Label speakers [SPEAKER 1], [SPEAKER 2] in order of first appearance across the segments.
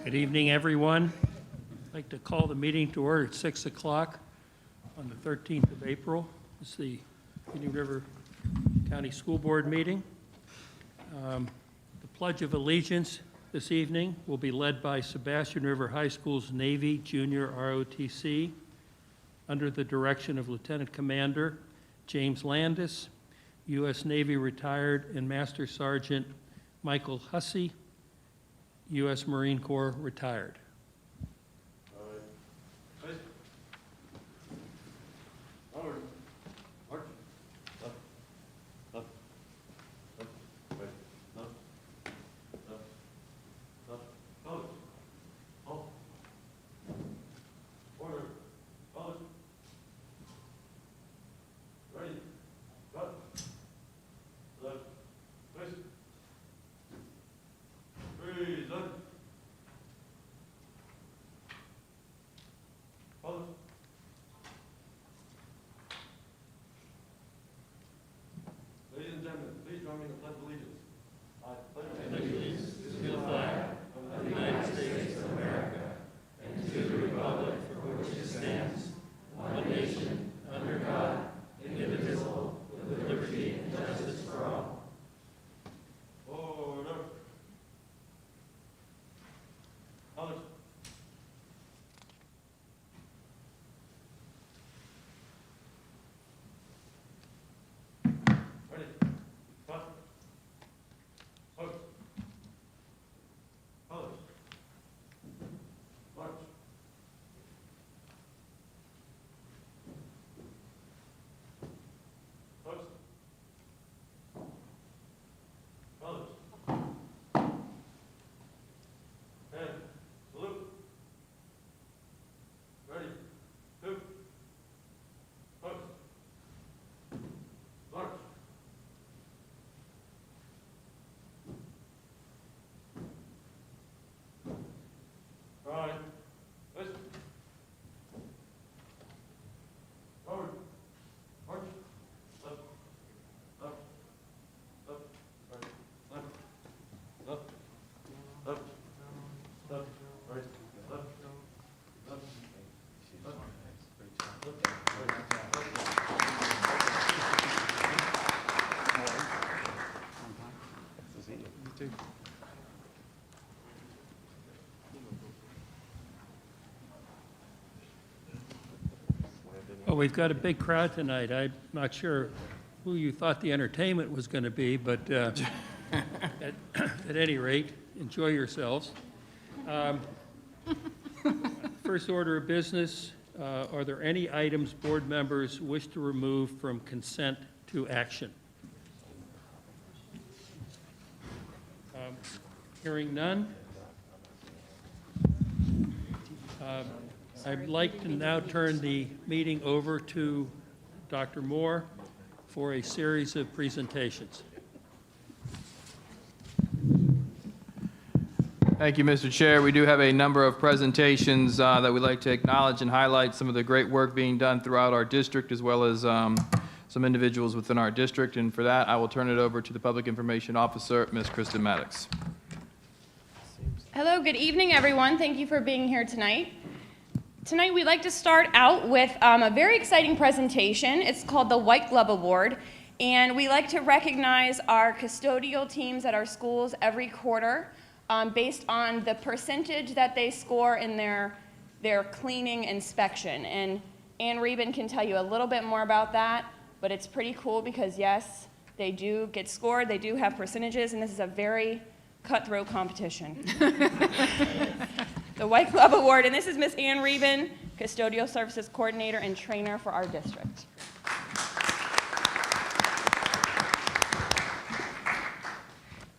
[SPEAKER 1] Good evening, everyone. I'd like to call the meeting to order at 6 o'clock on the 13th of April. It's the Indian River County School Board meeting. The Pledge of Allegiance this evening will be led by Sebastian River High School's Navy Junior ROTC under the direction of Lieutenant Commander James Landis, U.S. Navy retired and Master Sergeant Michael Hussey, U.S. Marine Corps retired.
[SPEAKER 2] Ladies and gentlemen, please join me in the Pledge of Allegiance. I pledge
[SPEAKER 3] allegiance to the flag of the United States of America and to the republic for which it stands, one nation, under God, indivisible, with liberty and justice for all.
[SPEAKER 2] Order. College. Ready. Cut. Hook. College. March. Post. College. And salute. Ready. Two. Post. March. All right. Listen. Forward. March. Left. Left. Left. Right. Left. Left. Left. Left. Right. Left. Left.
[SPEAKER 1] Well, we've got a big crowd tonight. I'm not sure who you thought the entertainment was going to be, but at any rate, enjoy yourselves. First order of business, are there any items board members wish to remove from consent to action? Hearing none. I'd like to now turn the meeting over to Dr. Moore for a series of presentations.
[SPEAKER 4] Thank you, Mr. Chair. We do have a number of presentations that we'd like to acknowledge and highlight some of the great work being done throughout our district, as well as some individuals within our district. And for that, I will turn it over to the Public Information Officer, Ms. Kristen Maddox.
[SPEAKER 5] Hello, good evening, everyone. Thank you for being here tonight. Tonight, we'd like to start out with a very exciting presentation. It's called the White Glove Award, and we like to recognize our custodial teams at our schools every quarter based on the percentage that they score in their cleaning inspection. And Ann Reben can tell you a little bit more about that, but it's pretty cool because, yes, they do get scored, they do have percentages, and this is a very cutthroat competition. The White Glove Award, and this is Miss Ann Reben, Custodial Services Coordinator and Trainer for our district.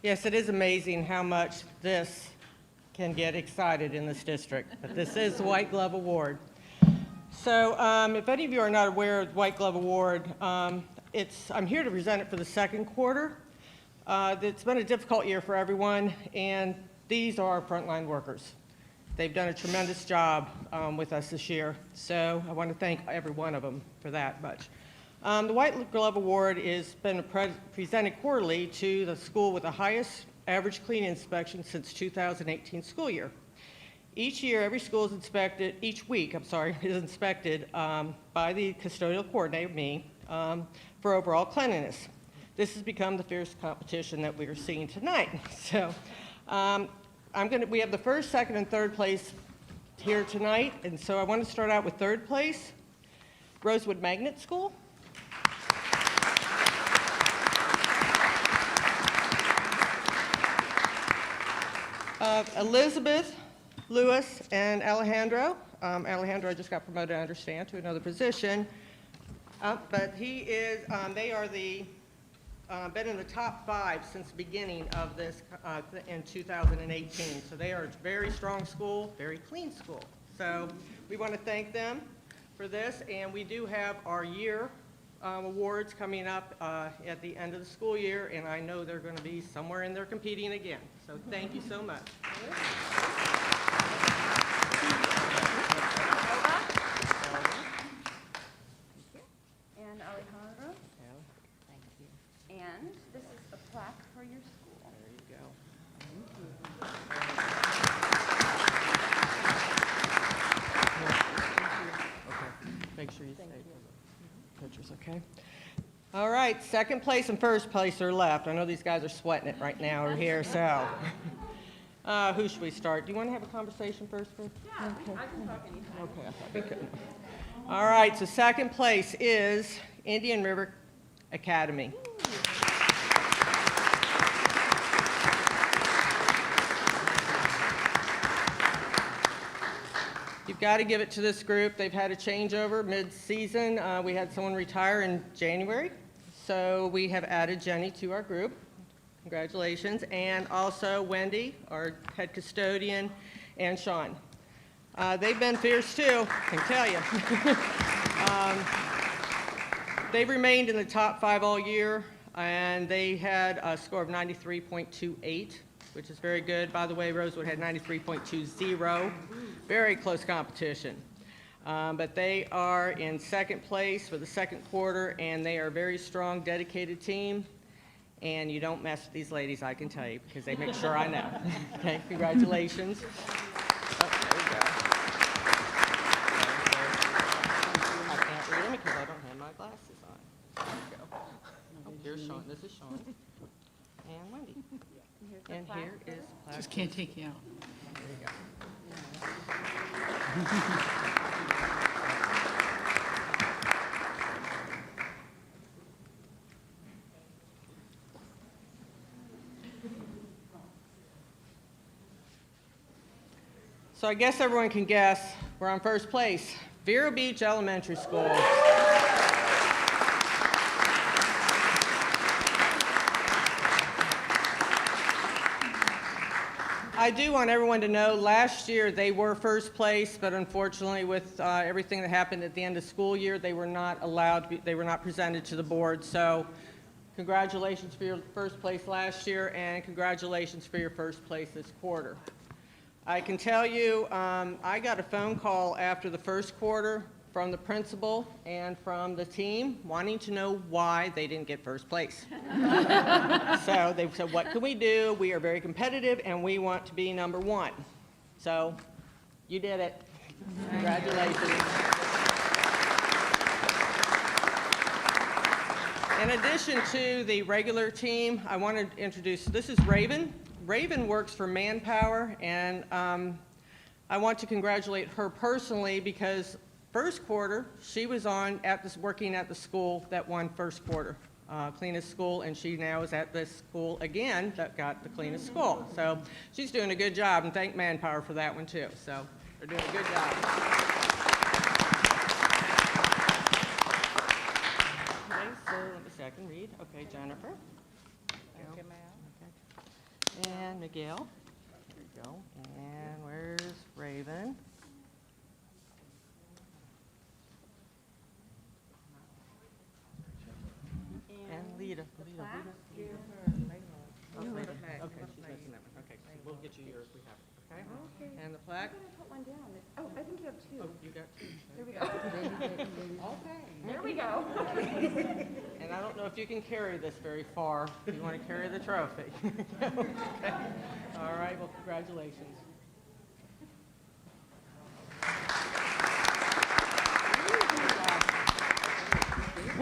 [SPEAKER 6] Yes, it is amazing how much this can get excited in this district, but this is the White Glove Award. So if any of you are not aware of the White Glove Award, I'm here to present it for the second quarter. It's been a difficult year for everyone, and these are our frontline workers. They've done a tremendous job with us this year, so I want to thank every one of them for that much. The White Glove Award has been presented quarterly to the school with the highest average cleaning inspection since 2018 school year. Each year, every school is inspected, each week, I'm sorry, is inspected by the custodial coordinator, me, for overall cleanliness. This has become the fierce competition that we are seeing tonight. So we have the first, second, and third place here tonight, and so I want to start out with third place, Rosewood Magnet School. Elizabeth, Lewis, and Alejandro. Alejandro just got promoted, I understand, to another position. But they are been in the top 5 since the beginning of this in 2018. So they are a very strong school, very clean school. So we want to thank them for this. And we do have our year awards coming up at the end of the school year. And I know they're going to be somewhere in there competing again. So thank you so much.
[SPEAKER 5] And Alejandro.
[SPEAKER 6] Thank you.
[SPEAKER 5] And this is a plaque for your school.
[SPEAKER 6] There you go. Okay. Make sure you stay for the pictures, okay? All right, second place and first place are left. I know these guys are sweating it right now over here, so. Who should we start? Do you want to have a conversation first? Yeah, okay. I can talk anytime. Okay, I thought we could. All right, so second place is Indian River Academy. You've got to give it to this group. They've had a changeover mid-season. We had someone retire in January, so we have added Jenny to our group. Congratulations. And also Wendy, our head custodian, and Sean. They've been fierce too, I can tell you. They've remained in the top 5 all year, and they had a score of 93.28, which is very good. By the way, Rosewood had 93.20. Very close competition. But they are in second place for the second quarter, and they are a very strong, dedicated team. And you don't mess with these ladies, I can tell you, because they make sure I know. Okay, congratulations. Oh, there we go. I can't read them because I don't have my glasses on. There we go. Oh, here's Sean. This is Sean. And Wendy. And here is plaque.
[SPEAKER 7] Just can't take you out.
[SPEAKER 6] There you go. So I guess everyone can guess we're on first place. Vero Beach Elementary School. I do want everyone to know last year they were first place, but unfortunately with everything that happened at the end of school year, they were not they were not presented to the board. So congratulations for your first place last year, and congratulations for your first place this quarter. I can tell you, I got a phone call after the first quarter from the principal and from the team wanting to know why they didn't get first place. So they said, what can we do? We are very competitive and we want to be number 1. So you did it. Congratulations. In addition to the regular team, I want to introduce, this is Raven. Raven works for Manpower, and I want to congratulate her personally because first quarter, she was working at the school that won first quarter, cleanest school, and she now is at this school again that got the cleanest school. So she's doing a good job, and thank Manpower for that one too. So they're doing a good job. Okay, so let me see, I can read. Okay, Jennifer. And Miguel. There you go. And where's Raven? And Lita. Okay, she's missing that one. Okay, we'll get you yours. We have it. Okay. Okay. And the plaque.
[SPEAKER 5] I'm gonna put one down. Oh, I think you have 2.
[SPEAKER 6] Oh, you got 2.
[SPEAKER 5] There we go.
[SPEAKER 6] Okay.
[SPEAKER 5] There we go.
[SPEAKER 6] And I don't know if you can carry this very far. If you want to carry the trophy. Okay. All right. Well, congratulations.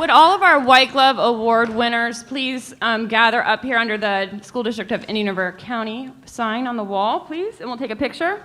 [SPEAKER 5] Would all of our White Glove Award winners please gather up here under the School District of Indian River County sign on the wall, please, and we'll take a picture.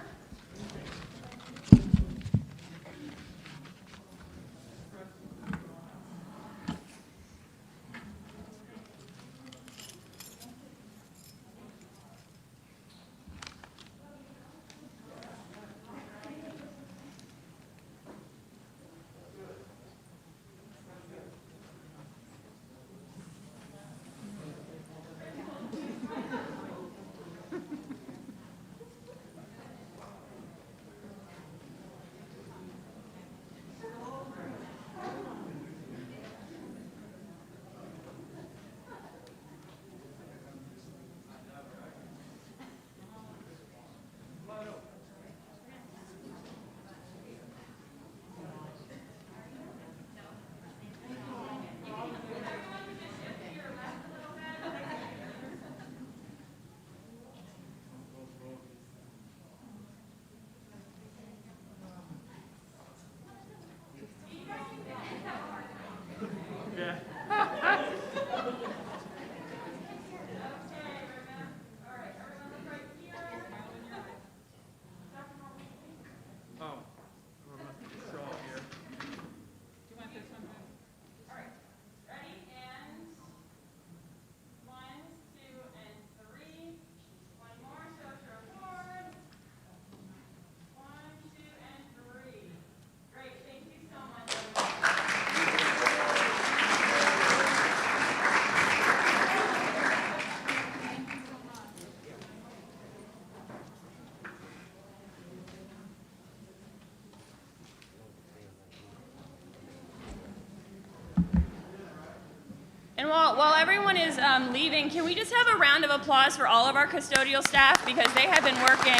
[SPEAKER 5] And while everyone is leaving, can we just have a round of applause for all of our custodial staff because they have been working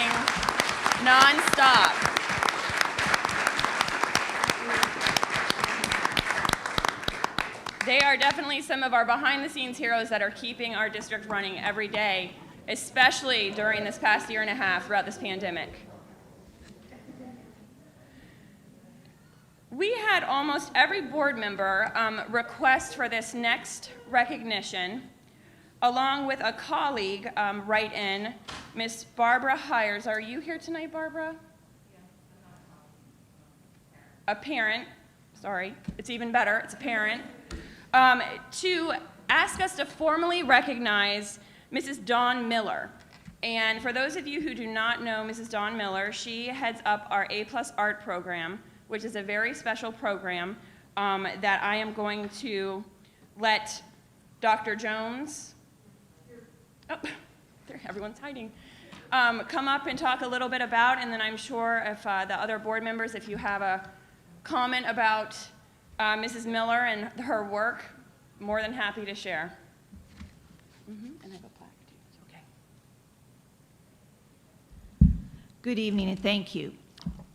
[SPEAKER 5] nonstop. They are definitely some of our behind-the-scenes heroes that are keeping our district running every day, especially during this past year and a half throughout this pandemic. We had almost every board member request for this next recognition, along with a colleague write in, Miss Barbara Hires. Are you here tonight, Barbara? A parent, sorry, it's even better, it's a parent, to ask us to formally recognize Mrs. Dawn Miller. And for those of you who do not know Mrs. Dawn Miller, she heads up our A+ Art program, which is a very special program that I am going to let Dr. Jones, oh, there, everyone's hiding, come up and talk a little bit about, and then I'm sure if the other board members, if you have a comment about Mrs. Miller and her work, more than happy to share. And I have a plaque too, okay.
[SPEAKER 7] Good evening and thank you.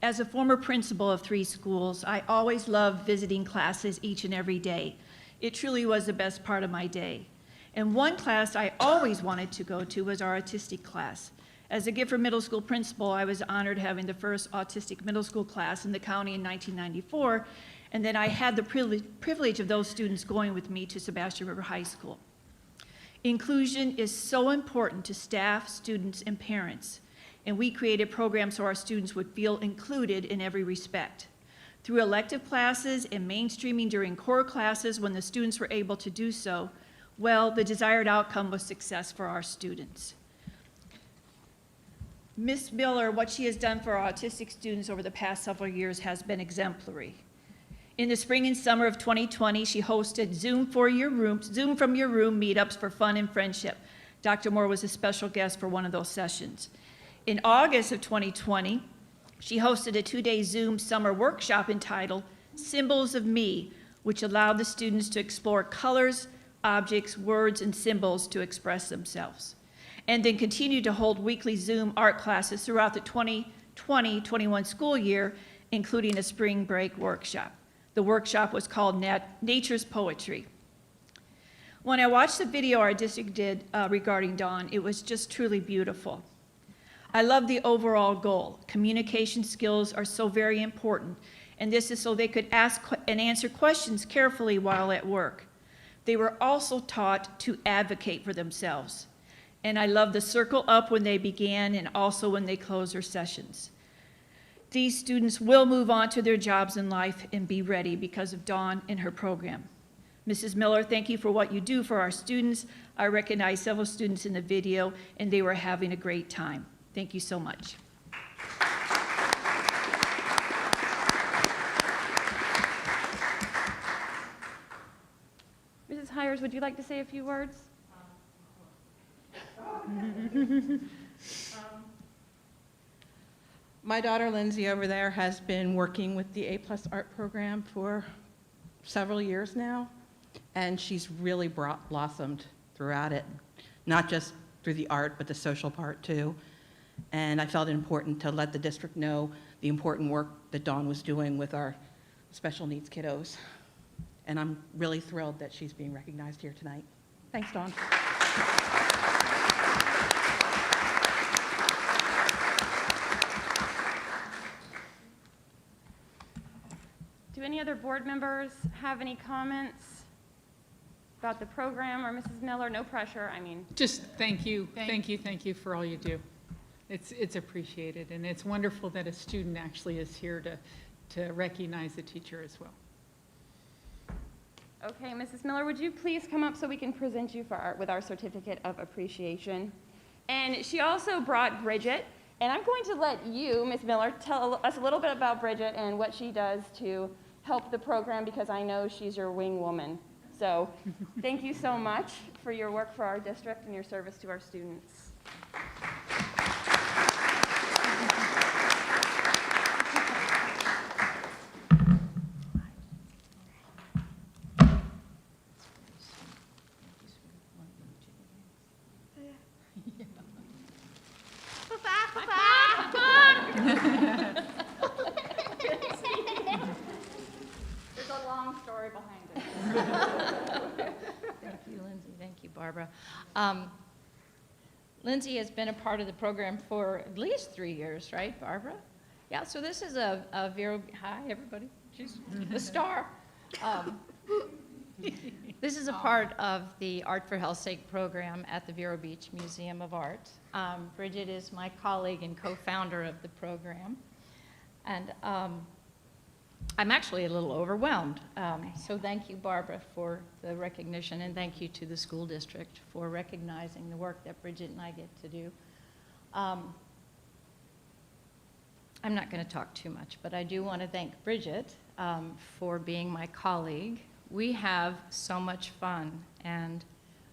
[SPEAKER 7] As a former principal of 3 schools, I always loved visiting classes each and every day. It truly was the best part of my day. And one class I always wanted to go to was our autistic class. As a Gifford Middle School principal, I was honored having the first autistic middle school class in the county in 1994, and then I had the privilege of those students going with me to Sebastian River High School. Inclusion is so important to staff, students, and parents. And we created programs so our students would feel included in every respect. Through elective classes and mainstreaming during core classes when the students were able to do so, well, the desired outcome was success for our students. Ms. Miller, what she has done for our autistic students over the past several years has been exemplary. In the spring and summer of 2020, she hosted Zoom from Your Room meetups for fun and friendship. Dr. Moore was a special guest for one of those sessions. In August of 2020, she hosted a 2-day Zoom summer workshop entitled Symbols of Me, which allowed the students to explore colors, objects, words, and symbols to express themselves. And then continued to hold weekly Zoom art classes throughout the 2020-21 school year, including a spring break workshop. The workshop was called Nature's Poetry. When I watched the video our district did regarding Dawn, it was just truly beautiful. I love the overall goal. Communication skills are so very important, and this is so they could ask and answer questions carefully while at work. They were also taught to advocate for themselves. And I love the circle up when they began and also when they close their sessions. These students will move on to their jobs in life and be ready because of Dawn and her program. Mrs. Miller, thank you for what you do for our students. I recognize several students in the video, and they were having a great time. Thank you so much.
[SPEAKER 5] Mrs. Hires, would you like to say a few words?
[SPEAKER 8] My daughter Lindsay over there has been working with the A+ art program for several years now, and she's really blossomed throughout it, not just through the art, but the social part too. And I felt it important to let the district know the important work that Dawn was doing with our special needs kiddos. And I'm really thrilled that she's being recognized here tonight. Thanks, Dawn.
[SPEAKER 5] Do any other board members have any comments about the program or Mrs. Miller? No pressure, I mean.
[SPEAKER 9] Just thank you for all you do. It's appreciated, and it's wonderful that a student actually is here to recognize the teacher as well.
[SPEAKER 5] Okay, Mrs. Miller, would you please come up so we can present you with our certificate of appreciation? And she also brought Bridget, and I'm going to let you, Ms. Miller, tell us a little bit about Bridget and what she does to help the program, because I know she's your wing woman. So thank you so much for your work for our district and your service to our students. There's a long story behind it.
[SPEAKER 10] Thank you, Lindsay. Thank you, Barbara. Lindsay has been a part of the program for at least 3 years, right, Barbara? Yeah, so this is a Vero, hi, everybody. She's the star. This is a part of the Art for Health's Sake program at the Vero Beach Museum of Art. Bridget is my colleague and co-founder of the program. And I'm actually a little overwhelmed. So thank you, Barbara, for the recognition, and thank you to the school district for recognizing the work that Bridget and I get to do. I'm not going to talk too much, but I do want to thank Bridget for being my colleague. We have so much fun, and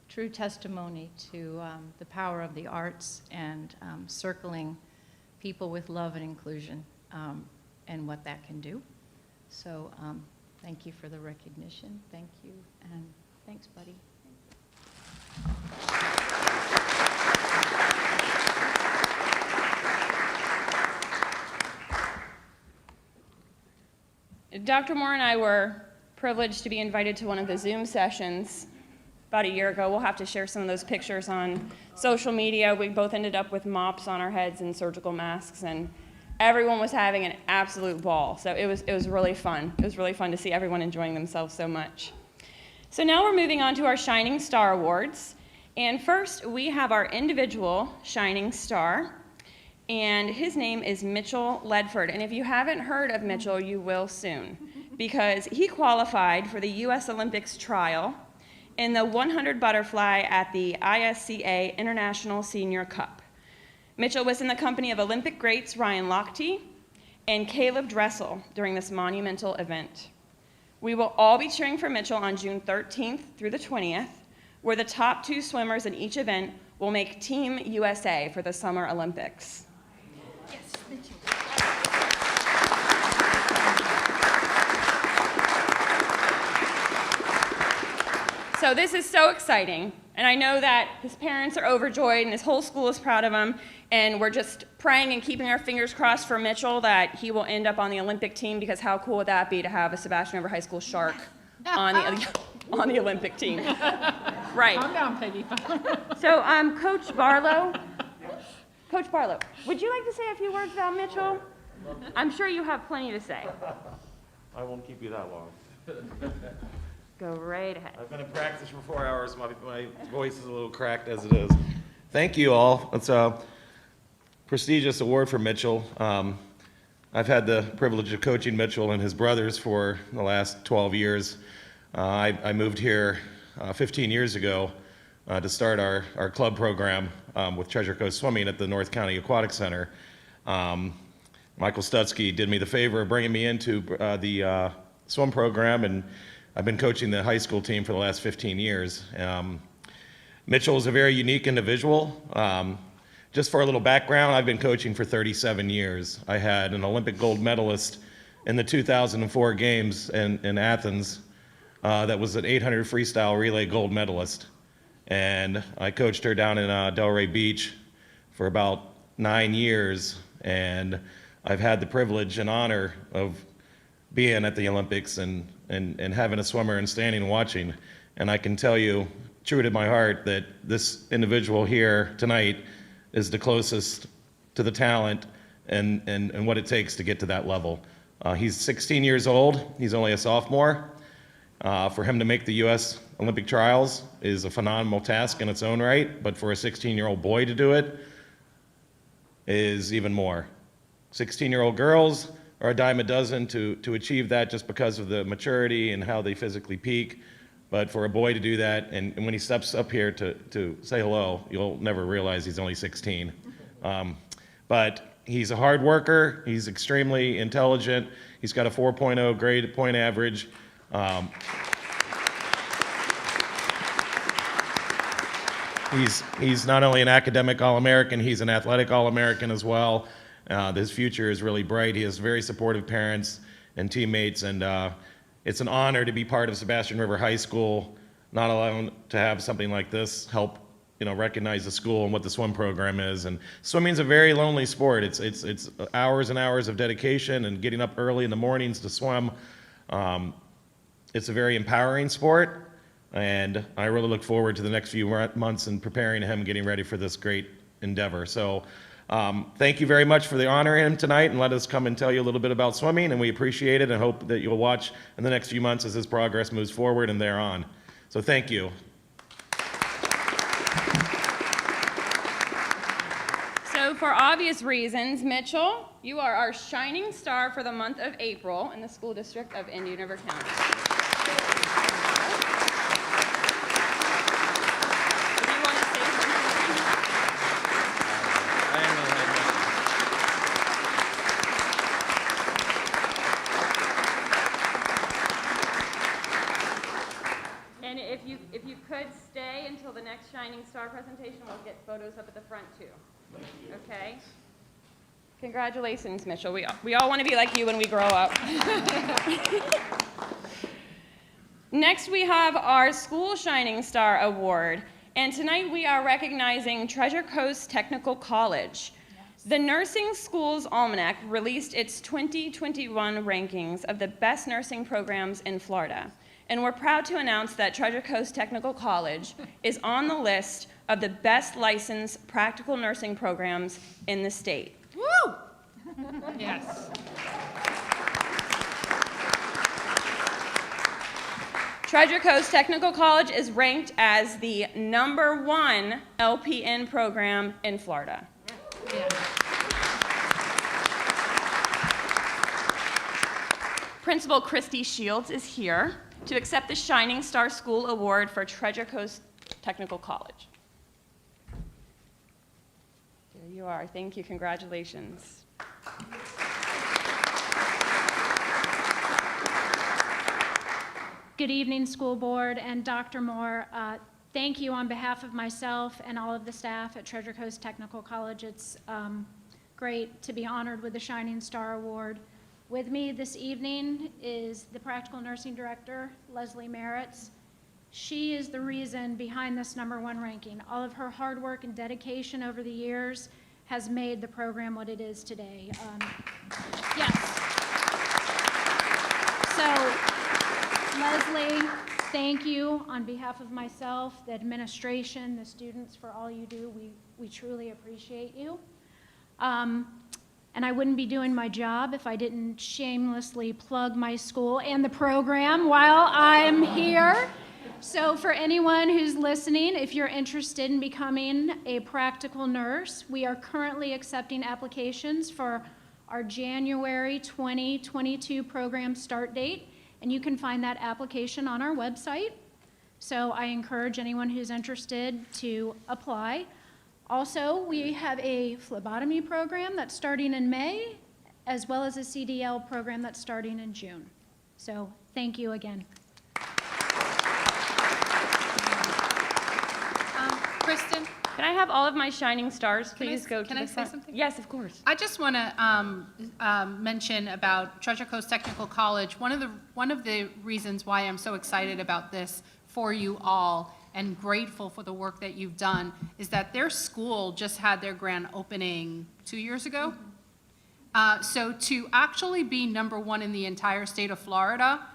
[SPEAKER 10] true testimony to the power of the arts and circling people with love and inclusion and what that can do. So thank you for the recognition. Thank you, and thanks, buddy.
[SPEAKER 5] Dr. Moore and I were privileged to be invited to one of the Zoom sessions about a year ago. We'll have to share some of those pictures on social media. We both ended up with mops on our heads and surgical masks, and everyone was having an absolute ball. So it was really fun. It was really fun to see everyone enjoying themselves so much. So now we're moving on to our Shining Star Awards. And first, we have our individual Shining Star, and his name is Mitchell Ledford. And if you haven't heard of Mitchell, you will soon, because he qualified for the U.S. Olympics trial in the 100 butterfly at the ISCA International Senior Cup. Mitchell was in the company of Olympic greats Ryan Lochte and Caleb Dressel during this monumental event. We will all be cheering for Mitchell on June 13th through the 20th, where the top 2 swimmers in each event will make Team USA for the Summer Olympics.
[SPEAKER 7] Yes, Mitchell.
[SPEAKER 5] So this is so exciting, and I know that his parents are overjoyed and his whole school is proud of him, and we're just praying and keeping our fingers crossed for Mitchell that he will end up on the Olympic team, because how cool would that be to have a Sebastian River High School Shark on the Olympic team? Right.
[SPEAKER 9] Calm down, Peggy.
[SPEAKER 5] So Coach Barlow, would you like to say a few words about Mitchell? I'm sure you have plenty to say.
[SPEAKER 2] I won't keep you that long.
[SPEAKER 5] Go right ahead.
[SPEAKER 2] I've been in practice for 4 hours. My voice is a little cracked as it is. Thank you all. It's a prestigious award for Mitchell. I've had the privilege of coaching Mitchell and his brothers for the last 12 years. I moved here 15 years ago to start our club program with Treasure Coast Swimming at the North County Aquatic Center. Michael Stutzky did me the favor of bringing me into the swim program, and I've been coaching the high school team for the last 15 years. Mitchell is a very unique individual. Just for a little background, I've been coaching for 37 years. I had an Olympic gold medalist in the 2004 games in Athens that was an 800 freestyle relay gold medalist. And I coached her down in Delray Beach for about 9 years. And I've had the privilege and honor of being at the Olympics and having a swimmer and standing and watching. And I can tell you, true to my heart, that this individual here tonight is the closest to the talent and what it takes to get to that level. He's 16 years old. He's only a sophomore. For him to make the U.S. Olympic trials is a phenomenal task in its own right, but for a 16-year-old boy to do it is even more. 16-year-old girls are a dime a dozen to achieve that just because of the maturity and how they physically peak. But for a boy to do that, and when he steps up here to say hello, you'll never realize he's only 16. But he's a hard worker. He's extremely intelligent. He's got a 4.0 grade point average. He's not only an academic All-American, he's an athletic All-American as well. His future is really bright. He has very supportive parents and teammates, and it's an honor to be part of Sebastian River High School, not alone to have something like this help, recognize the school and what the swim program is. And swimming's a very lonely sport. It's hours and hours of dedication and getting up early in the mornings to swim. It's a very empowering sport, and I really look forward to the next few months and preparing him, getting ready for this great endeavor. So thank you very much for the honor him tonight, and let us come and tell you a little bit about swimming, and we appreciate it and hope that you'll watch in the next few months as his progress moves forward and thereon. So thank you.
[SPEAKER 5] So for obvious reasons, Mitchell, you are our shining star for the month of April in the school district of Indian River County. If you could stay until the next Shining Star presentation, we'll get photos up at the front too. Okay? Congratulations, Mitchell. We all want to be like you when we grow up. Next, we have our School Shining Star Award. And tonight we are recognizing Treasure Coast Technical College. The Nursing Schools Almanac released its 2021 rankings of the best nursing programs in Florida. And we're proud to announce that Treasure Coast Technical College is on the list of the best licensed practical nursing programs in the state.
[SPEAKER 9] Woo! Yes.
[SPEAKER 5] Treasure Coast Technical College is ranked as the #1 LPN program in Florida.
[SPEAKER 9] Yeah.
[SPEAKER 5] Principal Christy Shields is here to accept the Shining Star School Award for Treasure Coast Technical College. There you are. Thank you. Congratulations.
[SPEAKER 11] Good evening, school board and Dr. Moore. Thank you on behalf of myself and all of the staff at Treasure Coast Technical College. It's great to be honored with the Shining Star Award. With me this evening is the Practical Nursing Director, Leslie Merritz. She is the reason behind this #1 ranking. All of her hard work and dedication over the years has made the program what it is today. Yes. So, Leslie, thank you on behalf of myself, the administration, the students, for all you do. We truly appreciate you. And I wouldn't be doing my job if I didn't shamelessly plug my school and the program while I'm here. So for anyone who's listening, if you're interested in becoming a practical nurse, we are currently accepting applications for our January 2022 program start date, and you can find that application on our website. So I encourage anyone who's interested to apply. Also, we have a phlebotomy program that's starting in May, as well as a CDL program that's starting in June. So thank you again.
[SPEAKER 5] Kristen, can I have all of my shining stars, please go to the front?
[SPEAKER 12] Can I say something?
[SPEAKER 5] Yes, of course.
[SPEAKER 12] I just want to mention about Treasure Coast Technical College. One of the reasons why I'm so excited about this for you all and grateful for the work that you've done is that their school just had their grand opening 2 years ago. So to actually be #1 in the entire state of Florida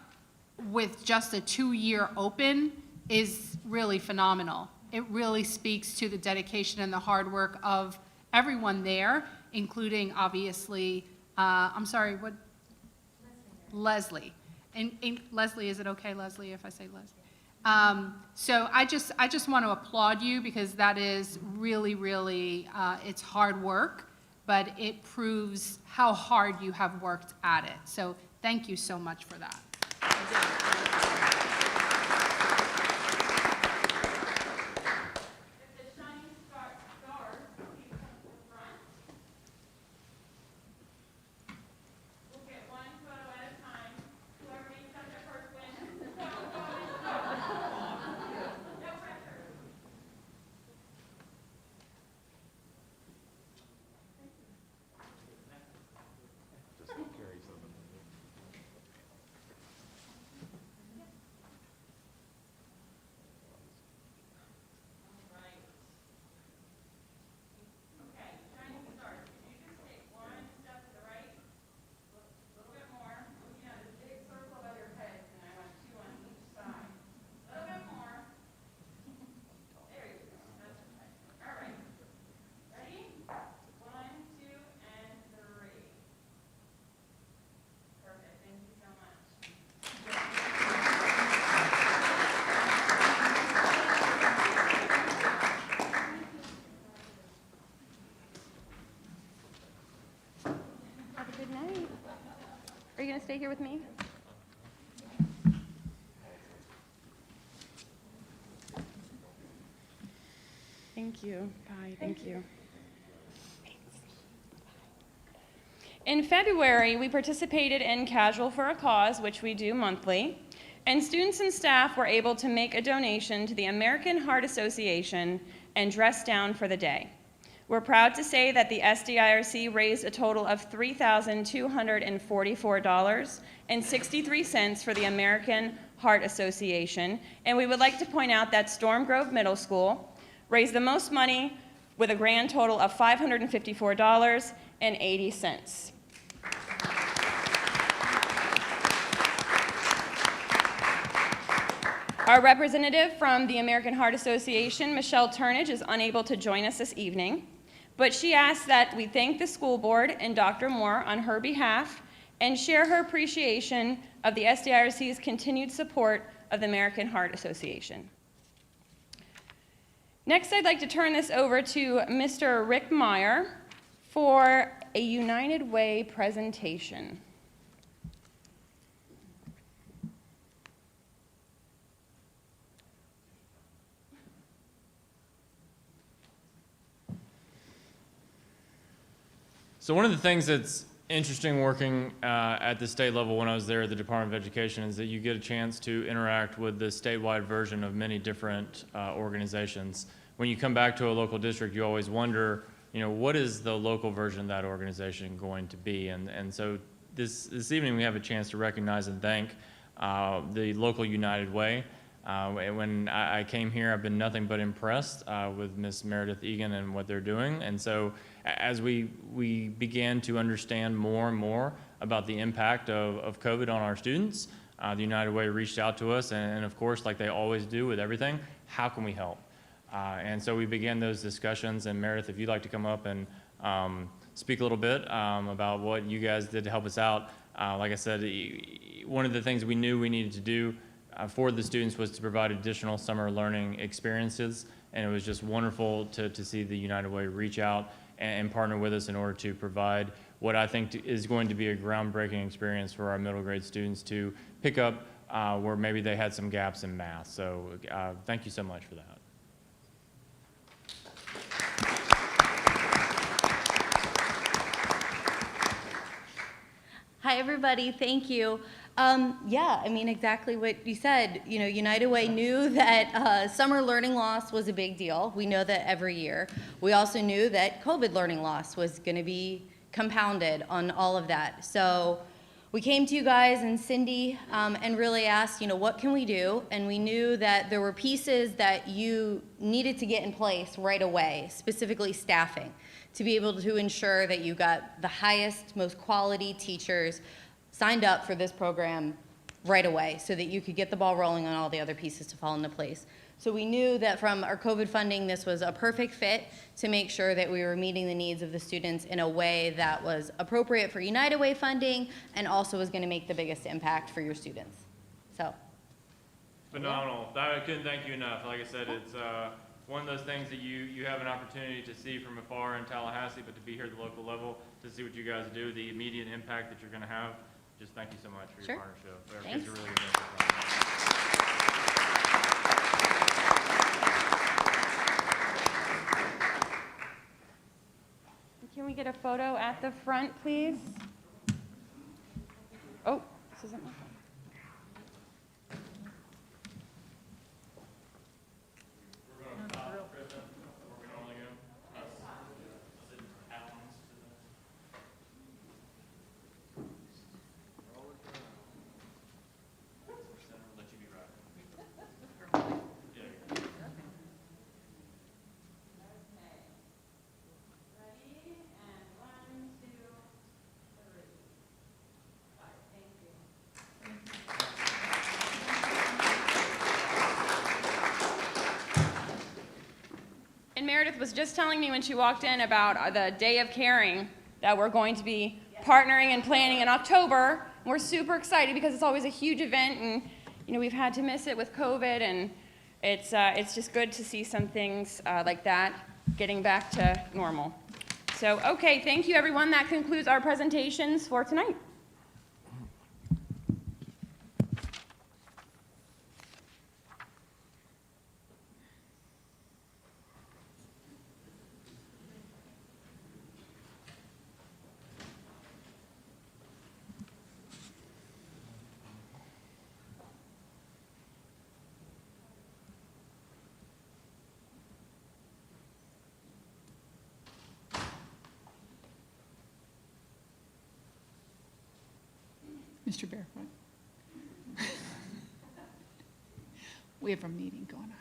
[SPEAKER 12] with just a 2-year open is really phenomenal. It really speaks to the dedication and the hard work of everyone there, including obviously, I'm sorry, what? Leslie. And Leslie, is it okay, Leslie, if I say Leslie? So I just want to applaud you because that is really, really, it's hard work, but it proves how hard you have worked at it. So thank you so much for that.
[SPEAKER 5] Are you going to stay here with me? Thank you. Bye. Thank you. In February, we participated in Casual for a Cause, which we do monthly, and students and staff were able to make a donation to the American Heart Association and dress down for the day. We're proud to say that the SDIRC raised a total of $3,244.63 for the American Heart Association, and we would like to point out that Storm Grove Middle School raised the most money with a grand total of $554.80. Our representative from the American Heart Association, Michelle Turnage, is unable to join us this evening, but she asked that we thank the school board and Dr. Moore on her behalf and share her appreciation of the SDIRC's continued support of the American Heart Association. Next, I'd like to turn this over to Mr. Rick Meyer for a United Way presentation.
[SPEAKER 3] So one of the things that's interesting working at the state level when I was there at the Department of Education is that you get a chance to interact with the statewide version of many different organizations. When you come back to a local district, you always wonder, what is the local version of that organization going to be? And so this evening we have a chance to recognize and thank the local United Way. When I came here, I've been nothing but impressed with Ms. Meredith Egan and what they're doing. And so as we began to understand more and more about the impact of COVID on our students, the United Way reached out to us, and of course, like they always do with everything, how can we help? And so we began those discussions, and Meredith, if you'd like to come up and speak a little bit about what you guys did to help us out. Like I said, one of the things we knew we needed to do for the students was to provide additional summer learning experiences, and it was just wonderful to see the United Way reach out and partner with us in order to provide what I think is going to be a groundbreaking experience for our middle grade students to pick up where maybe they had some gaps in math. So thank you so much for that.
[SPEAKER 13] Hi, everybody. Thank you. Yeah, I mean, exactly what you said. You know, United Way knew that summer learning loss was a big deal. We know that every year. We also knew that COVID learning loss was going to be compounded on all of that. So we came to you guys and Cindy and really asked, you know, what can we do? And we knew that there were pieces that you needed to get in place right away, specifically staffing, to be able to ensure that you got the highest, most quality teachers signed up for this program right away so that you could get the ball rolling on all the other pieces to fall into place. So we knew that from our COVID funding, this was a perfect fit to make sure that we were meeting the needs of the students in a way that was appropriate for United Way funding and also was going to make the biggest impact for your students. So.
[SPEAKER 3] Phenomenal. I couldn't thank you enough. Like I said, it's one of those things that you have an opportunity to see from afar in Tallahassee, but to be here at the local level, to see what you guys do, the immediate impact that you're going to have. Just thank you so much for your partnership. Our kids are really good at
[SPEAKER 5] Can we get a photo at the front, please? Oh, this isn't my phone. And Meredith was just telling me when she walked in about the Day of Caring that we're going to be partnering and planning in October. We're super excited because it's always a huge event, and you know we've had to miss it with COVID, and it's just good to see some things like that getting back to normal. So, okay, thank you everyone. That concludes our presentations for tonight.
[SPEAKER 9] Mr. Barefoot. We have a meeting going on.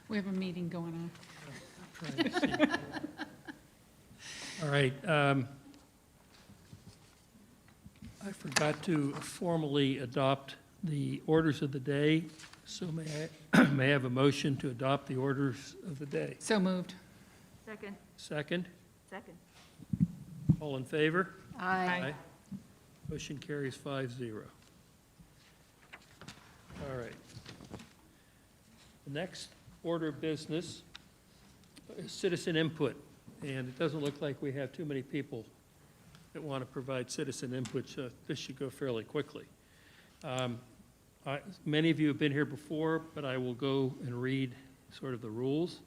[SPEAKER 9] We have a meeting going on.
[SPEAKER 1] All right. I forgot to formally adopt the orders of the day, so may I have a motion to adopt the orders of the day?
[SPEAKER 9] So moved.
[SPEAKER 7] Second.
[SPEAKER 1] Second?
[SPEAKER 7] Second.
[SPEAKER 1] All in favor?
[SPEAKER 9] Aye.
[SPEAKER 1] Motion carries 5-0. All right. The next order of business is citizen input, and it doesn't look like we have too many people that want to provide citizen input, so this should go fairly quickly. Many of you have been here before, but I will go and read sort of the rules.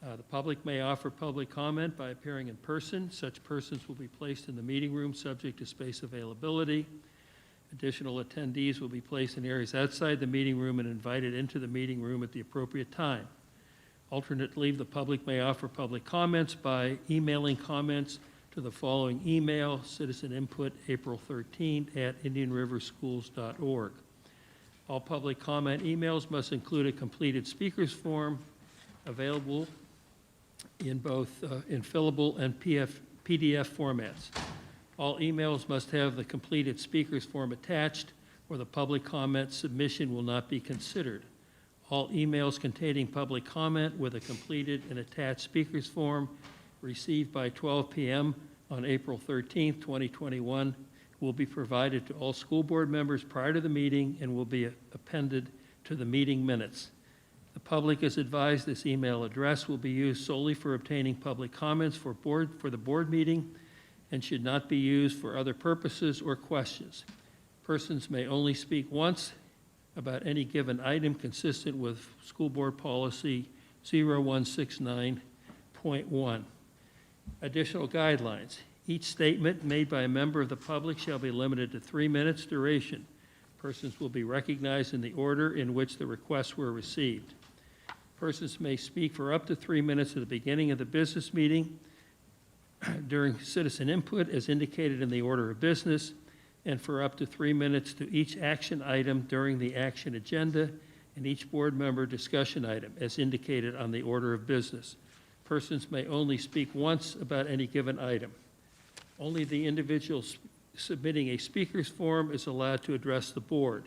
[SPEAKER 1] The public may offer public comment by appearing in person. Such persons will be placed in the meeting room subject to space availability. Additional attendees will be placed in areas outside the meeting room and invited into the meeting room at the appropriate time. Alternately, the public may offer public comments by emailing comments to the following email, citizeninput, April 13th @indianriverschools.org. All public comment emails must include a completed speaker's form available in both in fillable and PDF formats. All emails must have the completed speaker's form attached, or the public comment submission will not be considered. All emails containing public comment with a completed and attached speaker's form received by 12 p.m. on April 13th, 2021, will be provided to all school board members prior to the meeting and will be appended to the meeting minutes. The public is advised this email address will be used solely for obtaining public comments for the board meeting and should not be used for other purposes or questions. Persons may only speak once about any given item consistent with School Board Policy 0169.1. Additional guidelines. Each statement made by a member of the public shall be limited to 3 minutes duration. Persons will be recognized in the order in which the requests were received. Persons may speak for up to 3 minutes at the beginning of the business meeting during citizen input as indicated in the order of business, and for up to 3 minutes to each action item during the action agenda and each board member discussion item as indicated on the order of business. Persons may only speak once about any given item. Only the individual submitting a speaker's form is allowed to address the board.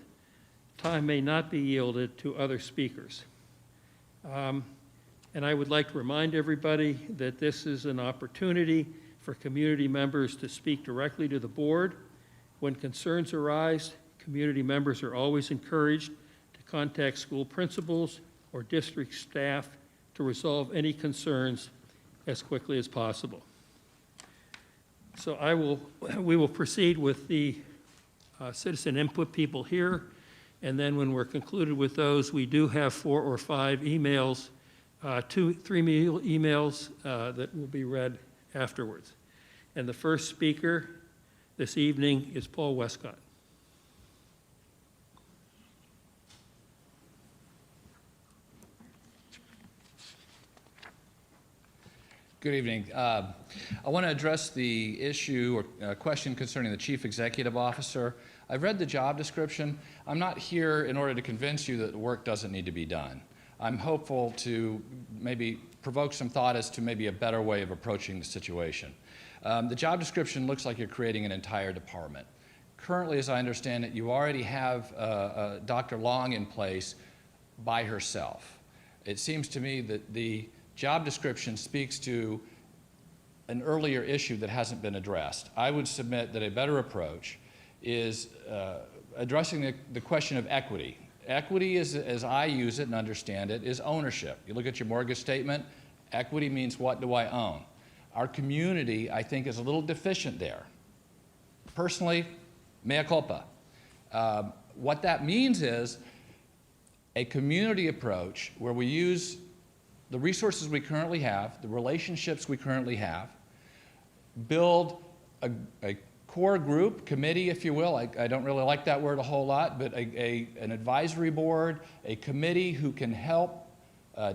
[SPEAKER 1] Time may not be yielded to other speakers. And I would like to remind everybody that this is an opportunity for community members to speak directly to the board. When concerns arise, community members are always encouraged to contact school principals or district staff to resolve any concerns as quickly as possible. So we will proceed with the citizen input people here, and then when we're concluded with those, we do have 4 or 5 emails, 3 emails that will be read afterwards. And the first speaker this evening is Paul Westcott.
[SPEAKER 14] Good evening. I want to address the issue or question concerning the Chief Executive Officer. I've read the job description. I'm not here in order to convince you that the work doesn't need to be done. I'm hopeful to maybe provoke some thought as to maybe a better way of approaching the situation. The job description looks like you're creating an entire department. Currently, as I understand it, you already have Dr. Long in place by herself. It seems to me that the job description speaks to an earlier issue that hasn't been addressed. I would submit that a better approach is addressing the question of equity. Equity, as I use it and understand it, is ownership. You look at your mortgage statement, equity means what do I own? Our community, I think, is a little deficient there. Personally, mea culpa. What that means is a community approach where we use the resources we currently have, the relationships we currently have, build a core group, committee, if you will. I don't really like that word a whole lot, but an advisory board, a committee who can help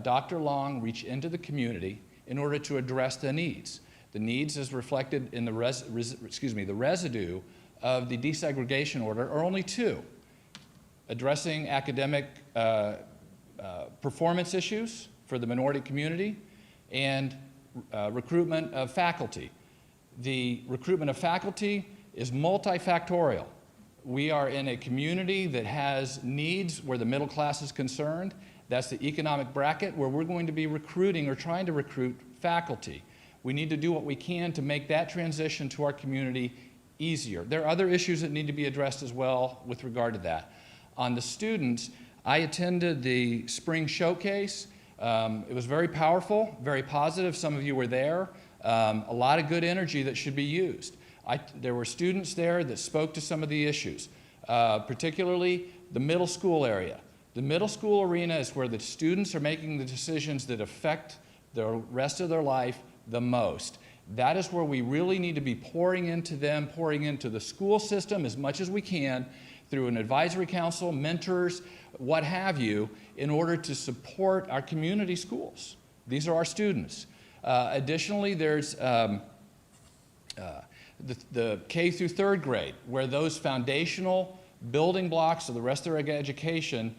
[SPEAKER 14] Dr. Long reach into the community in order to address the needs. The needs as reflected in the residue of the desegregation order are only 2. Addressing academic performance issues for the minority community and recruitment of faculty. The recruitment of faculty is multifactorial. We are in a community that has needs where the middle class is concerned. That's the economic bracket where we're going to be recruiting or trying to recruit faculty. We need to do what we can to make that transition to our community easier. There are other issues that need to be addressed as well with regard to that. On the students, I attended the spring showcase. It was very powerful, very positive. Some of you were there. A lot of good energy that should be used. There were students there that spoke to some of the issues, particularly the middle school area. The middle school arena is where the students are making the decisions that affect the rest of their life the most. That is where we really need to be pouring into them, pouring into the school system as much as we can through an advisory council, mentors, what have you, in order to support our community schools. These are our students. Additionally, there's the K through 3rd grade, where those foundational building blocks of the rest of their education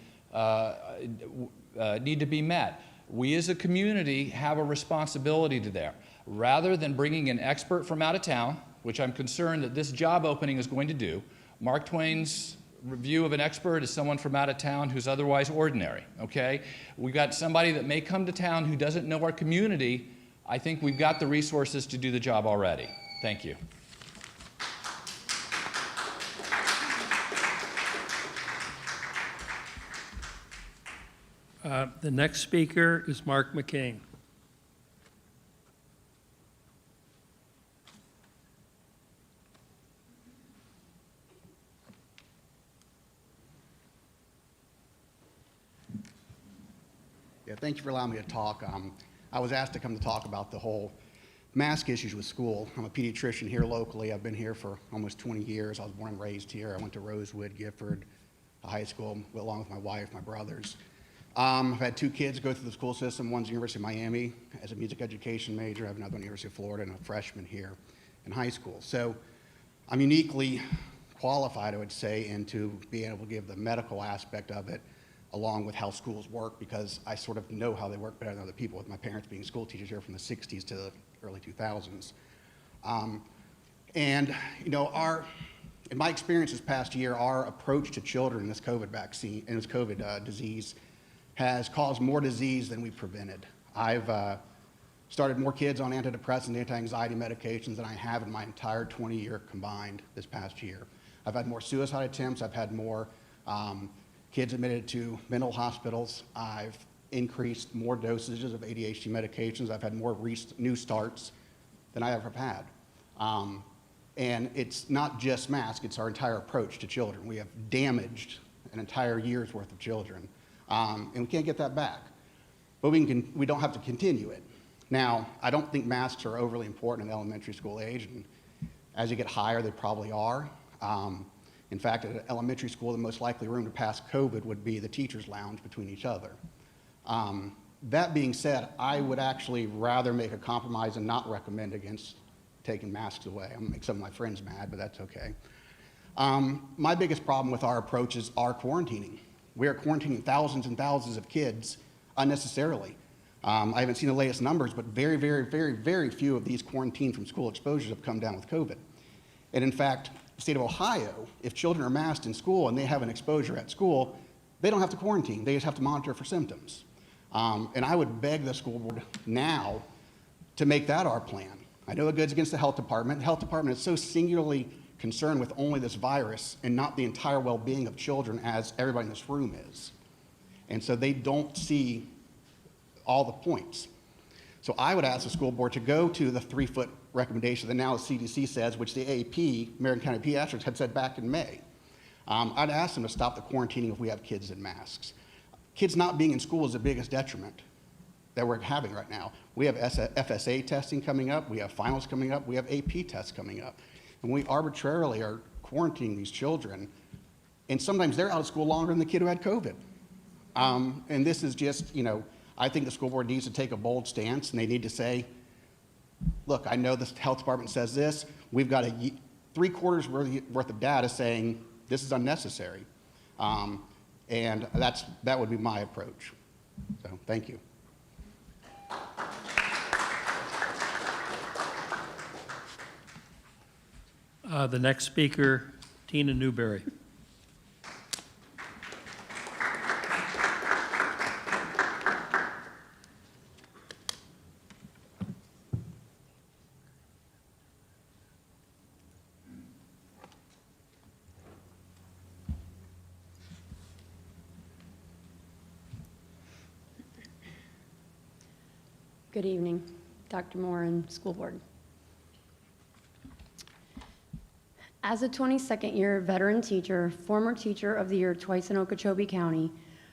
[SPEAKER 14] need to be met. We as a community have a responsibility to there. Rather than bringing an expert from out of town, which I'm concerned that this job opening is going to do, Mark Twain's review of an expert is someone from out of town who's otherwise ordinary, okay? We got somebody that may come to town who doesn't know our community. I think we've got the resources to do the job already. Thank you.
[SPEAKER 1] The next speaker is Mark McCain.
[SPEAKER 15] Yeah, thank you for allowing me to talk. I was asked to come to talk about the whole mask issues with school. I'm a pediatrician here locally. I've been here for almost 20 years. I was born and raised here. I went to Rosewood, Gifford High School, along with my wife, my brothers. I've had 2 kids go through the school system. One's University of Miami as a music education major. I have another one, University of Florida, and a freshman here in high school. So I'm uniquely qualified, I would say, into being able to give the medical aspect of it along with how schools work, because I sort of know how they work better than other people, with my parents being school teachers here from the 60s to the early 2000s. And, you know, in my experience this past year, our approach to children in this COVID vaccine, in this COVID disease, has caused more disease than we prevented. I've started more kids on antidepressant, anti-anxiety medications than I have in my entire 20-year combined this past year. I've had more suicide attempts. I've had more kids admitted to mental hospitals. I've increased more dosages of ADHD medications. I've had more new starts than I ever have had. And it's not just masks, it's our entire approach to children. We have damaged an entire year's worth of children, and we can't get that back. But we don't have to continue it. Now, I don't think masks are overly important in elementary school age, and as you get higher, they probably are. In fact, at an elementary school, the most likely room to pass COVID would be the teacher's lounge between each other. That being said, I would actually rather make a compromise and not recommend against taking masks away. I'm gonna make some of my friends mad, but that's okay. My biggest problem with our approach is our quarantining. We are quarantining thousands and thousands of kids unnecessarily. I haven't seen the latest numbers, but very, very, very, very few of these quarantined from school exposures have come down with COVID. And in fact, the state of Ohio, if children are masked in school and they have an exposure at school, they don't have to quarantine. They just have to monitor for symptoms. And I would beg the school board now to make that our plan. I know it goes against the health department. The health department is so singularly concerned with only this virus and not the entire well-being of children as everybody in this room is. And so they don't see all the points. So I would ask the school board to go to the 3-foot recommendation that now the CDC says, which the AAP, American County Pediatrics, had said back in May. I'd ask them to stop the quarantining if we have kids in masks. Kids not being in school is the biggest detriment that we're having right now. We have FSA testing coming up, we have finals coming up, we have AP tests coming up. And we arbitrarily are quarantining these children, and sometimes they're out of school longer than the kid who had COVID. And this is just, you know, I think the school board needs to take a bold stance, and they need to say, look, I know the health department says this, we've got 3 quarters worth of data saying this is unnecessary. And that would be my approach. So, thank you.
[SPEAKER 1] The next speaker, Tina Newberry.
[SPEAKER 16] Good evening, Dr. Moore and School Board. As a 22nd year veteran teacher, former Teacher of the Year twice in Okeechobee County,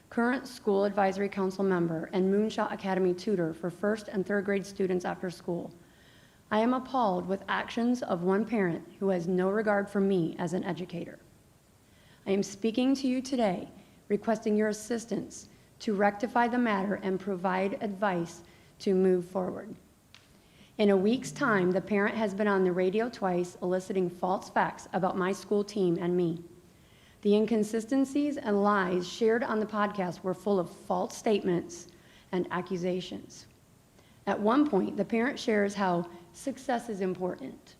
[SPEAKER 16] current School Advisory Council member, and Moonshot Academy tutor for 1st and 3rd grade students after school, I am appalled with actions of one parent who has no regard for me as an educator. I am speaking to you today, requesting your assistance to rectify the matter and provide advice to move forward. In a week's time, the parent has been on the radio twice eliciting false facts about my school team and me. The inconsistencies and lies shared on the podcast were full of false statements and accusations. At one point, the parent shares how success is important.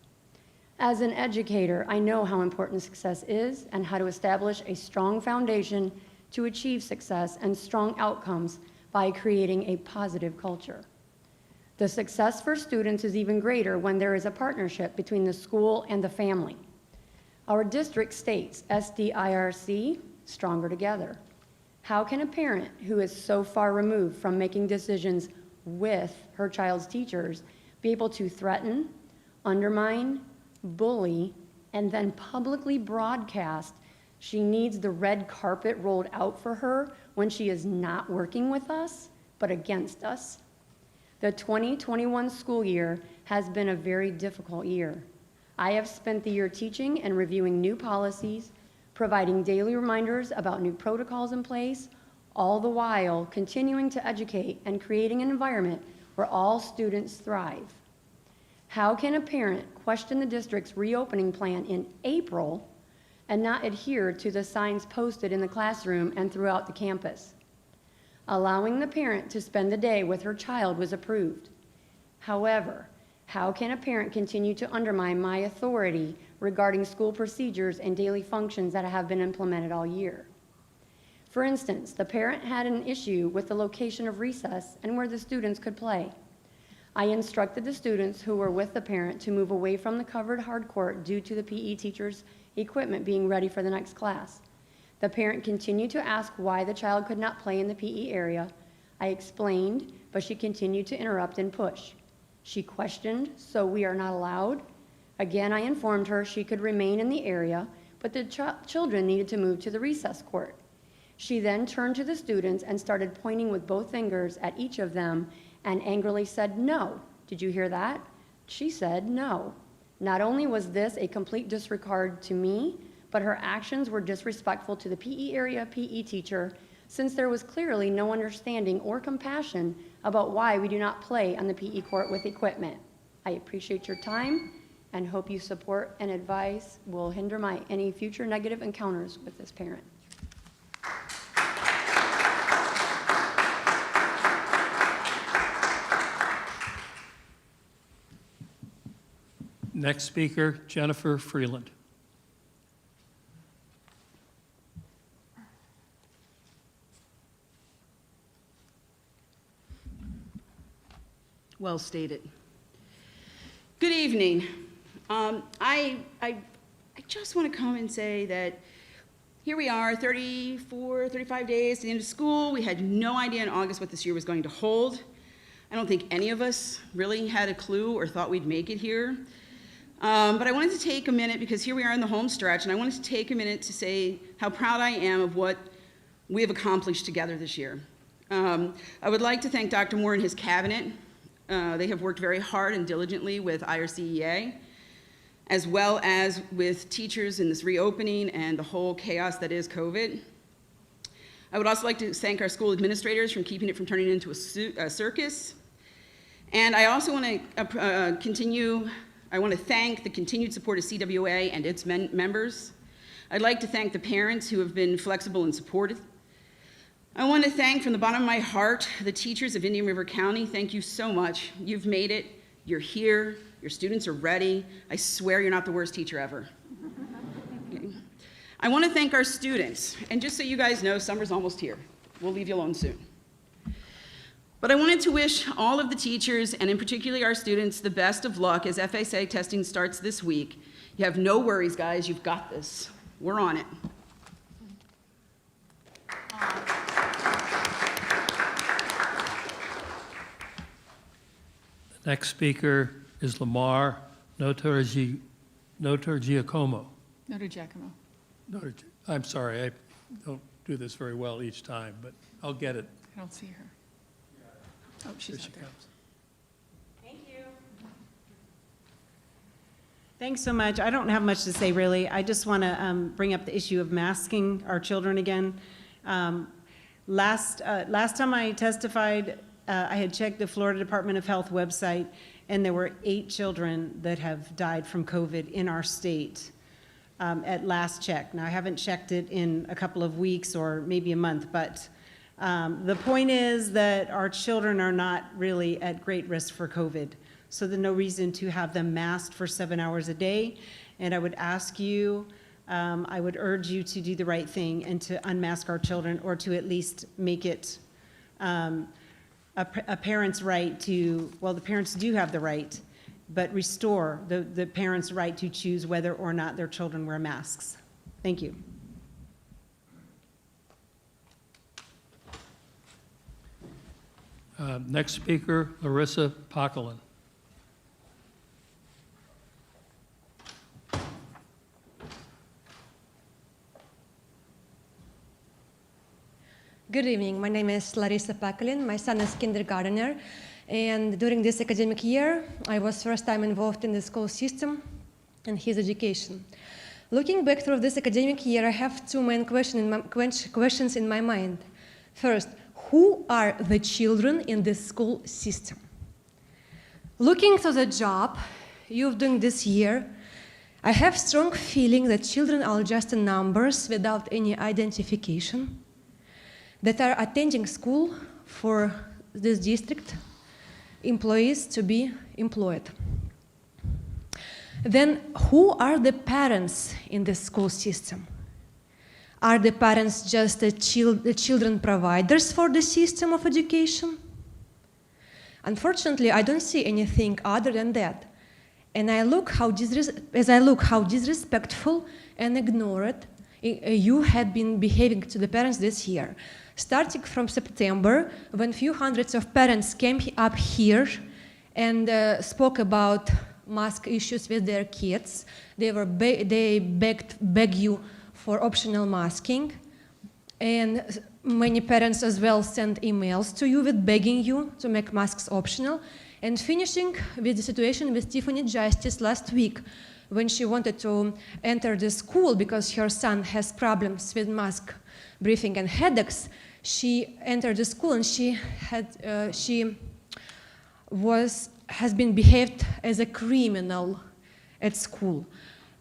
[SPEAKER 16] As an educator, I know how important success is and how to establish a strong foundation to achieve success and strong outcomes by creating a positive culture. The success for students is even greater when there is a partnership between the school and the family. Our district states, SDIRC, stronger together. How can a parent who is so far removed from making decisions with her child's teachers be able to threaten, undermine, bully, and then publicly broadcast she needs the red carpet rolled out for her when she is not working with us, but against us? The 2021 school year has been a very difficult year. I have spent the year teaching and reviewing new policies, providing daily reminders about new protocols in place, all the while continuing to educate and creating an environment where all students thrive. How can a parent question the district's reopening plan in April and not adhere to the signs posted in the classroom and throughout the campus? Allowing the parent to spend the day with her child was approved. However, how can a parent continue to undermine my authority regarding school procedures and daily functions that have been implemented all year? For instance, the parent had an issue with the location of recess and where the students could play. I instructed the students who were with the parent to move away from the covered hard court due to the PE teacher's equipment being ready for the next class. The parent continued to ask why the child could not play in the PE area. I explained, but she continued to interrupt and push. She questioned, so we are not allowed. Again, I informed her she could remain in the area, but the children needed to move to the recess court. She then turned to the students and started pointing with both fingers at each of them and angrily said, "No. Did you hear that?" She said, "No." Not only was this a complete disregard to me, but her actions were disrespectful to the PE area PE teacher, since there was clearly no understanding or compassion about why we do not play on the PE court with equipment. I appreciate your time and hope you support and advise will hinder any future negative encounters with this parent.
[SPEAKER 1] Next speaker, Jennifer Freeland.
[SPEAKER 17] Well stated. Good evening. I just want to come and say that here we are, 35 days to the end of school. We had no idea in August what this year was going to hold. I don't think any of us really had a clue or thought we'd make it here. But I wanted to take a minute, because here we are in the home stretch, and I wanted to take a minute to say how proud I am of what we have accomplished together this year. I would like to thank Dr. Moore and his cabinet. They have worked very hard and diligently with IRCEA, as well as with teachers in this reopening and the whole chaos that is COVID. I would also like to thank our school administrators for keeping it from turning into a circus. And I also want to I want to thank the continued support of CWA and its members. I'd like to thank the parents who have been flexible and supportive. I want to thank from the bottom of my heart the teachers of Indian River County. Thank you so much. You've made it. You're here. Your students are ready. I swear you're not the worst teacher ever. Okay. I want to thank our students. And just so you guys know, summer's almost here. We'll leave you alone soon. But I wanted to wish all of the teachers, and in particular our students, the best of luck as FSA testing starts this week. You have no worries, guys. You've got this. We're on it.
[SPEAKER 1] The next speaker is Lamar Notargiacomo.
[SPEAKER 9] Noto Giacomo.
[SPEAKER 1] I'm sorry, I don't do this very well each time, but I'll get it.
[SPEAKER 9] I don't see her. Oh, she's
[SPEAKER 1] Here
[SPEAKER 9] not
[SPEAKER 1] she
[SPEAKER 9] there.
[SPEAKER 1] comes.
[SPEAKER 18] Thank you. Thanks so much. I don't have much to say, really. I just want to bring up the issue of masking our children again. Last time I testified, I had checked the Florida Department of Health website, and there were 8 children that have died from COVID in our state at last check. Now, I haven't checked it in a couple of weeks or maybe a month, but the point is that our children are not really at great risk for COVID. So there's no reason to have them masked for 7 hours a day. And I would ask you, I would urge you to do the right thing and to unmask our children, or to at least make it a parent's right to, well, the parents do have the right, but restore the parents' right to choose whether or not their children wear masks. Thank you.
[SPEAKER 1] Next speaker, Larissa Pocolin.
[SPEAKER 19] Good evening. My name is Larissa Pakolin. My son is kindergartner, and during this academic year, I was first time involved in the school system and his education. Looking back through this academic year, I have two main questions in my mind. First, who are the children in the school system? Looking to the job you've done this year, I have strong feeling that children are just numbers without any identification, that are attending school for this district employees to be employed. Then who are the parents in the school system? Are the parents just the children providers for the system of education? Unfortunately, I don't see anything other than that. And as I look how disrespectful and ignorant you had been behaving to the parents this year. Starting from September, when few hundreds of parents came up here and spoke about mask issues with their kids, they begged you for optional masking, and many parents as well sent emails to you with begging you to make masks optional, and finishing with the situation with Tiffany Justice last week, when she wanted to enter the school because her son has problems with mask breathing and headaches. She entered the school and she has been behaved as a criminal at school.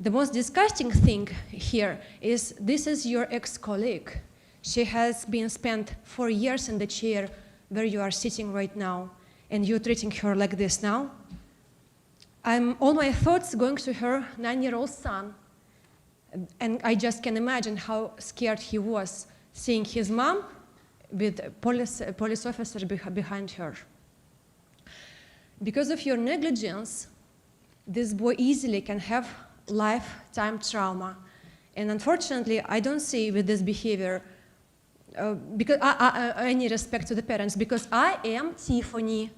[SPEAKER 19] The most disgusting thing here is this is your ex-colleague. She has been spent 4 years in the chair where you are sitting right now, and you're treating her like this now. All my thoughts going to her 9-year-old son, and I just can imagine how scared he was seeing his mom with police officers behind her. Because of your negligence, this boy easily can have lifetime trauma. And unfortunately, I don't see with this behavior because any respect to the parents, because I am Tiffany,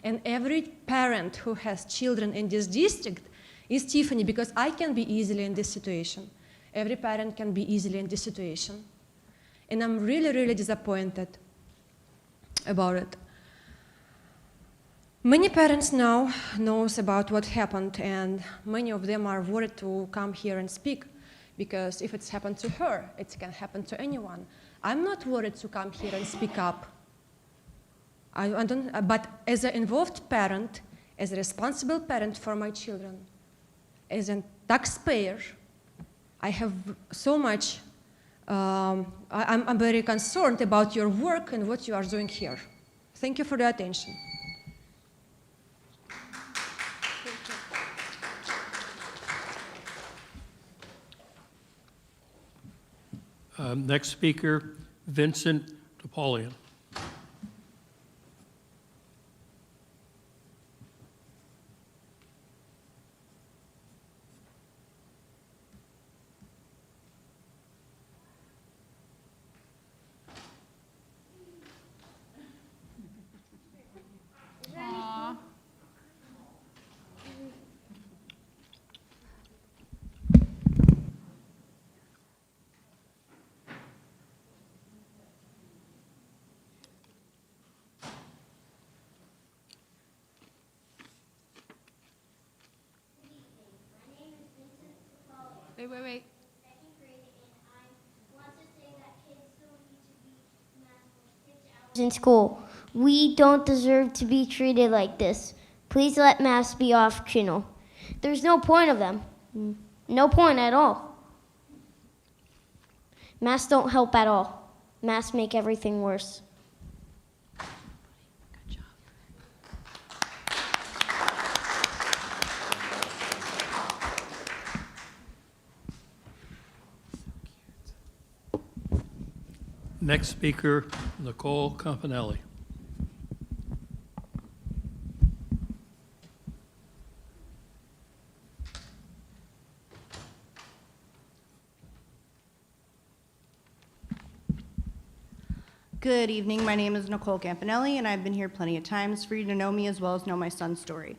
[SPEAKER 19] and every parent who has children in this district is Tiffany, because I can be easily in this situation. Every parent can be easily in this situation. And I'm really, really disappointed about it. Many parents now knows about what happened, and many of them are worried to come here and speak, because if it's happened to her, it can happen to anyone. I'm not worried to come here and speak up. But as an involved parent, as a responsible parent for my children, as a taxpayer, I have so much, I'm very concerned about your work and what you are doing here. Thank you for the attention.
[SPEAKER 1] Next speaker, Vincent Napoleon.
[SPEAKER 12] Wait.
[SPEAKER 20] In school, we don't deserve to be treated like this. Please let masks be optional. There's no point of them. No point at all. Masks don't help at all. Masks make everything worse.
[SPEAKER 1] Next speaker, Nicole Campanelli.
[SPEAKER 21] Good evening. My name is Nicole Campanelli, and I've been here plenty of times for you to know me as well as know my son's story.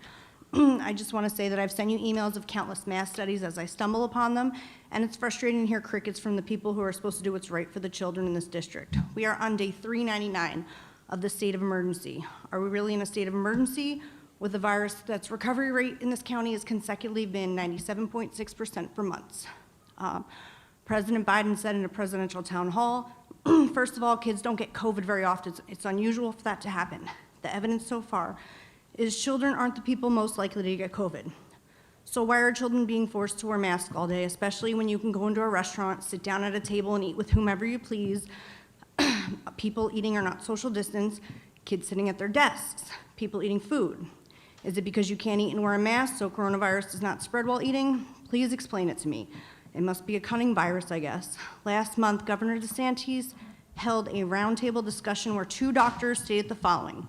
[SPEAKER 21] I just want to say that I've sent you emails of countless mass studies as I stumble upon them, and it's frustrating to hear crickets from the people who are supposed to do what's right for the children in this district. We are on day 399 of the state of emergency. Are we really in a state of emergency with a virus that's recovery rate in this county has consecutively been 97.6% for months? President Biden said in a presidential town hall, first of all, kids don't get COVID very often. It's unusual for that to happen. The evidence so far is children aren't the people most likely to get COVID. So why are children being forced to wear masks all day, especially when you can go into a restaurant, sit down at a table and eat with whomever you please, people eating are not social distance, kids sitting at their desks, people eating food? Is it because you can't eat and wear a mask so coronavirus does not spread while eating? Please explain it to me. It must be a cunning virus, I guess. Last month, Governor DeSantis held a roundtable discussion where 2 doctors stated the following: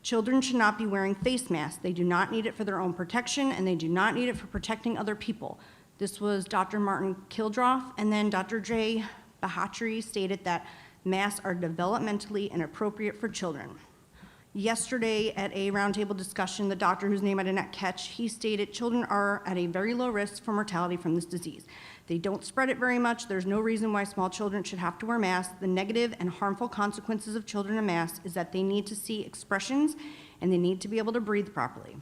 [SPEAKER 21] children should not be wearing face masks. They do not need it for their own protection, and they do not need it for protecting other people. This was Dr. Martin Kildroff, and then Dr. Jay Bahatri stated that masks are developmentally inappropriate for children. Yesterday at a roundtable discussion, the doctor whose name I did not catch, he stated children are at a very low risk for mortality from this disease. They don't spread it very much. There's no reason why small children should have to wear masks. The negative and harmful consequences of children in masks is that they need to see expressions and they need to be able to breathe properly.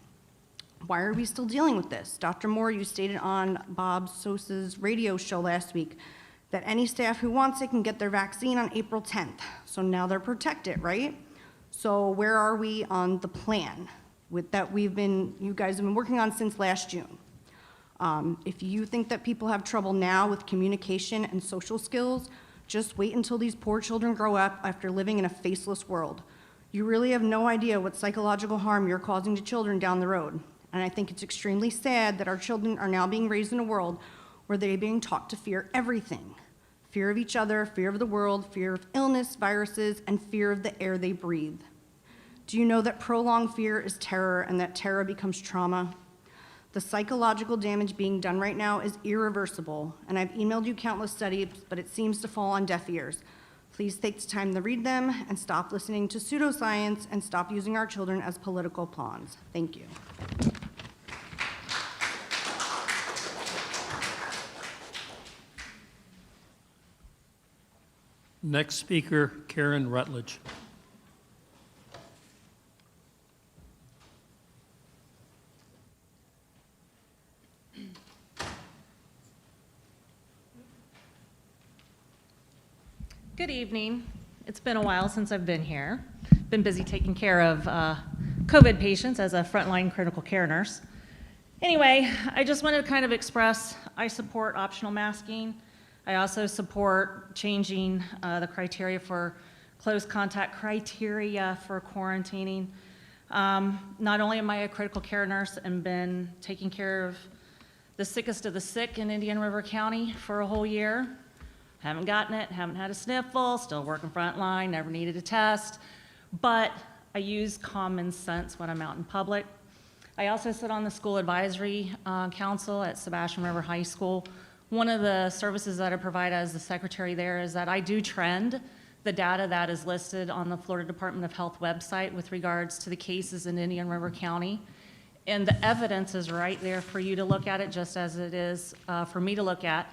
[SPEAKER 21] Why are we still dealing with this? Dr. Moore, you stated on Bob Sosa's radio show last week that any staff who wants it can get their vaccine on April 10th. So now they're protected, right? So where are we on the plan with that you guys have been working on since last June? If you think that people have trouble now with communication and social skills, just wait until these poor children grow up after living in a faceless world. You really have no idea what psychological harm you're causing to children down the road. And I think it's extremely sad that our children are now being raised in a world where they're being taught to fear everything. Fear of each other, fear of the world, fear of illness, viruses, and fear of the air they breathe. Do you know that prolonged fear is terror and that terror becomes trauma? The psychological damage being done right now is irreversible, and I've emailed you countless studies, but it seems to fall on deaf ears. Please take the time to read them and stop listening to pseudoscience and stop using our children as political pawns. Thank you.
[SPEAKER 1] Next speaker, Karen Rutledge.
[SPEAKER 22] Good evening. It's been a while since I've been here. Been busy taking care of COVID patients as a frontline critical care nurse. Anyway, I just wanted to kind of express I support optional masking. I also support changing the criteria for close contact criteria for quarantining. Not only am I a critical care nurse and been taking care of the sickest of the sick in Indian River County for a whole year. Haven't gotten it, haven't had a sniffle, still working frontline, never needed a test, but I use common sense when I'm out in public. I also sit on the school advisory council at Sebastian River High School. One of the services that I provide as the secretary there is that I do trend the data that is listed on the Florida Department of Health website with regards to the cases in Indian River County. And the evidence is right there for you to look at it just as it is for me to look at,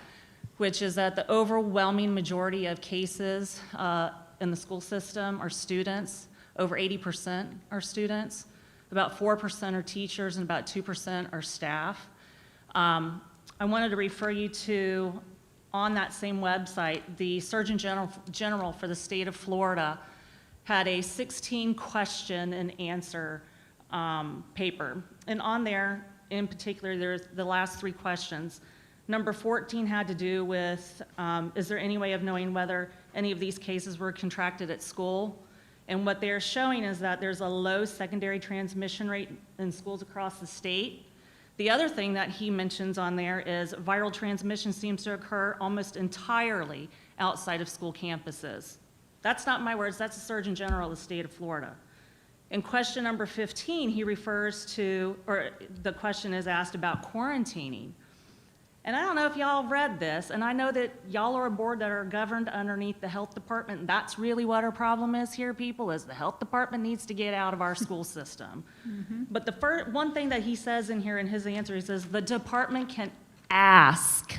[SPEAKER 22] which is that the overwhelming majority of cases in the school system are students. Over 80% are students. About 4% are teachers and about 2% are staff. I wanted to refer you to, on that same website, the Surgeon General for the state of Florida had a 16 question and answer paper. And on there, in particular, there's the last 3 questions. Number 14 had to do with, is there any way of knowing whether any of these cases were contracted at school? And what they're showing is that there's a low secondary transmission rate in schools across the state. The other thing that he mentions on there is viral transmission seems to occur almost entirely outside of school campuses. That's not my words, that's the Surgeon General of the state of Florida. In question number 15, he refers to, or the question is asked about quarantining. And I don't know if y'all read this, and I know that y'all are a board that are governed underneath the health department, and that's really what our problem is here, people, is the health department needs to get out of our school system. But the one thing that he says in here in his answer, he says, the department can ask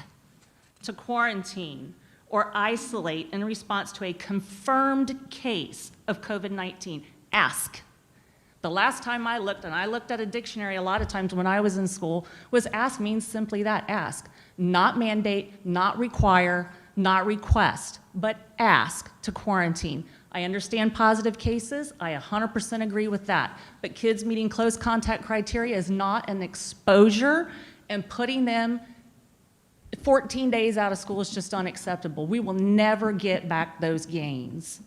[SPEAKER 22] to quarantine or isolate in response to a confirmed case of COVID-19. Ask. The last time I looked, and I looked at a dictionary a lot of times when I was in school, was ask means simply that, ask. Not mandate, not require, not request, but ask to quarantine. I understand positive cases, I 100% agree with that. But kids meeting close contact criteria is not an exposure, and putting them 14 days out of school is just unacceptable. We will never get back those gains.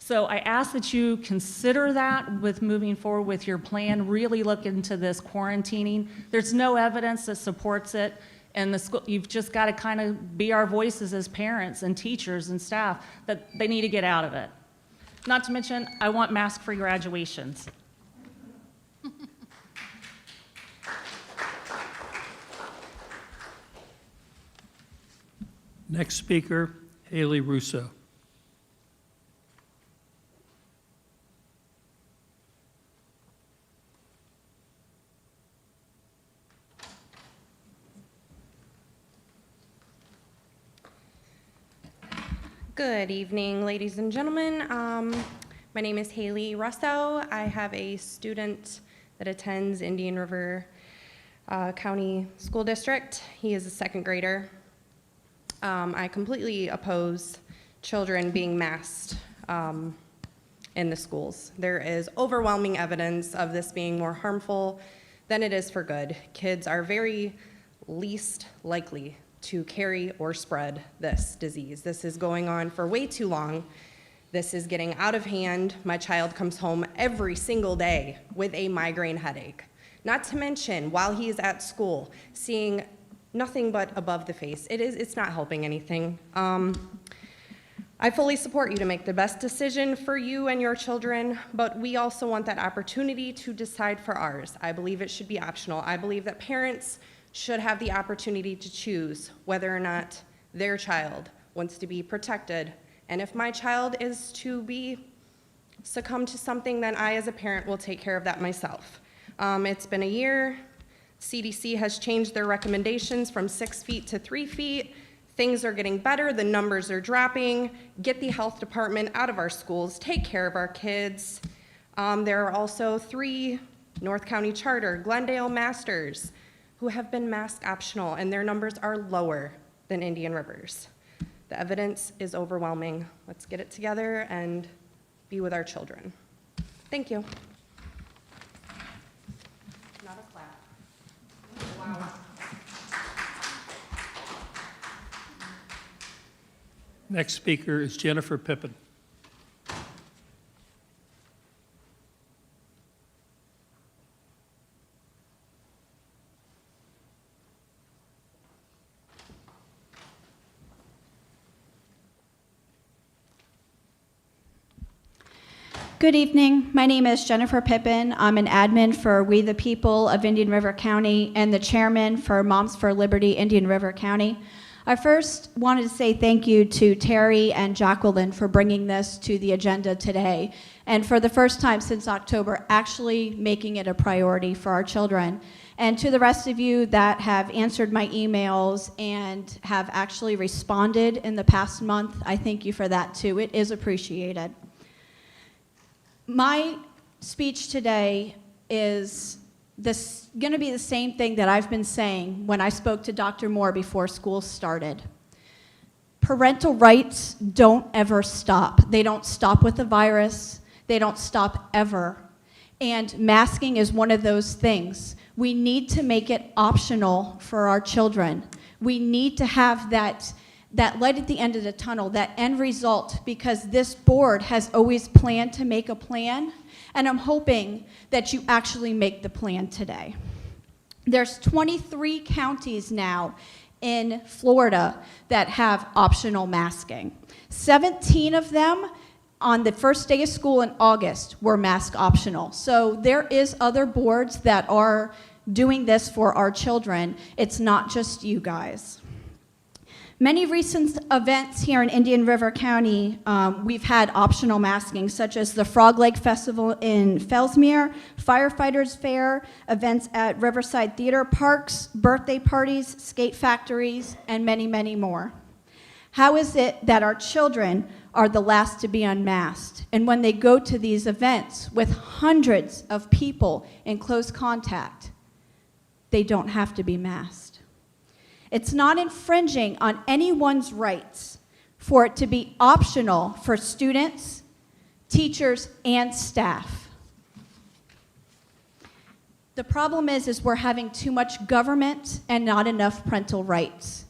[SPEAKER 22] So I ask that you consider that with moving forward with your plan, really look into this quarantining. There's no evidence that supports it, and the school, you've just got to kind of be our voices as parents and teachers and staff that they need to get out of it. Not to mention, I want mask-free graduations.
[SPEAKER 1] Next speaker, Haley Russo.
[SPEAKER 4] Good evening, ladies and gentlemen. My name is Haley Russo. I have a student that attends Indian River County School District. He is a second grader. I completely oppose children being masked in the schools. There is overwhelming evidence of this being more harmful than it is for good. Kids are very least likely to carry or spread this disease. This is going on for way too long. This is getting out of hand. My child comes home every single day with a migraine headache. Not to mention, while he is at school, seeing nothing but above the face. It's not helping anything. I fully support you to make the best decision for you and your children, but we also want that opportunity to decide for ours. I believe it should be optional. I believe that parents should have the opportunity to choose whether or not their child wants to be protected. And if my child is to be succumb to something, then I as a parent will take care of that myself. It's been a year. CDC has changed their recommendations from 6 feet to 3 feet. Things are getting better, the numbers are dropping. Get the health department out of our schools, take care of our kids. There are also 3 North County Charter, Glendale Masters, who have been mask optional, and their numbers are lower than Indian River's. The evidence is overwhelming. Let's get it together and be with our children. Thank you. Not a clap. Wow.
[SPEAKER 1] Next speaker is Jennifer Pippin.
[SPEAKER 21] Good evening. My name is Jennifer Pippin. I'm an admin for We the People of Indian River County and the chairman for Moms for Liberty Indian River County. I first wanted to say thank you to Terry and Jacqueline for bringing this to the agenda today, and for the first time since October, actually making it a priority for our children. And to the rest of you that have answered my emails and have actually responded in the past month, I thank you for that too. It is appreciated. My speech today is going to be the same thing that I've been saying when I spoke to Dr. Moore before school started. Parental rights don't ever stop. They don't stop with the virus. They don't stop ever. And masking is one of those things. We need to make it optional for our children. We need to have that light at the end of the tunnel, that end result, because this board has always planned to make a plan, and I'm hoping that you actually make the plan today. There's 23 counties now in Florida that have optional masking. 17 of them on the first day of school in August were mask optional. So there is other boards that are
[SPEAKER 6] doing this for our children. It's not just you guys. Many recent events here in Indian River County, we've had optional masking, such as the Frog Lake Festival in Fellsmere, Firefighters Fair, events at Riverside Theater Parks, birthday parties, skate factories, and many, many more. How is it that our children are the last to be unmasked? And when they go to these events with hundreds of people in close contact, they don't have to be masked? It's not infringing on anyone's rights for it to be optional for students, teachers, and staff. The problem is we're having too much government and not enough parental rights.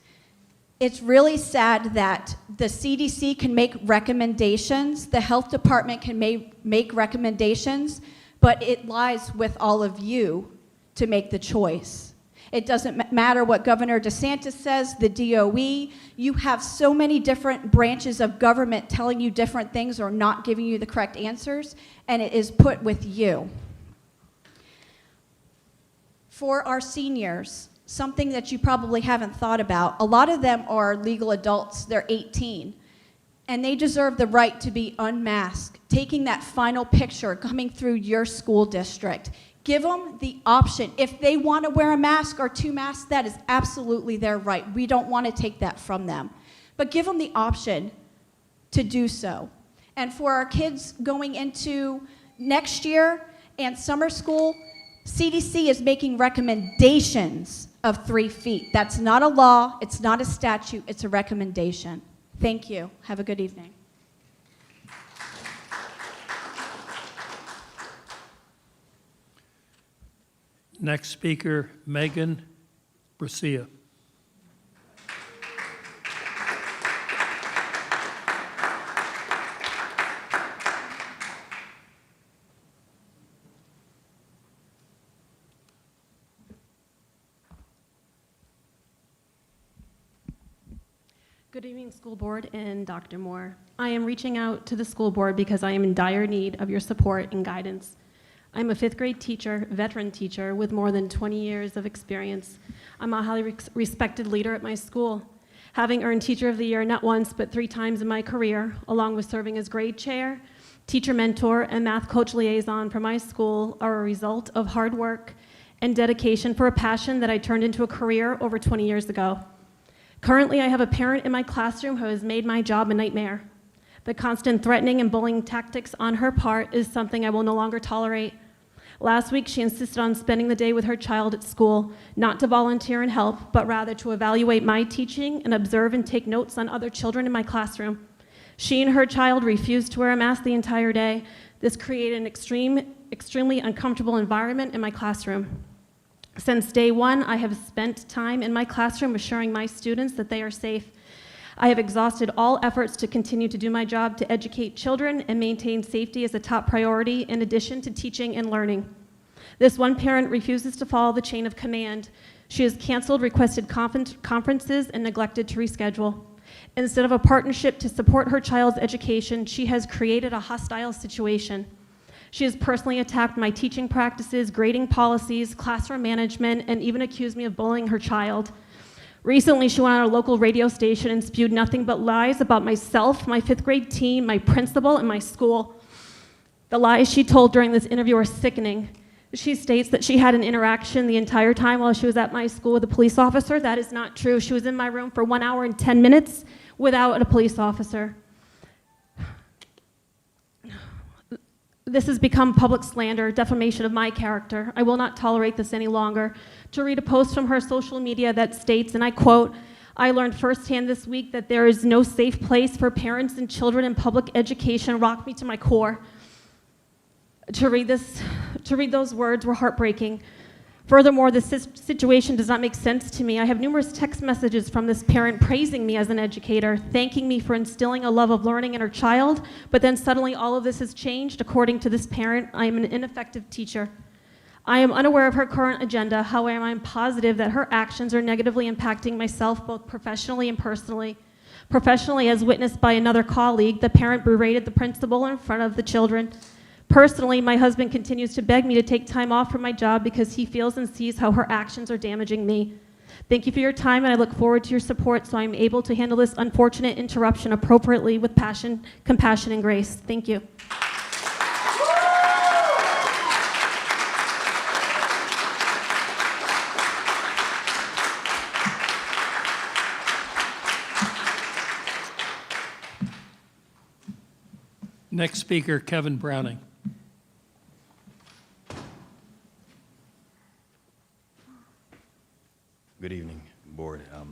[SPEAKER 6] It's really sad that the CDC can make recommendations, the health department can make recommendations, but it lies with all of you to make the choice. It doesn't matter what Governor DeSantis says, the DOE. You have so many different branches of government telling you different things or not giving you the correct answers, and it is put with you. For our seniors, something that you probably haven't thought about, a lot of them are legal adults, they're 18, and they deserve the right to be unmasked, taking that final picture, coming through your school district. Give them the option. If they want to wear a mask or 2 masks, that is absolutely their right. We don't want to take that from them. But give them the option to do so. And for our kids going into next year and summer school, CDC is making recommendations of 3 feet. That's not a law, it's not a statute, it's a recommendation. Thank you. Have a good evening.
[SPEAKER 1] Next speaker, Megan Bracia.
[SPEAKER 8] Good evening, School Board and Dr. Moore. I am reaching out to the school board because I am in dire need of your support and guidance. I'm a 5th grade teacher, veteran teacher, with more than 20 years of experience. I'm a highly respected leader at my school, having earned Teacher of the Year not once but 3 times in my career, along with serving as grade chair, teacher mentor, and math coach liaison for my school, are a result of hard work and dedication for a passion that I turned into a career over 20 years ago. Currently, I have a parent in my classroom who has made my job a nightmare. The constant threatening and bullying tactics on her part is something I will no longer tolerate. Last week, she insisted on spending the day with her child at school, not to volunteer and help, but rather to evaluate my teaching and observe and take notes on other children in my classroom. She and her child refused to wear a mask the entire day. This created an extremely uncomfortable environment in my classroom. Since day one, I have spent time in my classroom assuring my students that they are safe. I have exhausted all efforts to continue to do my job to educate children and maintain safety as a top priority in addition to teaching and learning. This one parent refuses to follow the chain of command. She has canceled requested conferences and neglected to reschedule. Instead of a partnership to support her child's education, she has created a hostile situation. She has personally attacked my teaching practices, grading policies, classroom management, and even accused me of bullying her child. Recently, she went on a local radio station and spewed nothing but lies about myself, my 5th grade team, my principal, and my school. The lies she told during this interview are sickening. She states that she had an interaction the entire time while she was at my school with a police officer. That is not true. She was in my room for 1 hour and 10 minutes without a police officer. This has become public slander, defamation of my character. I will not tolerate this any longer. To read a post from her social media that states, and I quote, "I learned firsthand this week that there is no safe place for parents and children in public education rocked me to my core." To read those words were heartbreaking. Furthermore, this situation does not make sense to me. I have numerous text messages from this parent praising me as an educator, thanking me for instilling a love of learning in her child, but then suddenly all of this has changed. According to this parent, I am an ineffective teacher. I am unaware of her current agenda. However, I am positive that her actions are negatively impacting myself both professionally and personally. Professionally, as witnessed by another colleague, the parent berated the principal in front of the children. Personally, my husband continues to beg me to take time off from my job because he feels and sees how her actions are damaging me. Thank you for your time, and I look forward to your support so I'm able to handle this unfortunate interruption appropriately with passion, compassion, and grace. Thank you.
[SPEAKER 1] Next speaker, Kevin Browning.
[SPEAKER 2] Good evening, Board. I'd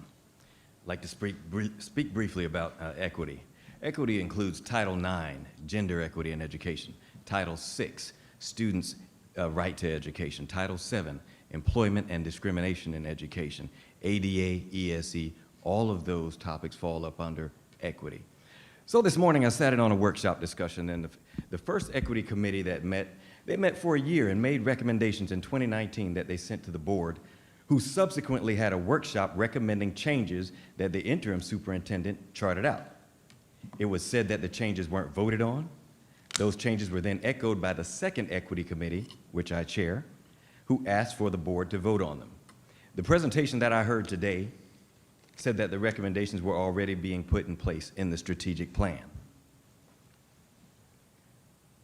[SPEAKER 2] like to speak briefly about equity. Equity includes Title IX, Gender Equity in Education, Title VI, Students' Right to Education, Title VII, Employment and Discrimination in Education, ADA, ESE, all of those topics fall up under equity. So this morning I sat in on a workshop discussion, and the first equity committee that met, they met for a year and made recommendations in 2019 that they sent to the board, who subsequently had a workshop recommending changes that the interim superintendent charted out. It was said that the changes weren't voted on. Those changes were then echoed by the second equity committee, which I chair, who asked for the board to vote on them. The presentation that I heard today said that the recommendations were already being put in place in the strategic plan.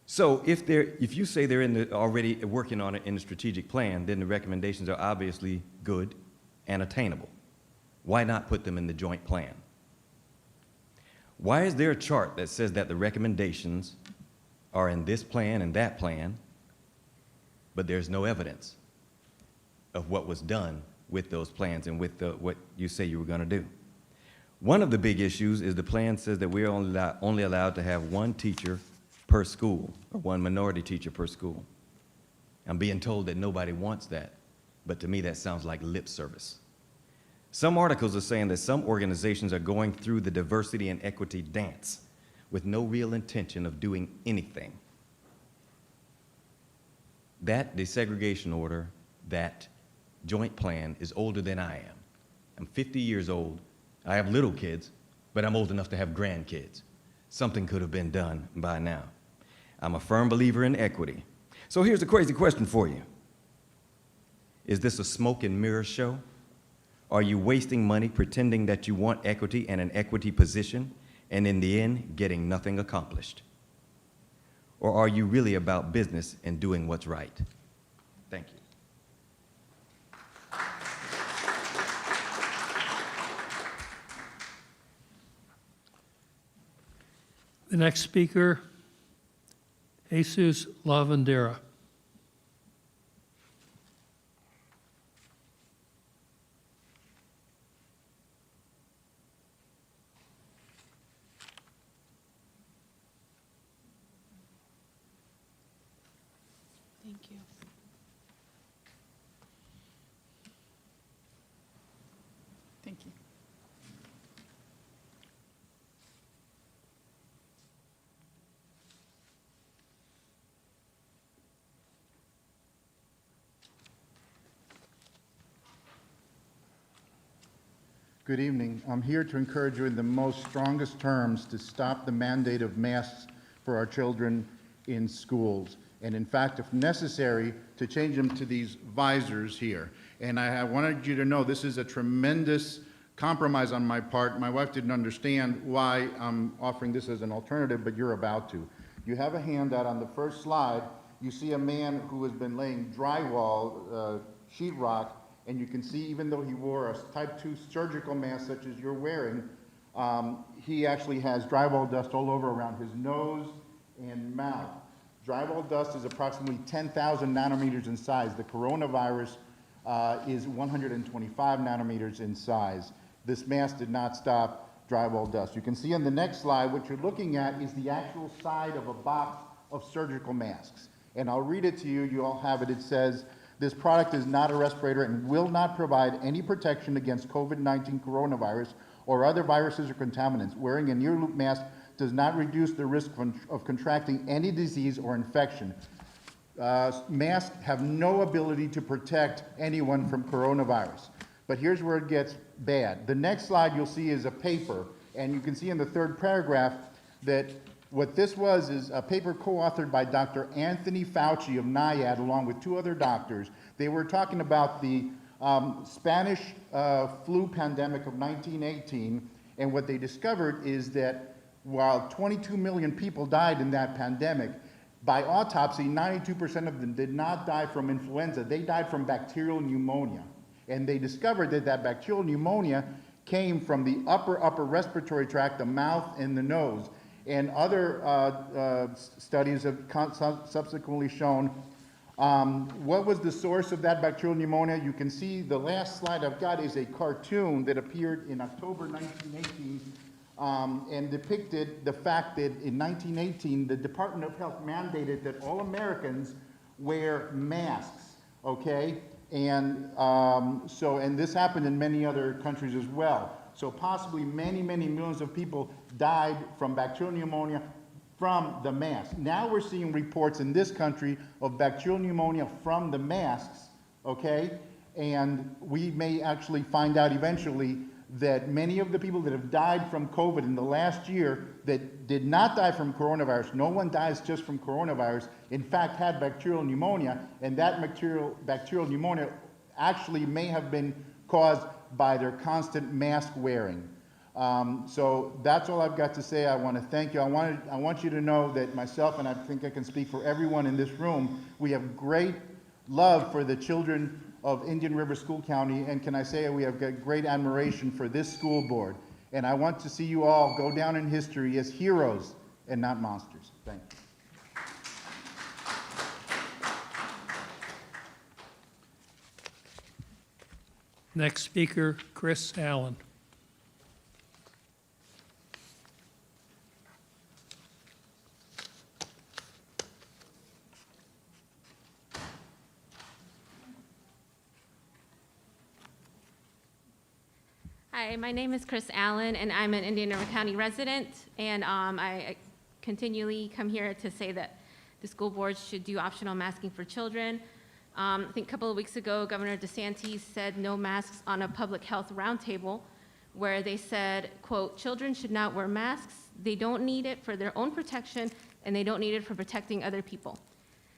[SPEAKER 2] So if you say they're already working on it in the strategic plan, then the recommendations are obviously good and attainable. Why not put them in the joint plan? Why is there a chart that says that the recommendations are in this plan and that plan, but there's no evidence of what was done with those plans and with what you say you were going to do? One of the big issues is the plan says that we're only allowed to have one teacher per school, or one minority teacher per school. I'm being told that nobody wants that, but to me that sounds like lip service. Some articles are saying that some organizations are going through the diversity and equity dance with no real intention of doing anything. That desegregation order, that joint plan is older than I am. I'm 50 years old. I have little kids, but I'm old enough to have grandkids. Something could have been done by now. I'm a firm believer in equity. So here's a crazy question for you. Is this a smoke and mirror show? Are you wasting money pretending that you want equity and an equity position, and in the end, getting nothing accomplished? Or are you really about business and doing what's right? Thank you.
[SPEAKER 1] The next speaker, Jesus Lavandera.
[SPEAKER 12] Thank you.
[SPEAKER 9] Thank you.
[SPEAKER 10] Good evening. I'm here to encourage you in the most strongest terms to stop the mandate of masks for our children in schools. And in fact, if necessary, to change them to these visors here. And I wanted you to know this is a tremendous compromise on my part. My wife didn't understand why I'm offering this as an alternative, but you're about to. You have a handout on the first slide. You see a man who has been laying drywall, sheetrock, and you can see even though he wore a type 2 surgical mask such as you're wearing, he actually has drywall dust all over around his nose and mouth. Drywall dust is approximately 10,000 nanometers in size. The coronavirus is 125 nanometers in size. This mask did not stop drywall dust. You can see on the next slide, what you're looking at is the actual side of a box of surgical masks. And I'll read it to you. You all have it. It says, "This product is not a respirator and will not provide any protection against COVID-19 coronavirus or other viruses or contaminants. Wearing a near-loop mask does not reduce the risk of contracting any disease or infection. Masks have no ability to protect anyone from coronavirus." But here's where it gets bad. The next slide you'll see is a paper, and you can see in the third paragraph that What this was is a paper co-authored by Dr. Anthony Fauci of NIAID along with 2 other doctors. They were talking about the Spanish flu pandemic of 1918, and what they discovered is that while 22 million people died in that pandemic, by autopsy, 92% of them did not die from influenza. They died from bacterial pneumonia. And they discovered that that bacterial pneumonia came from the upper respiratory tract, the mouth and the nose. And other studies have subsequently shown what was the source of that bacterial pneumonia. You can see the last slide I've got is a cartoon that appeared in October 1918 and depicted the fact that in 1918, the Department of Health mandated that all Americans wear masks, okay? And and this happened in many other countries as well. So possibly many, many millions of people died from bacterial pneumonia from the mask. Now we're seeing reports in this country of bacterial pneumonia from the masks, okay? And we may actually find out eventually that many of the people that have died from COVID in the last year that did not die from coronavirus, no one dies just from coronavirus, in fact had bacterial pneumonia, and that bacterial pneumonia actually may have been caused by their constant mask wearing. So that's all I've got to say. I want to thank you. I want you to know that myself, and I think I can speak for everyone in this room, we have great love for the children of Indian River School County, and can I say we have got great admiration for this school board. And I want to see you all go down in history as heroes and not monsters. Thank you.
[SPEAKER 1] Next speaker, Chris Allen.
[SPEAKER 11] Hi, my name is Chris Allen, and I'm an Indian River County resident, and I continually come here to say that the school board should do optional masking for children. I think a couple of weeks ago, Governor DeSantis said no masks on a public health roundtable, where they said, quote, "Children should not wear masks. They don't need it for their own protection, and they don't need it for protecting other people."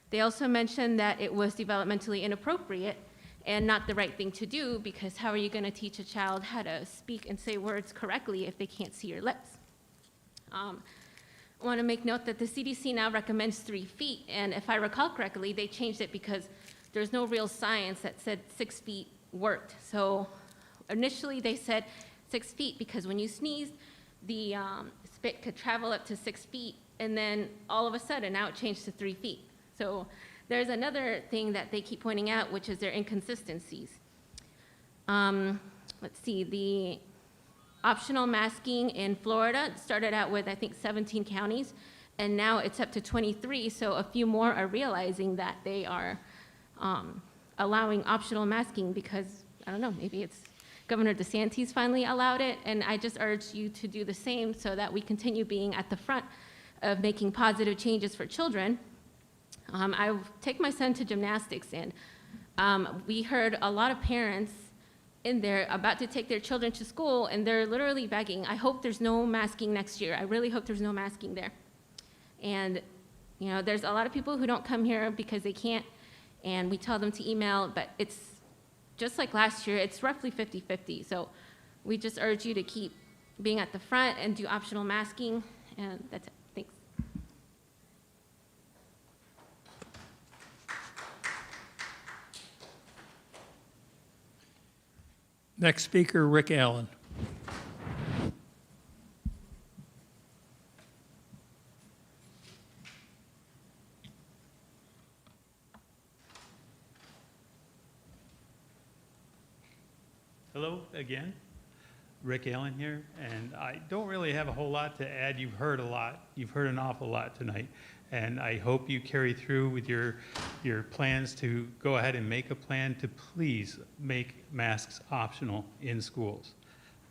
[SPEAKER 11] They also mentioned that it was developmentally inappropriate and not the right thing to do, because how are you going to teach a child how to speak and say words correctly if they can't see your lips? I want to make note that the CDC now recommends 3 feet, and if I recall correctly, they changed it because there's no real science that said 6 feet worked. So initially they said 6 feet because when you sneezed, the spit could travel up to 6 feet, and then all of a sudden now it changed to 3 feet. So there's another thing that they keep pointing out, which is their inconsistencies. Let's see, the optional masking in Florida started out with, I think, 17 counties, and now it's up to 23, so a few more are realizing that they are allowing optional masking because, I don't know, maybe it's Governor DeSantis finally allowed it, and I just urge you to do the same so that we continue being at the front of making positive changes for children. I take my son to gymnastics, and we heard a lot of parents in there about to take their children to school, and they're literally begging, I hope there's no masking next year. I really hope there's no masking there. And, you know, there's a lot of people who don't come here because they can't, and we tell them to email, but it's just like last year, it's roughly 50-50. So we just urge you to keep being at the front and do optional masking, and that's it. Thanks.
[SPEAKER 1] Next speaker, Rick Allen.
[SPEAKER 13] Hello again, Rick Allen here, and I don't really have a whole lot to add. You've heard a lot. You've heard an awful lot tonight, and I hope you carry through with your plans to go ahead and make a plan to please make masks optional in schools.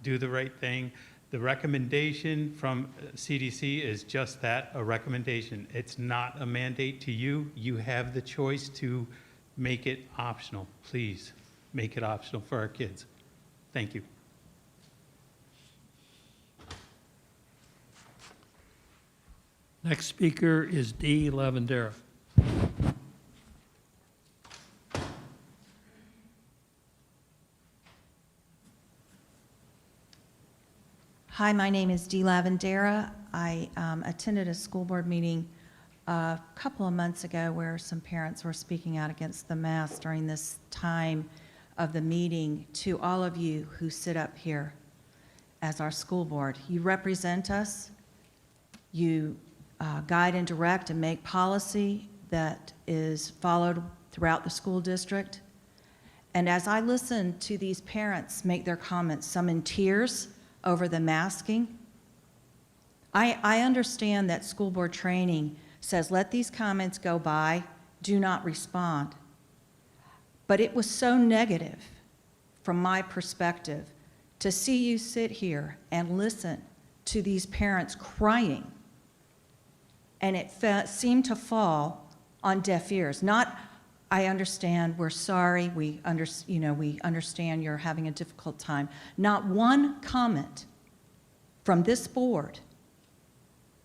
[SPEAKER 13] Do the right thing. The recommendation from CDC is just that, a recommendation. It's not a mandate to you. You have the choice to make it optional. Please make it optional for our kids. Thank you.
[SPEAKER 1] Next speaker is Dee Lavandera.
[SPEAKER 3] Hi, my name is Dee Lavandera. I attended a school board meeting a couple of months ago where some parents were speaking out against the mask during this time of the meeting. To all of you who sit up here as our school board, you represent us, you guide and direct and make policy that is followed throughout the school district. And as I listen to these parents make their comments, some in tears over the masking, I understand that school board training says let these comments go by, do not respond. But it was so negative from my perspective to see you sit here and listen to these parents crying, and it seemed to fall on deaf ears. Not, I understand, we're sorry, we understand you're having a difficult time. Not one comment from this board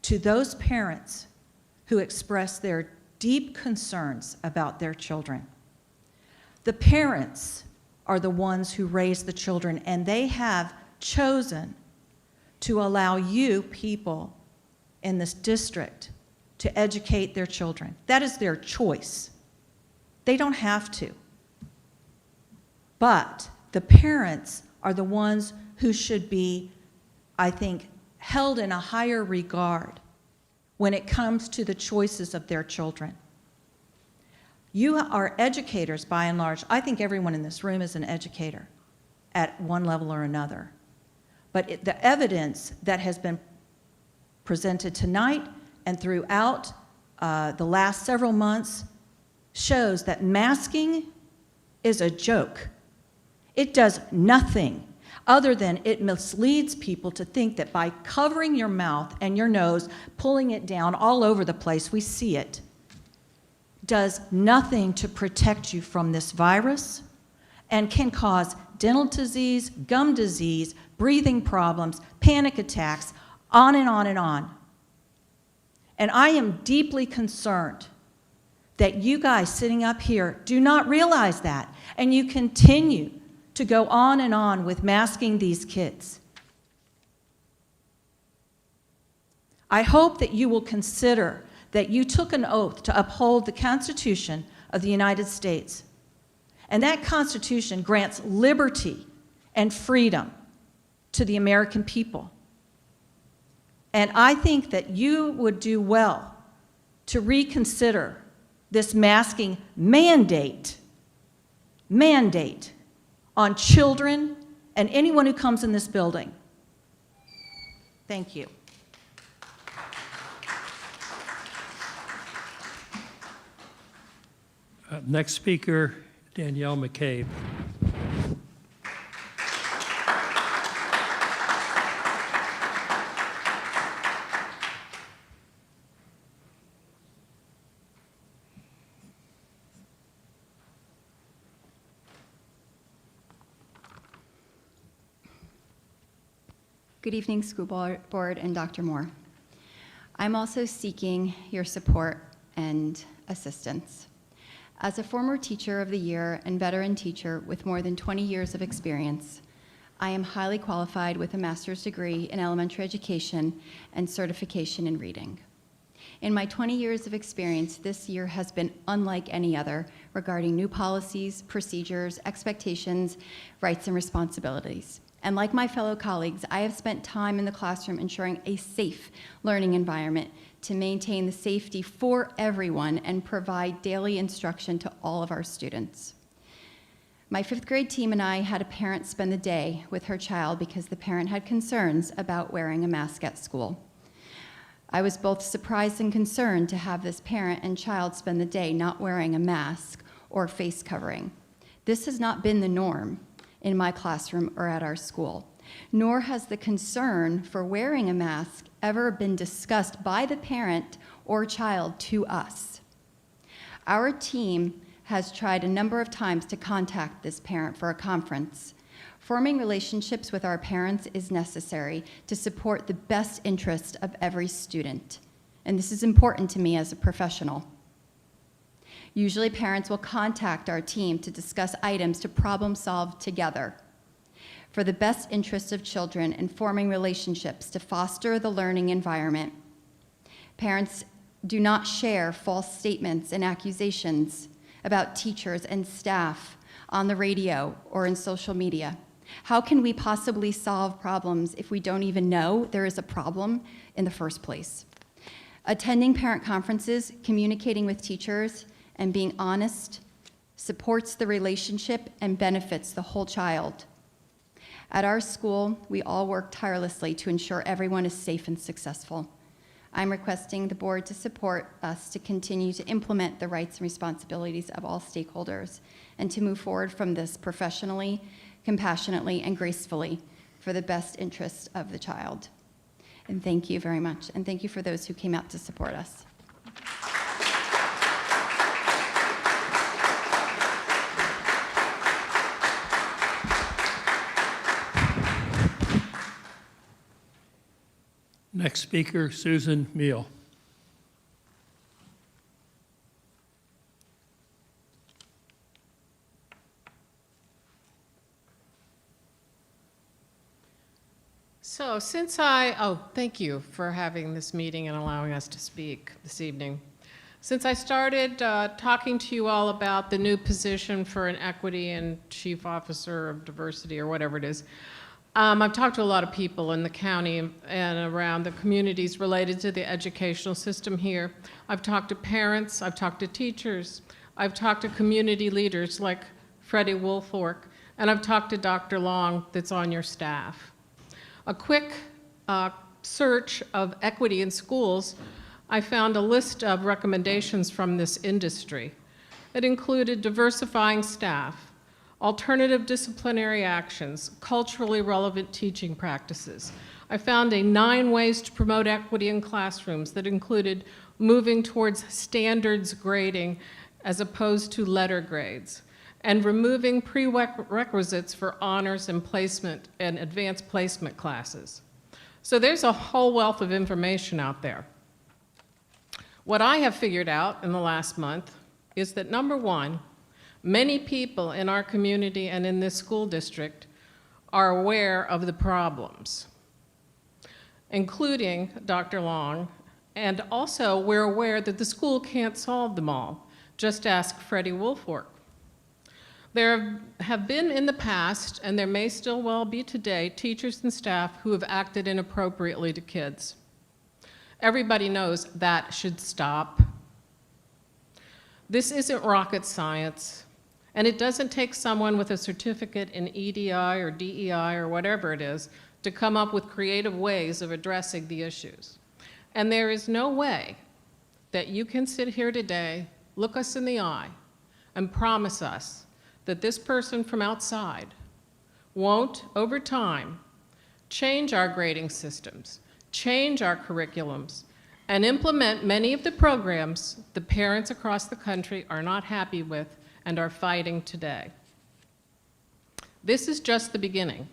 [SPEAKER 3] to those parents who express their deep concerns about their children. The parents are the ones who raise the children, and they have chosen to allow you people in this district to educate their children. That is their choice. They don't have to. But the parents are the ones who should be, I think, held in a higher regard when it comes to the choices of their children. You are educators by and large. I think everyone in this room is an educator at one level or another. But the evidence that has been presented tonight and throughout the last several months shows that masking is a joke. It does nothing other than it misleads people to think that by covering your mouth and your nose, pulling it down all over the place, we see it, does nothing to protect you from this virus and can cause dental disease, gum disease, breathing problems, panic attacks, on and on and on. And I am deeply concerned that you guys sitting up here do not realize that, and you continue to go on and on with masking these kids. I hope that you will consider that you took an oath to uphold the Constitution of the United States. And that Constitution grants liberty and freedom to the American people. And I think that you would do well to reconsider this masking mandate on children and anyone who comes in this building. Thank you.
[SPEAKER 1] Next speaker, Danielle McCabe.
[SPEAKER 5] Good evening, School Board and Dr. Moore. I'm also seeking your support and assistance. As a former Teacher of the Year and veteran teacher with more than 20 years of experience, I am highly qualified with a master's degree in elementary education and certification in reading. In my 20 years of experience, this year has been unlike any other regarding new policies, procedures, expectations, rights, and responsibilities. And like my fellow colleagues, I have spent time in the classroom ensuring a safe learning environment to maintain the safety for everyone and provide daily instruction to all of our students. My 5th grade team and I had a parent spend the day with her child because the parent had concerns about wearing a mask at school. I was both surprised and concerned to have this parent and child spend the day not wearing a mask or face covering. This has not been the norm in my classroom or at our school, nor has the concern for wearing a mask ever been discussed by the parent or child to us. Our team has tried a number of times to contact this parent for a conference. Forming relationships with our parents is necessary to support the best interest of every student. and this is important to me as a professional. Usually parents will contact our team to discuss items to problem solve together for the best interests of children and forming relationships to foster the learning environment. Parents do not share false statements and accusations about teachers and staff on the radio or in social media. How can we possibly solve problems if we don't even know there is a problem in the first place? Attending parent conferences, communicating with teachers, and being honest supports the relationship and benefits the whole child. At our school, we all work tirelessly to ensure everyone is safe and successful. I'm requesting the board to support us to continue to implement the rights and responsibilities of all stakeholders and to move forward from this professionally, compassionately, and gracefully for the best interest of the child. And thank you very much. And thank you for those who came out to support us.
[SPEAKER 1] Next speaker, Susan Meal.
[SPEAKER 7] So thank you for having this meeting and allowing us to speak this evening. Since I started talking to you all about the new position for an equity and chief officer of diversity or whatever it is, I've talked to a lot of people in the county and around the communities related to the educational system here. I've talked to parents, I've talked to teachers, I've talked to community leaders like Freddie Woolfork, and I've talked to Dr. Long that's on your staff. A quick search of equity in schools, I found a list of recommendations from this industry. It included diversifying staff, alternative disciplinary actions, culturally relevant teaching practices. I found 9 ways to promote equity in classrooms that included moving towards standards grading as opposed to letter grades, and removing prerequisites for honors and placement and advanced placement classes. So there's a whole wealth of information out there. What I have figured out in the last month is that, number one, many people in our community and in this school district are aware of the problems, including Dr. Long, and also we're aware that the school can't solve them all. Just ask Freddie Woolfork. There have been in the past, and there may still well be today, teachers and staff who have acted inappropriately to kids. Everybody knows that should stop. This isn't rocket science. And it doesn't take someone with a certificate in EDI or DEI or whatever it is to come up with creative ways of addressing the issues. And there is no way that you can sit here today, look us in the eye, and promise us that this person from outside won't, over time, change our grading systems, change our curriculums, and implement many of the programs the parents across the country are not happy with and are fighting today. This is just the beginning.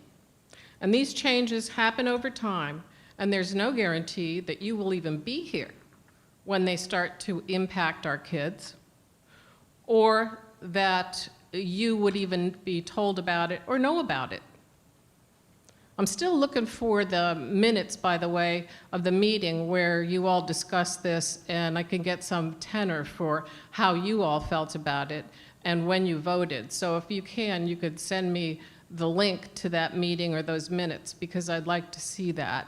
[SPEAKER 7] And these changes happen over time, and there's no guarantee that you will even be here when they start to impact our kids, or that you would even be told about it or know about it. I'm still looking for the minutes, by the way, of the meeting where you all discussed this, and I can get some tenor for how you all felt about it and when you voted. So if you can, you could send me the link to that meeting or those minutes, because I'd like to see that.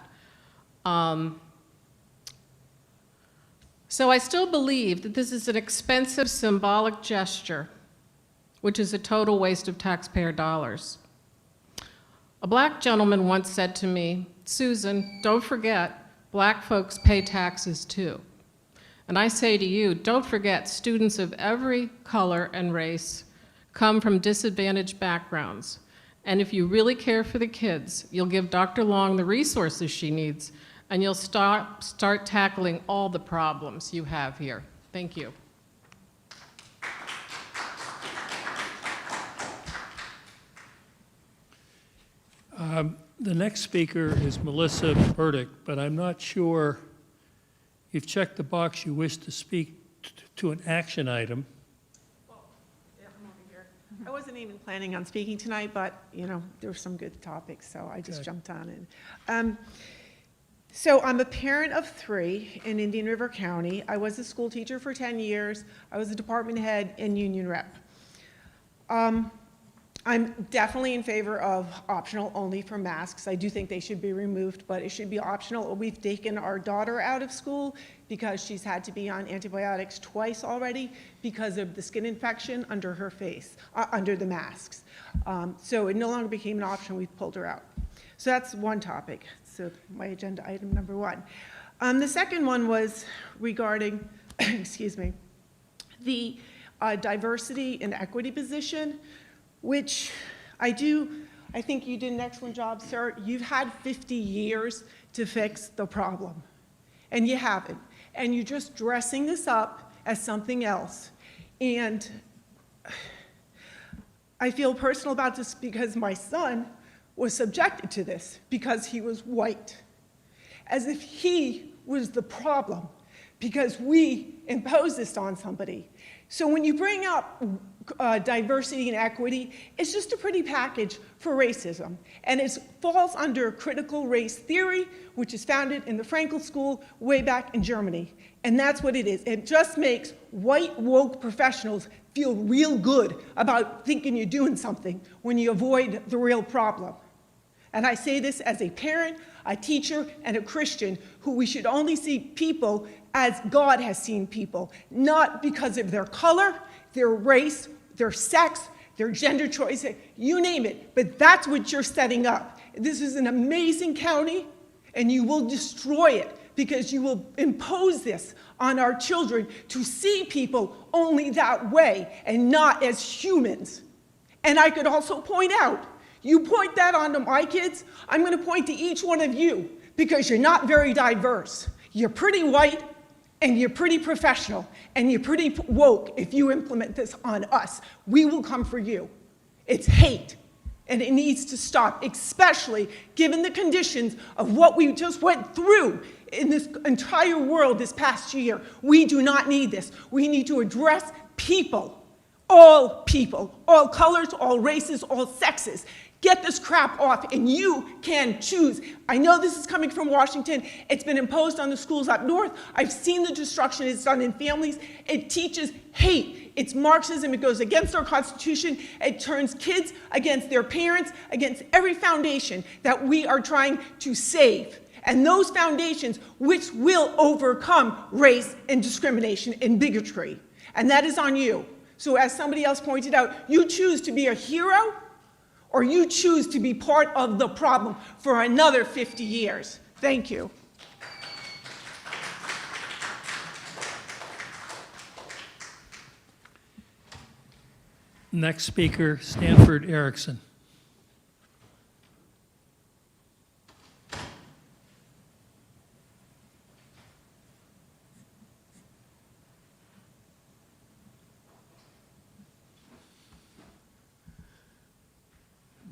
[SPEAKER 7] So I still believe that this is an expensive symbolic gesture, which is a total waste of taxpayer dollars. A black gentleman once said to me, "Susan, don't forget, black folks pay taxes too." And I say to you, don't forget, students of every color and race come from disadvantaged backgrounds. And if you really care for the kids, you'll give Dr. Long the resources she needs, and you'll start tackling all the problems you have here. Thank you.
[SPEAKER 1] The next speaker is Melissa Burdick, but I'm not sure You've checked the box you wish to speak to an action item.
[SPEAKER 14] Yeah, I'm over here. I wasn't even planning on speaking tonight, but, you know, there were some good topics, so I just jumped on in. So I'm a parent of 3 in Indian River County. I was a school teacher for 10 years. I was a department head and union rep. I'm definitely in favor of optional only for masks. I do think they should be removed, but it should be optional. We've taken our daughter out of school because she's had to be on antibiotics twice already because of the skin infection under her face, under the masks. So it no longer became an option. We've pulled her out. So that's one topic. So my agenda item number 1. The second one was regarding, excuse me, the diversity and equity position, which I think you did an excellent job, sir. You've had 50 years to fix the problem, and you haven't. And you're just dressing this up as something else. And I feel personal about this because my son was subjected to this because he was white, as if he was the problem because we imposed this on somebody. So when you bring up diversity and equity, it's just a pretty package for racism. And it falls under critical race theory, which is founded in the Frankl School way back in Germany. And that's what it is. It just makes white woke professionals feel real good about thinking you're doing something when you avoid the real problem. And I say this as a parent, a teacher, and a Christian who we should only see people as God has seen people, not because of their color, their race, their sex, their gender choice, you name it. But that's what you're setting up. This is an amazing county, and you will destroy it because you will impose this on our children to see people only that way and not as humans. And I could also point out, you point that onto my kids, I'm going to point to each one of you because you're not very diverse. You're pretty white, and you're pretty professional, and you're pretty woke. If you implement this on us, we will come for you. It's hate, and it needs to stop, especially given the conditions of what we just went through in this entire world this past year. We do not need this. We need to address people, all colors, all races, all sexes. Get this crap off, and you can choose. I know this is coming from Washington. It's been imposed on the schools up north. I've seen the destruction it's done in families. It teaches hate. It's Marxism. It goes against our Constitution. It turns kids against their parents, against every foundation that we are trying to save. And those foundations which will overcome race and discrimination and bigotry. And that is on you. So as somebody else pointed out, you choose to be a hero, or you choose to be part of the problem for another 50 years. Thank you.
[SPEAKER 1] Next speaker, Stanford Erickson.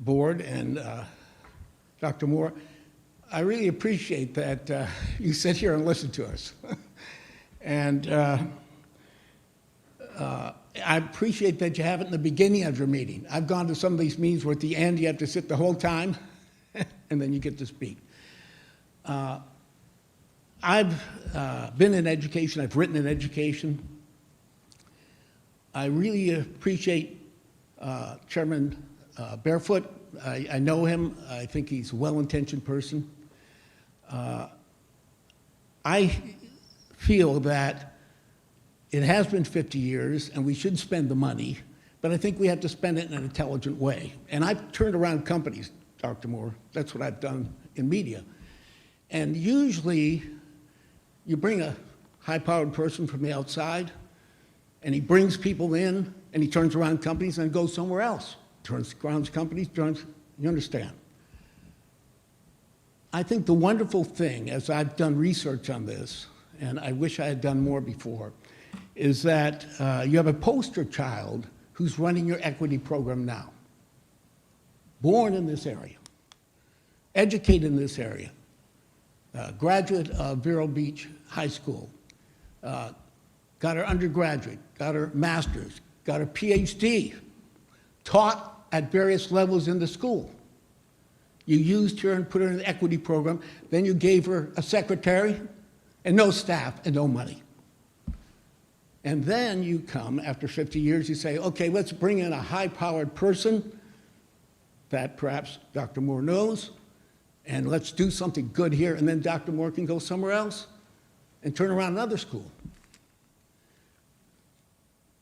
[SPEAKER 15] Board and Dr. Moore, I really appreciate that you sit here and listen to us. And I appreciate that you have it in the beginning of your meeting. I've gone to some of these meetings where at the end you have to sit the whole time and then you get to speak. I've been in education, I've written in education. I really appreciate Chairman Barefoot. I know him. I think he's a well-intentioned person. I feel that it has been 50 years and we should spend the money, but I think we have to spend it in an intelligent way. And I've turned around companies, Dr. Moore. That's what I've done in media. And usually you bring a high-powered person from the outside and he brings people in and he turns around companies and goes somewhere else. Turns around companies, you understand. I think the wonderful thing, as I've done research on this, and I wish I had done more before, is that you have a poster child who's running your equity program now. Born in this area, educated in this area, graduate of Vero Beach High School, got her undergraduate, got her master's, got her PhD, taught at various levels in the school. You used her and put her in an equity program. Then you gave her a secretary and no staff and no money. And then you come, after 50 years, you say, okay, let's bring in a high-powered person that perhaps Dr. Moore knows, and let's do something good here, and then Dr. Moore can go somewhere else and turn around another school.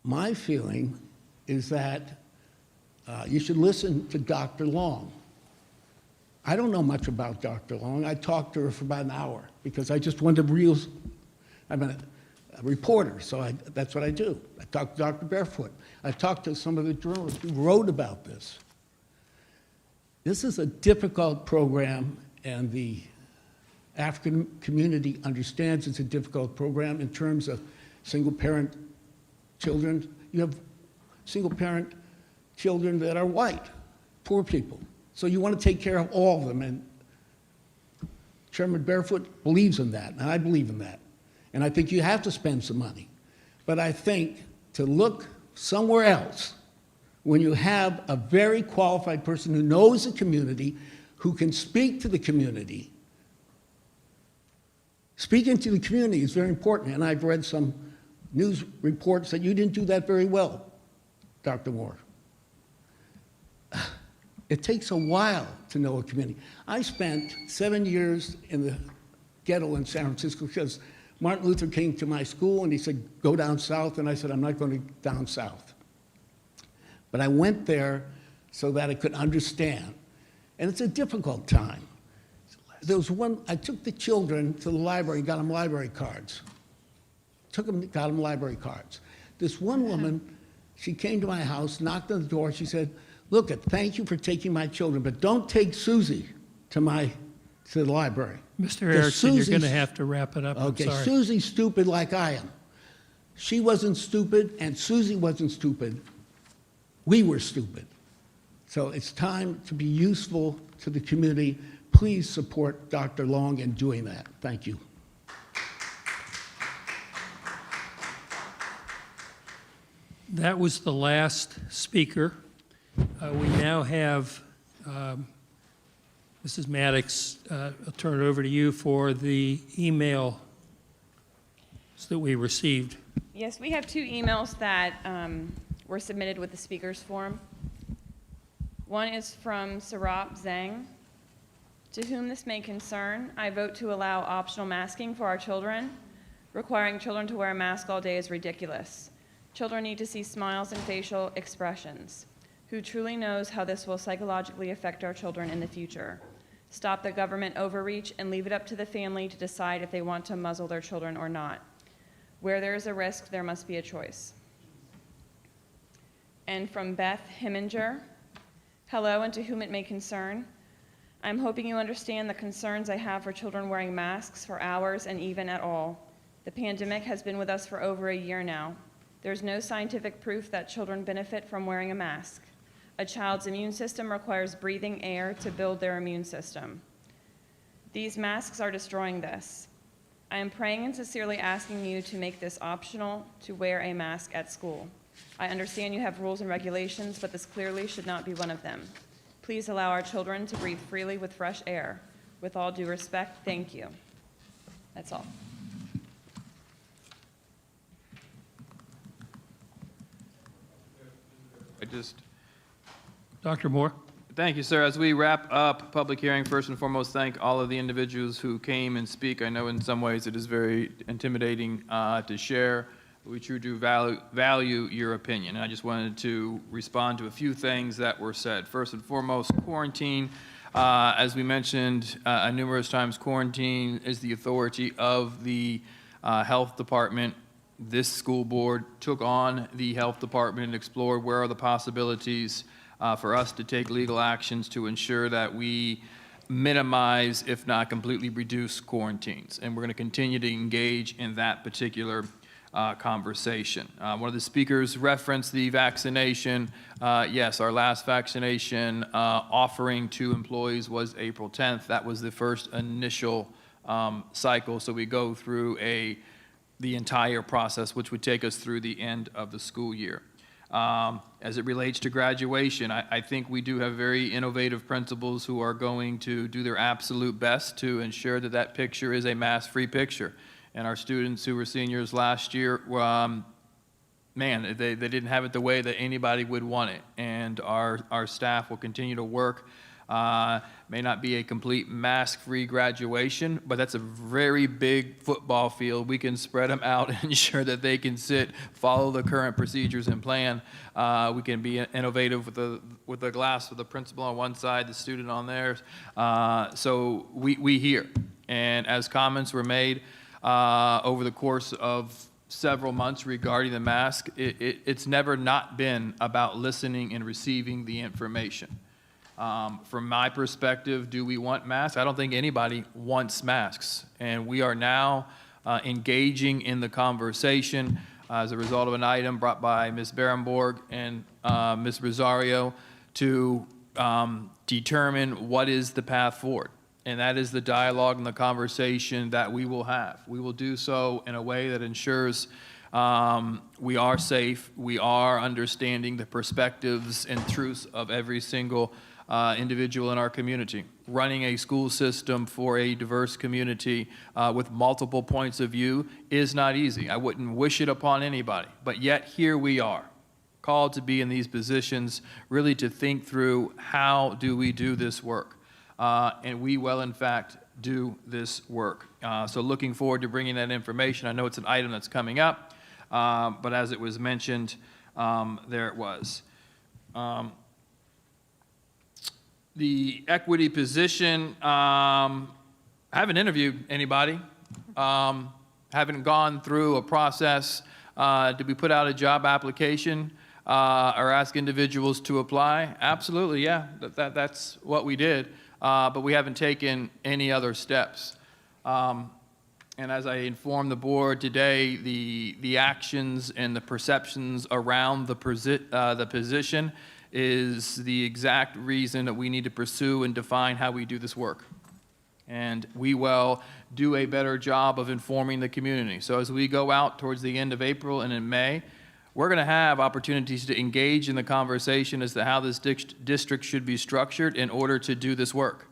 [SPEAKER 15] My feeling is that you should listen to Dr. Long. I don't know much about Dr. Long. I talked to her for about an hour because I just wanted to I'm a reporter, so that's what I do. I talked to Dr. Barefoot. I talked to some of the journalists who wrote about this. This is a difficult program, and the African community understands it's a difficult program in terms of single-parent children. You have single-parent children that are white, poor people. So you want to take care of all of them, and Chairman Barefoot believes in that, and I believe in that. And I think you have to spend some money. But I think to look somewhere else when you have a very qualified person who knows the community, who can speak to the community. Speaking to the community is very important, and I've read some news reports that you didn't do that very well, Dr. Moore. It takes a while to know a community. I spent 7 years in the ghetto in San Francisco because Martin Luther came to my school and he said, go down south, and I said, I'm not going to down south. But I went there so that I could understand. And it's a difficult time. There was I took the children to the library and got them library cards. Got them library cards. This one woman, she came to my house, knocked on the door, she said, look, thank you for taking my children, but don't take Susie to the library.
[SPEAKER 1] Mr. Erickson, you're going to have to wrap it up.
[SPEAKER 15] Okay,
[SPEAKER 1] I'm sorry.
[SPEAKER 15] Susie's stupid like I am. She wasn't stupid, and Susie wasn't stupid. We were stupid. So it's time to be useful to the community. Please support Dr. Long in doing that. Thank you.
[SPEAKER 1] That was the last speaker. We now have Mrs. Maddox. I'll turn it over to you for the email that we received.
[SPEAKER 16] Yes, we have 2 emails that were submitted with the speaker's form. One is from Sarab Zhang. To whom this may concern, I vote to allow optional masking for our children. Requiring children to wear a mask all day is ridiculous. Children need to see smiles and facial expressions. Who truly knows how this will psychologically affect our children in the future? Stop the government overreach and leave it up to the family to decide if they want to muzzle their children or not. Where there is a risk, there must be a choice. And from Beth Heminger, hello, and to whom it may concern. I'm hoping you understand the concerns I have for children wearing masks for hours and even at all. The pandemic has been with us for over a year now. There's no scientific proof that children benefit from wearing a mask. A child's immune system requires breathing air to build their immune system. These masks are destroying this. I am praying and sincerely asking you to make this optional to wear a mask at school. I understand you have rules and regulations, but this clearly should not be one of them. Please allow our children to breathe freely with fresh air. With all due respect, thank you. That's all.
[SPEAKER 1] Dr. Moore?
[SPEAKER 17] Thank you, sir. As we wrap up public hearing, first and foremost, thank all of the individuals who came and speak. I know in some ways it is very intimidating to share. We truly do value your opinion. And I just wanted to respond to a few things that were said. First and foremost, quarantine. As we mentioned numerous times, quarantine is the authority of the health department. This school board took on the health department and explored where are the possibilities for us to take legal actions to ensure that we minimize, if not completely reduce, quarantines. And we're going to continue to engage in that particular conversation. One of the speakers referenced the vaccination. Yes, our last vaccination offering to employees was April 10th. That was the first initial cycle. So we go through the entire process, which would take us through the end of the school year. As it relates to graduation, I think we do have very innovative principals who are going to do their absolute best to ensure that that picture is a mask-free picture. And our students who were seniors last year, man, they didn't have it the way that anybody would want it. And our staff will continue to work. May not be a complete mask-free graduation, but that's a very big football field. We can spread them out and ensure that they can sit, follow the current procedures and plan. We can be innovative with the glass, with the principal on one side, the student on theirs. So we hear. And as comments were made over the course of several months regarding the mask, it's never not been about listening and receiving the information. From my perspective, do we want masks? I don't think anybody wants masks. And we are now engaging in the conversation as a result of an item brought by Ms. Berenborg and Ms. Rosario to determine what is the path forward. And that is the dialogue and the conversation that we will have. We will do so in a way that ensures we are safe, we are understanding the perspectives and truths of every single individual in our community. Running a school system for a diverse community with multiple points of view is not easy. I wouldn't wish it upon anybody, but yet here we are, called to be in these positions, really to think through how do we do this work. And we will, in fact, do this work. So looking forward to bringing that information. I know it's an item that's coming up, but as it was mentioned, there it was. The equity position, haven't interviewed anybody, haven't gone through a process. Did we put out a job application or ask individuals to apply? Absolutely, yeah, that's what we did, but we haven't taken any other steps. And as I informed the board today, the actions and the perceptions around the position is the exact reason that we need to pursue and define how we do this work. And we will do a better job of informing the community. So as we go out towards the end of April and in May, we're going to have opportunities to engage in the conversation as to how this district should be structured in order to do this work.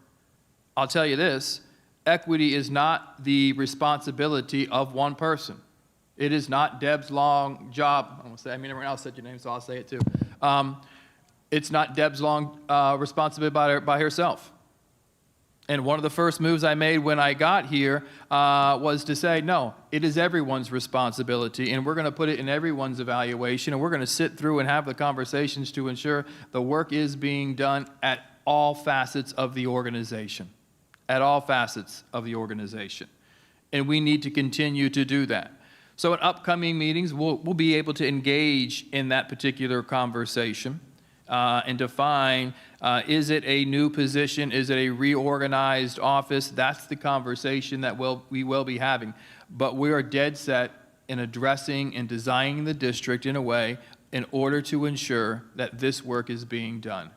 [SPEAKER 17] I'll tell you this, equity is not the responsibility of one person. It is not Deb's long job. I won't say, I mean, everyone else said your name, so I'll say it too. It's not Deb's long responsibility by herself. And one of the first moves I made when I got here was to say, no, it is everyone's responsibility, and we're going to put it in everyone's evaluation, and we're going to sit through and have the conversations to ensure the work is being done at all facets of the organization. At all facets of the organization. And we need to continue to do that. So in upcoming meetings, we'll be able to engage in that particular conversation and define, is it a new position? Is it a reorganized office? That's the conversation that we will be having. But we are dead set in addressing and designing the district in a way in order to ensure that this work is being done.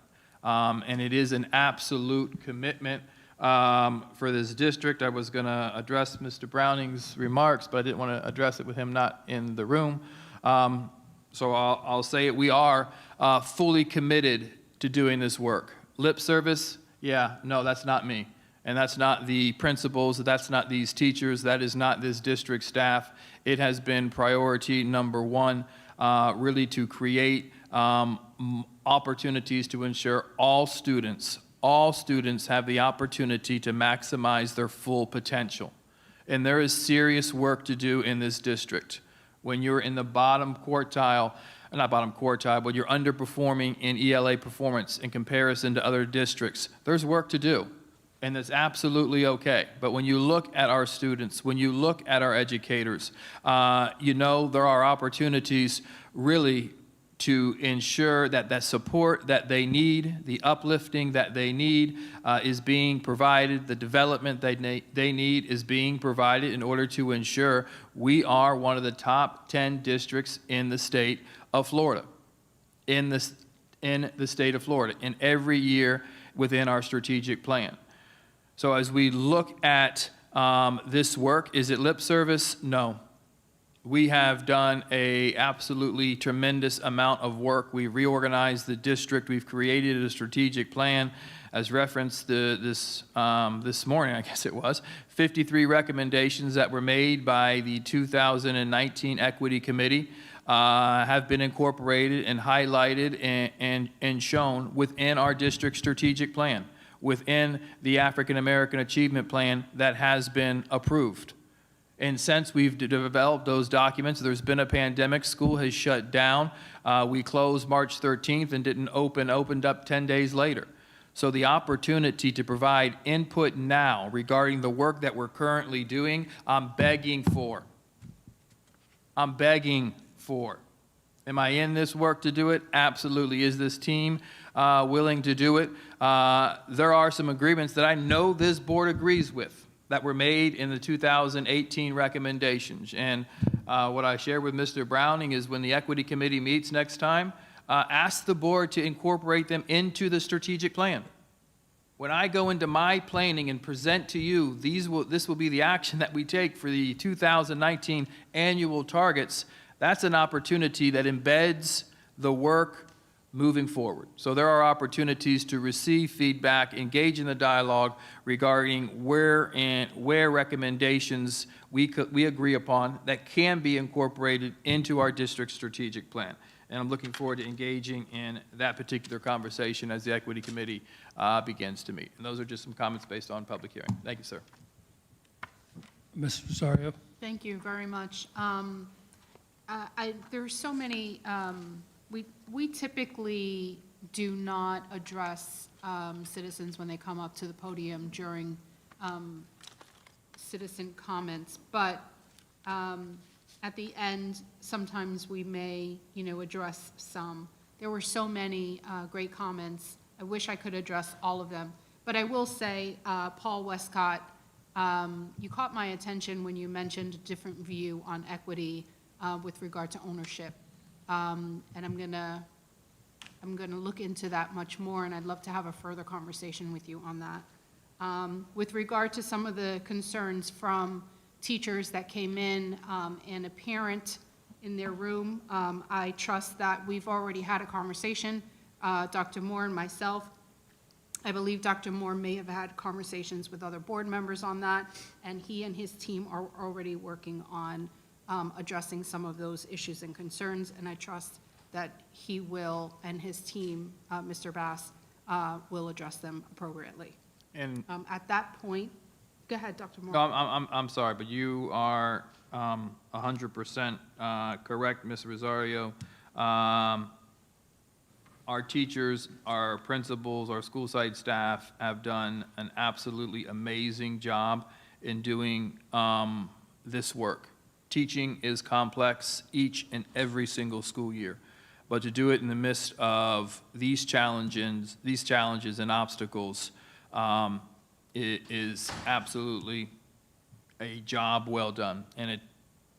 [SPEAKER 17] And it is an absolute commitment for this district. I was going to address Mr. Browning's remarks, but I didn't want to address it with him not in the room. So I'll say it. We are fully committed to doing this work. Lip service, yeah, no, that's not me. And that's not the principals, that's not these teachers, that is not this district staff. It has been priority number one, really to create opportunities to ensure all students have the opportunity to maximize their full potential. And there is serious work to do in this district. When you're in the bottom quartile, not bottom quartile, but you're underperforming in ELA performance in comparison to other districts, there's work to do. And that's absolutely okay. But when you look at our students, when you look at our educators, you know there are opportunities really to ensure that that support that they need, the uplifting that they need is being provided, the development they need is being provided in order to ensure we are one of the top 10 districts in the state of Florida, in the state of Florida, in every year within our strategic plan. So as we look at this work. Is it lip service? No. We have done a absolutely tremendous amount of work. We reorganized the district. We've created a strategic plan, as referenced this morning, I guess it was, 53 recommendations that were made by the 2019 Equity Committee have been incorporated and highlighted and shown within our district strategic plan, within the African American Achievement Plan that has been approved. And since we've developed those documents, there's been a pandemic, school has shut down. We closed March 13th and didn't opened up 10 days later. So the opportunity to provide input now regarding the work that we're currently doing, I'm begging for. I'm begging for. Am I in this work to do it? Absolutely. Is this team willing to do it? There are some agreements that I know this board agrees with that were made in the 2018 recommendations. And what I shared with Mr. Browning is when the Equity Committee meets next time, ask the board to incorporate them into the strategic plan. When I go into my planning and present to you, this will be the action that we take for the 2019 annual targets. That's an opportunity that embeds the work moving forward. So there are opportunities to receive feedback, engage in the dialogue regarding where recommendations we agree upon that can be incorporated into our district strategic plan. And I'm looking forward to engaging in that particular conversation as the Equity Committee begins to meet. And those are just some comments based on public hearing. Thank you, sir.
[SPEAKER 1] Ms. Rosario?
[SPEAKER 12] Thank you very much. There's so many, we typically do not address citizens when they come up to the podium during citizen comments, but at the end, sometimes we may, address some. There were so many great comments. I wish I could address all of them. But I will say, Paul Westcott, you caught my attention when you mentioned a different view on equity with regard to ownership. And I'm gonna look into that much more, and I'd love to have a further conversation with you on that. With regard to some of the concerns from teachers that came in and a parent in their room, I trust that we've already had a conversation, Dr. Moore and myself. I believe Dr. Moore may have had conversations with other board members on that, and he and his team are already working on addressing some of those issues and concerns, and I trust that he will, and his team, Mr. Bass, will address them appropriately.
[SPEAKER 17] And
[SPEAKER 12] at that point, go ahead, Dr. Moore.
[SPEAKER 17] no, I'm sorry, but you are 100% correct, Ms. Rosario. Our teachers, our principals, our school site staff have done an absolutely amazing job in doing this work. Teaching is complex each and every single school year, but to do it in the midst of these challenges and obstacles, it is absolutely a job well done. And it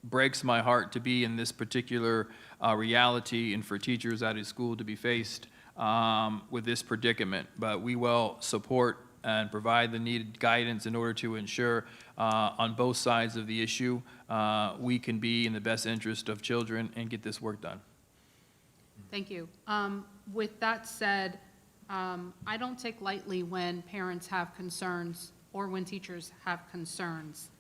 [SPEAKER 17] breaks my heart to be in this particular reality and for teachers at a school to be faced with this predicament. But we will support and provide the needed guidance in order to ensure on both sides of the issue we can be in the best interest of children and get this work done.
[SPEAKER 12] Thank you. With that said, I don't take lightly when parents have concerns or when teachers have concerns.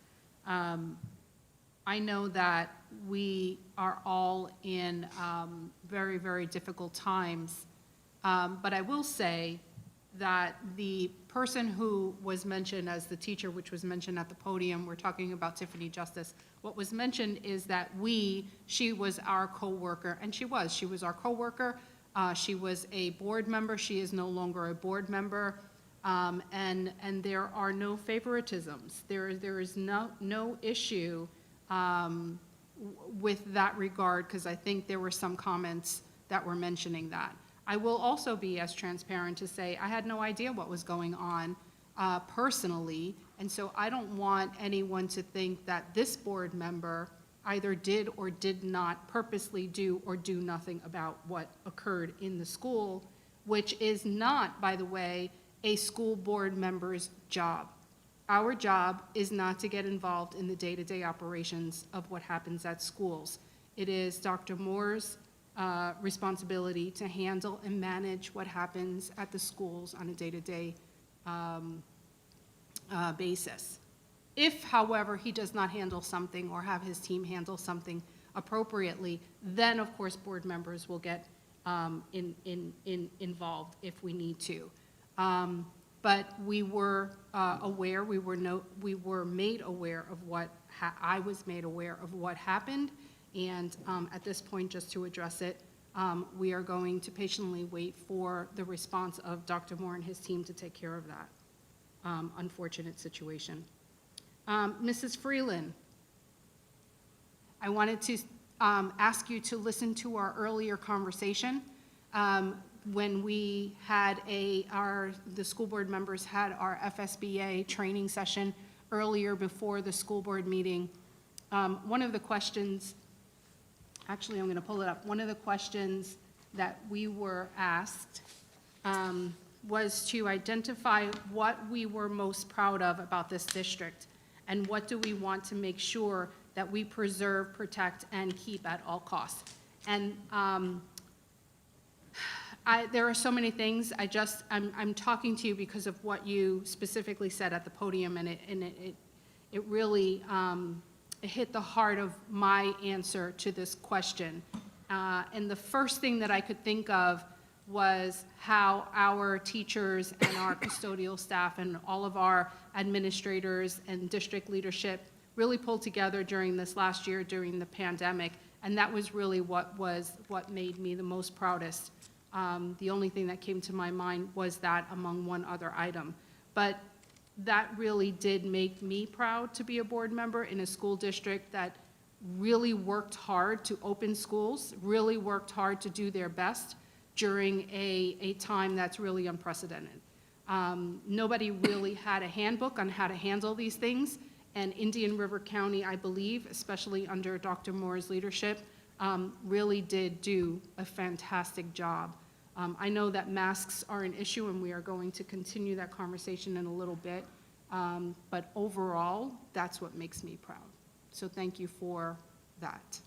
[SPEAKER 12] I know that we are all in very, very difficult times, but I will say that the person who was mentioned as the teacher, which was mentioned at the podium, we're talking about Tiffany Justice. What was mentioned is that she was our co-worker, and she was our co-worker. She was a board member. She is no longer a board member. And there are no favoritisms. There is no issue with that regard, because I think there were some comments that were mentioning that. I will also be as transparent to say I had no idea what was going on personally, and so I don't want anyone to think that this board member either did or did not purposely do or do nothing about what occurred in the school, which is not, by the way, a school board member's job. Our job is not to get involved in the day-to-day operations of what happens at schools. It is Dr. Moore's responsibility to handle and manage what happens at the schools on a day-to-day basis. If, however, he does not handle something or have his team handle something appropriately, then of course board members will get involved if we need to. But we were aware, we were made aware of what, I was made aware of what happened, and at this point, just to address it, we are going to patiently wait for the response of Dr. Moore and his team to take care of that unfortunate situation. Mrs. Freeland, I wanted to ask you to listen to our earlier conversation. When we had the school board members had our FSBA training session earlier before the school board meeting, one of the questions, actually I'm going to pull it up, one of the questions that we were asked was to identify what we were most proud of about this district and what do we want to make sure that we preserve, protect, and keep at all costs. And there are so many things. I'm talking to you because of what you specifically said at the podium, and it really it hit the heart of my answer to this question. And the first thing that I could think of was how our teachers and our custodial staff and all of our administrators and district leadership really pulled together during this last year during the pandemic, and that was really what made me the most proudest. The only thing that came to my mind was that among one other item. But that really did make me proud to be a board member in a school district that really worked hard to open schools, really worked hard to do their best during a time that's really unprecedented. Nobody really had a handbook on how to handle these things, and Indian River County, I believe, especially under Dr. Moore's leadership, really did do a fantastic job. I know that masks are an issue, and we are going to continue that conversation in a little bit, but overall, that's what makes me proud. So thank you for that.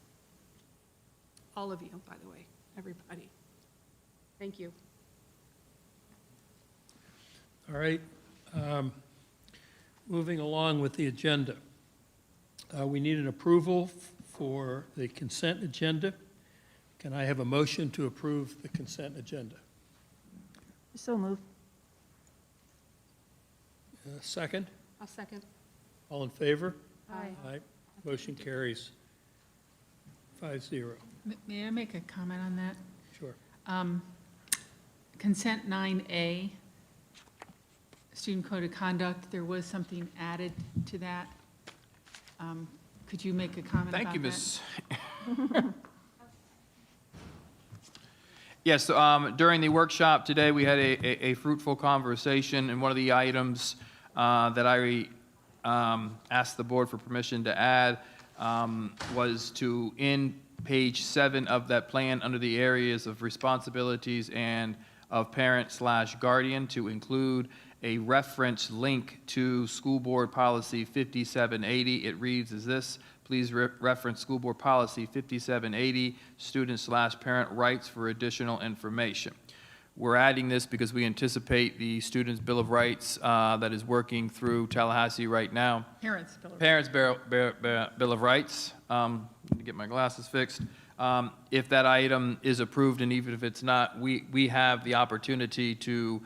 [SPEAKER 12] All of you, by the way, everybody. Thank you.
[SPEAKER 1] All right. Moving along with the agenda. We need an approval for the consent agenda. Can I have a motion to approve the consent agenda?
[SPEAKER 18] So moved.
[SPEAKER 1] Second?
[SPEAKER 12] I'll second.
[SPEAKER 1] All in favor?
[SPEAKER 12] Aye.
[SPEAKER 1] Aye. Motion carries 5-0.
[SPEAKER 9] May I make a comment on that?
[SPEAKER 1] Sure.
[SPEAKER 9] Consent 9A, student code of conduct, there was something added to that. Could you make a comment about that?
[SPEAKER 17] Thank you, Ms. Yes, during the workshop today, we had a fruitful conversation, and one of the items that I asked the board for permission to add was to, in page 7 of that plan, under the areas of responsibilities and of parent/guardian, to include a reference link to School Board Policy 5780. It reads as this: please reference School Board Policy 5780, student/parent rights for additional information. We're adding this because we anticipate the Students' Bill of Rights that is working through Tallahassee right now.
[SPEAKER 9] Parents' Bill of Rights.
[SPEAKER 17] Parents' Bill of Rights. Let me get my glasses fixed. If that item is approved, and even if it's not, we have the opportunity to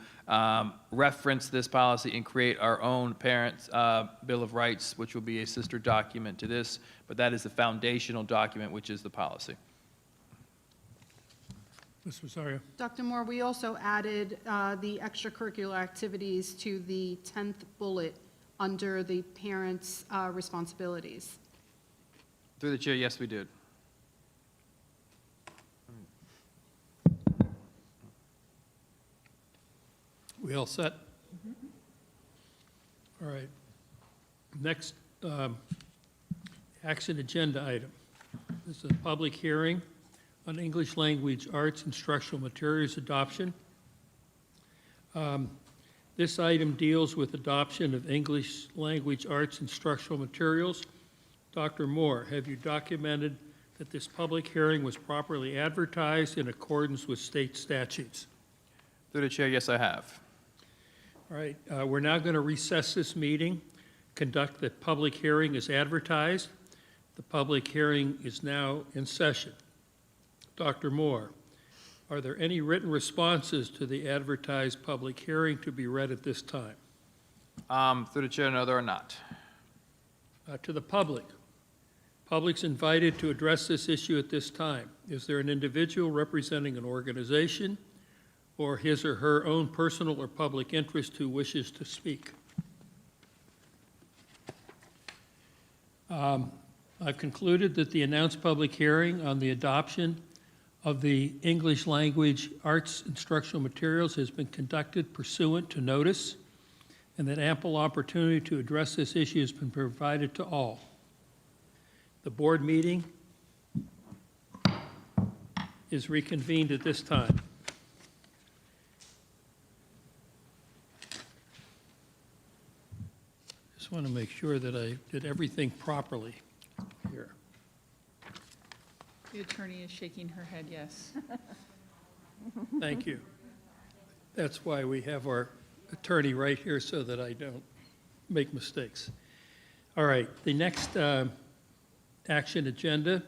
[SPEAKER 17] reference this policy and create our own Parents' Bill of Rights, which will be a sister document to this, but that is the foundational document, which is the policy.
[SPEAKER 1] Ms. Rosario.
[SPEAKER 12] Dr. Moore, we also added the extracurricular activities to the 10th bullet under the parents' responsibilities.
[SPEAKER 17] Through the chair, yes, we did.
[SPEAKER 1] We all set? All right. Next action agenda item. This is a public hearing on English language arts instructional materials adoption. This item deals with adoption of English language arts instructional materials. Dr. Moore, have you documented that this public hearing was properly advertised in accordance with state statutes?
[SPEAKER 17] Through the chair, yes, I have.
[SPEAKER 1] All right, we're now going to recess this meeting, conduct the public hearing as advertised. The public hearing is now in session. Dr. Moore, are there any written responses to the advertised public hearing to be read at this time?
[SPEAKER 17] Through the chair, no, there are not.
[SPEAKER 1] To the public, public's invited to address this issue at this time. Is there an individual representing an organization or his or her own personal or public interest who wishes to speak? I've concluded that the announced public hearing on the adoption of the English language arts instructional materials has been conducted pursuant to notice, and that ample opportunity to address this issue has been provided to all. The board meeting is reconvened at this time. Just want to make sure that I did everything properly here.
[SPEAKER 9] The attorney is shaking her head, yes.
[SPEAKER 1] Thank you. That's why we have our attorney right here, so that I don't make mistakes. All right, the next action agenda,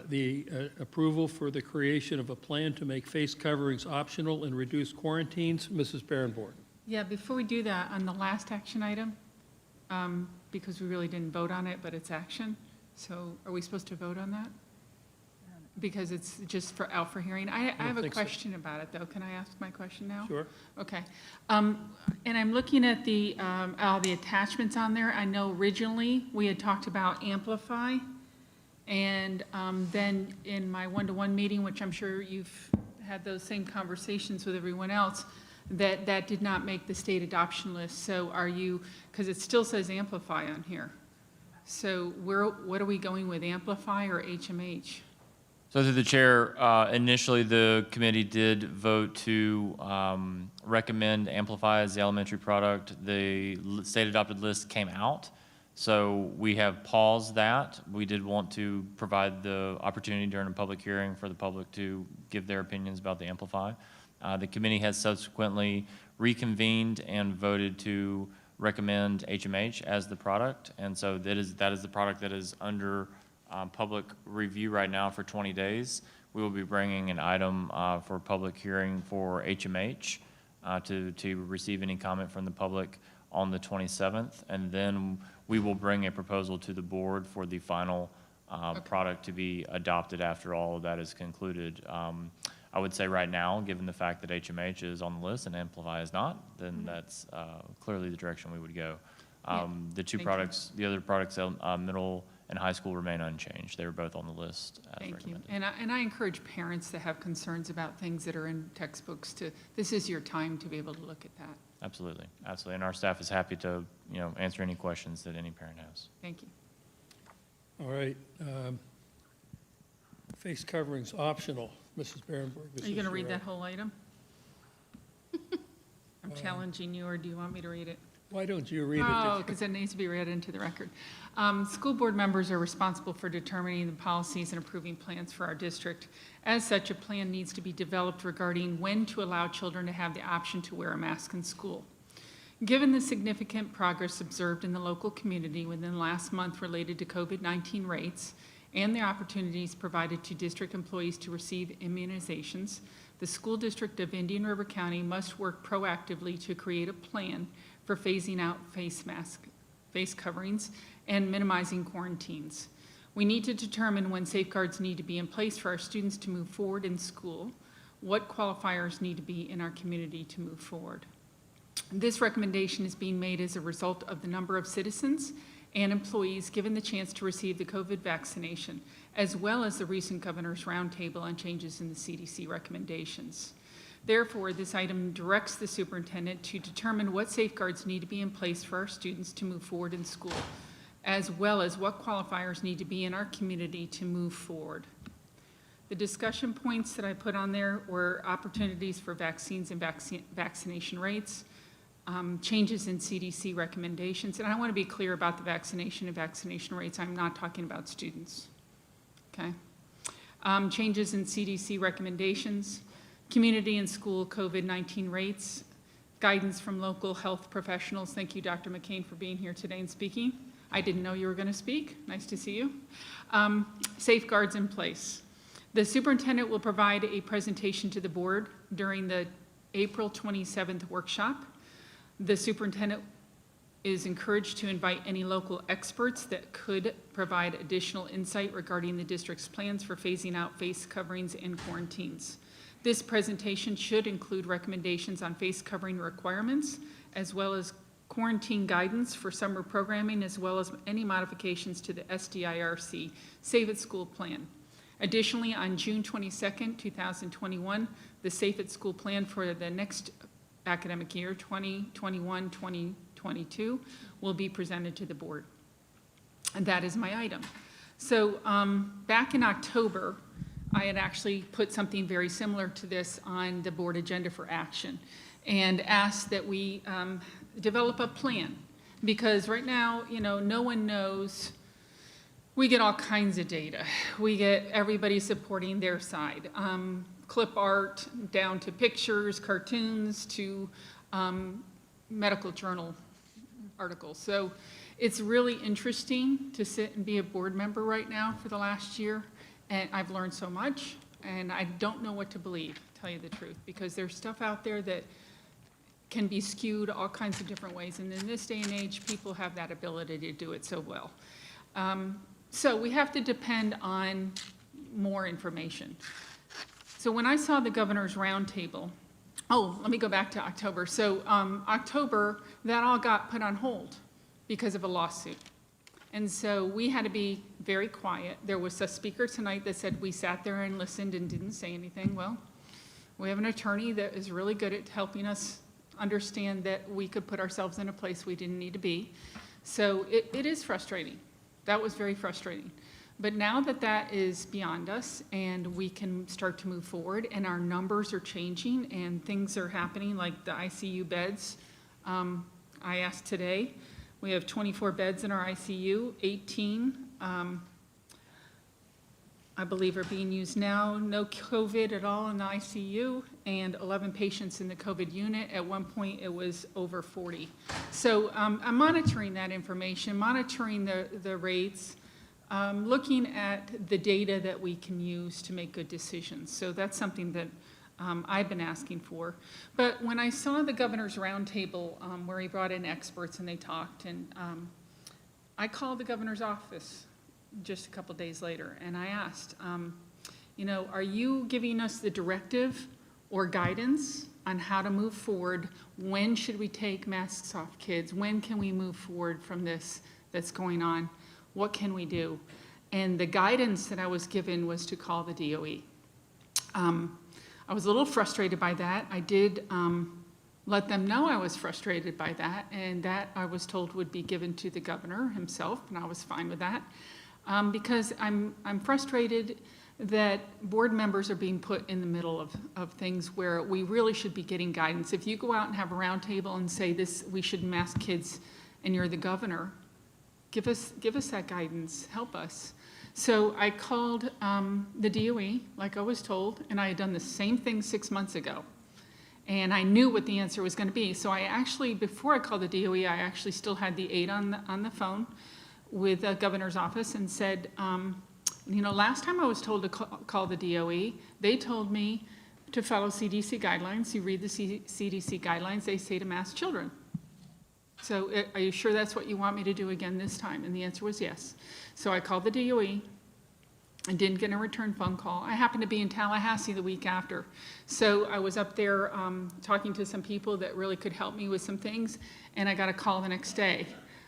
[SPEAKER 1] the approval for the creation of a plan to make face coverings optional and reduce quarantines. Mrs. Barenborn.
[SPEAKER 9] Yeah, before we do that, on the last action item, because we really didn't vote on it, but it's action, so are we supposed to vote on that? Because it's just out for hearing. I have a question about it, though. Can I ask my question now?
[SPEAKER 1] Sure.
[SPEAKER 9] Okay. And I'm looking at all the attachments on there. I know originally we had talked about Amplify, and then in my one-to-one meeting, which I'm sure you've had those same conversations with everyone else, that did not make the state adoption list. So are you, because it still says Amplify on here. So what are we going with, Amplify or HMH?
[SPEAKER 19] So through the chair, initially the committee did vote to recommend Amplify as the elementary product. The state adopted list came out, so we have paused that. We did want to provide the opportunity during a public hearing for the public to give their opinions about the Amplify. The committee has subsequently reconvened and voted to recommend HMH as the product, and so that is the product that is under public review right now for 20 days. We will be bringing an item for public hearing for HMH to receive any comment from the public on the 27th, and then we will bring a proposal to the board for the final product to be adopted after all of that is concluded. I would say right now, given the fact that HMH is on the list and Amplify is not, then that's clearly the direction we would go. The two products, the other products, middle and high school, remain unchanged. They were both on the list as recommended.
[SPEAKER 9] Thank you. And I encourage parents that have concerns about things that are in textbooks this is your time to be able to look at that.
[SPEAKER 19] Absolutely, absolutely. And our staff is happy to, answer any questions that any parent has.
[SPEAKER 9] Thank you.
[SPEAKER 1] All right. Face coverings optional. Mrs. Barenborg.
[SPEAKER 9] Are you going to read that whole item? I'm challenging you, or do you want me to read it?
[SPEAKER 1] Why don't you read it?
[SPEAKER 9] Oh, because it needs to be read into the record. School board members are responsible for determining the policies and approving plans for our district. As such, a plan needs to be developed regarding when to allow children to have the option to wear a mask in school. Given the significant progress observed in the local community within the last month related to COVID-19 rates and the opportunities provided to district employees to receive immunizations, the school district of Indian River County must work proactively to create a plan for phasing out face coverings, and minimizing quarantines. We need to determine when safeguards need to be in place for our students to move forward in school, what qualifiers need to be in our community to move forward. This recommendation is being made as a result of the number of citizens and employees given the chance to receive the COVID vaccination, as well as the recent governor's roundtable on changes in the CDC recommendations. Therefore, this item directs the superintendent to determine what safeguards need to be in place for our students to move forward in school, as well as what qualifiers need to be in our community to move forward. The discussion points that I put on there were opportunities for vaccines and vaccination rates, changes in CDC recommendations. And I want to be clear about the vaccination and vaccination rates. I'm not talking about students, okay? Changes in CDC recommendations, community and school COVID-19 rates, guidance from local health professionals. Thank you, Dr. McCain, for being here today and speaking. I didn't know you were going to speak. Nice to see you. Safeguards in place. The superintendent will provide a presentation to the board during the April 27th workshop. The superintendent is encouraged to invite any local experts that could provide additional insight regarding the district's plans for phasing out face coverings and quarantines. This presentation should include recommendations on face covering requirements, as well as quarantine guidance for summer programming, as well as any modifications to the SDIRC Save at School plan. Additionally, on June 22nd, 2021, the Safe at School plan for the next academic year, 2021-2022, will be presented to the board. And that is my item. So back in October, I had actually put something very similar to this on the board agenda for action and asked that we develop a plan, because right now, you know, no one knows. We get all kinds of data. We get everybody supporting their side. Clip art down to pictures, cartoons, to medical journal articles. So it's really interesting to sit and be a board member right now for the last year. And I've learned so much, and I don't know what to believe, to tell you the truth, because there's stuff out there that can be skewed all kinds of different ways. And in this day and age, people have that ability to do it so well. So we have to depend on more information. So when I saw the governor's roundtable, oh, let me go back to October. So October, that all got put on hold because of a lawsuit. And so we had to be very quiet. There was a speaker tonight that said we sat there and listened and didn't say anything. Well, we have an attorney that is really good at helping us understand that we could put ourselves in a place we didn't need to be. So it is frustrating. That was very frustrating. But now that that is beyond us and we can start to move forward and our numbers are changing and things are happening, like the ICU beds, I asked today, we have 24 beds in our ICU, 18 I believe are being used now, no COVID at all in the ICU, and 11 patients in the COVID unit. At one point, it was over 40. So I'm monitoring that information, monitoring the rates, looking at the data that we can use to make good decisions. So that's something that I've been asking for. But when I saw the governor's roundtable where he brought in experts and they talked, and I called the governor's office just a couple days later, and I asked, you know, are you giving us the directive or guidance on how to move forward? When should we take masks off kids? When can we move forward from this that's going on? What can we do? And the guidance that I was given was to call the DOE. I was a little frustrated by that. I did let them know I was frustrated by that, and that I was told would be given to the governor himself, and I was fine with that. Because I'm frustrated that board members are being put in the middle of things where we really should be getting guidance. If you go out and have a roundtable and say this, we shouldn't mask kids, and you're the governor, give us that guidance, help us. So I called the DOE, like I was told, and I had done the same thing 6 months ago. And I knew what the answer was going to be. So I actually, before I called the DOE, I actually still had the aide on the phone with the governor's office and said, you know, last time I was told to call the DOE, they told me to follow CDC guidelines. You read the CDC guidelines, they say to mask children. So are you sure that's what you want me to do again this time? And the answer was yes. So I called the DOE and didn't get a return phone call. I happened to be in Tallahassee the week after. So I was up there talking to some people that really could help me with some things, and I got a call the next day.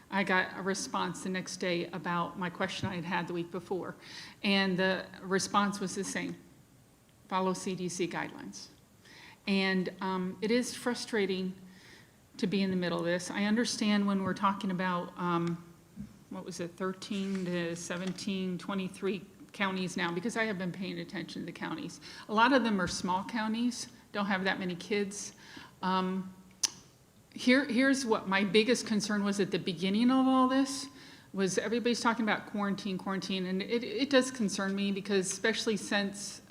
[SPEAKER 9] I got a response the next day about my question I had had the week before. And the response was the same: follow CDC guidelines. And it is frustrating to be in the middle of this. I understand when we're talking about, what was it, 13 to 17, 23 counties now, because I have been paying attention to the counties. A lot of them are small counties, don't have that many kids. here's what my biggest concern was at the beginning of all this, was everybody's talking about quarantine, and it does concern me, because especially since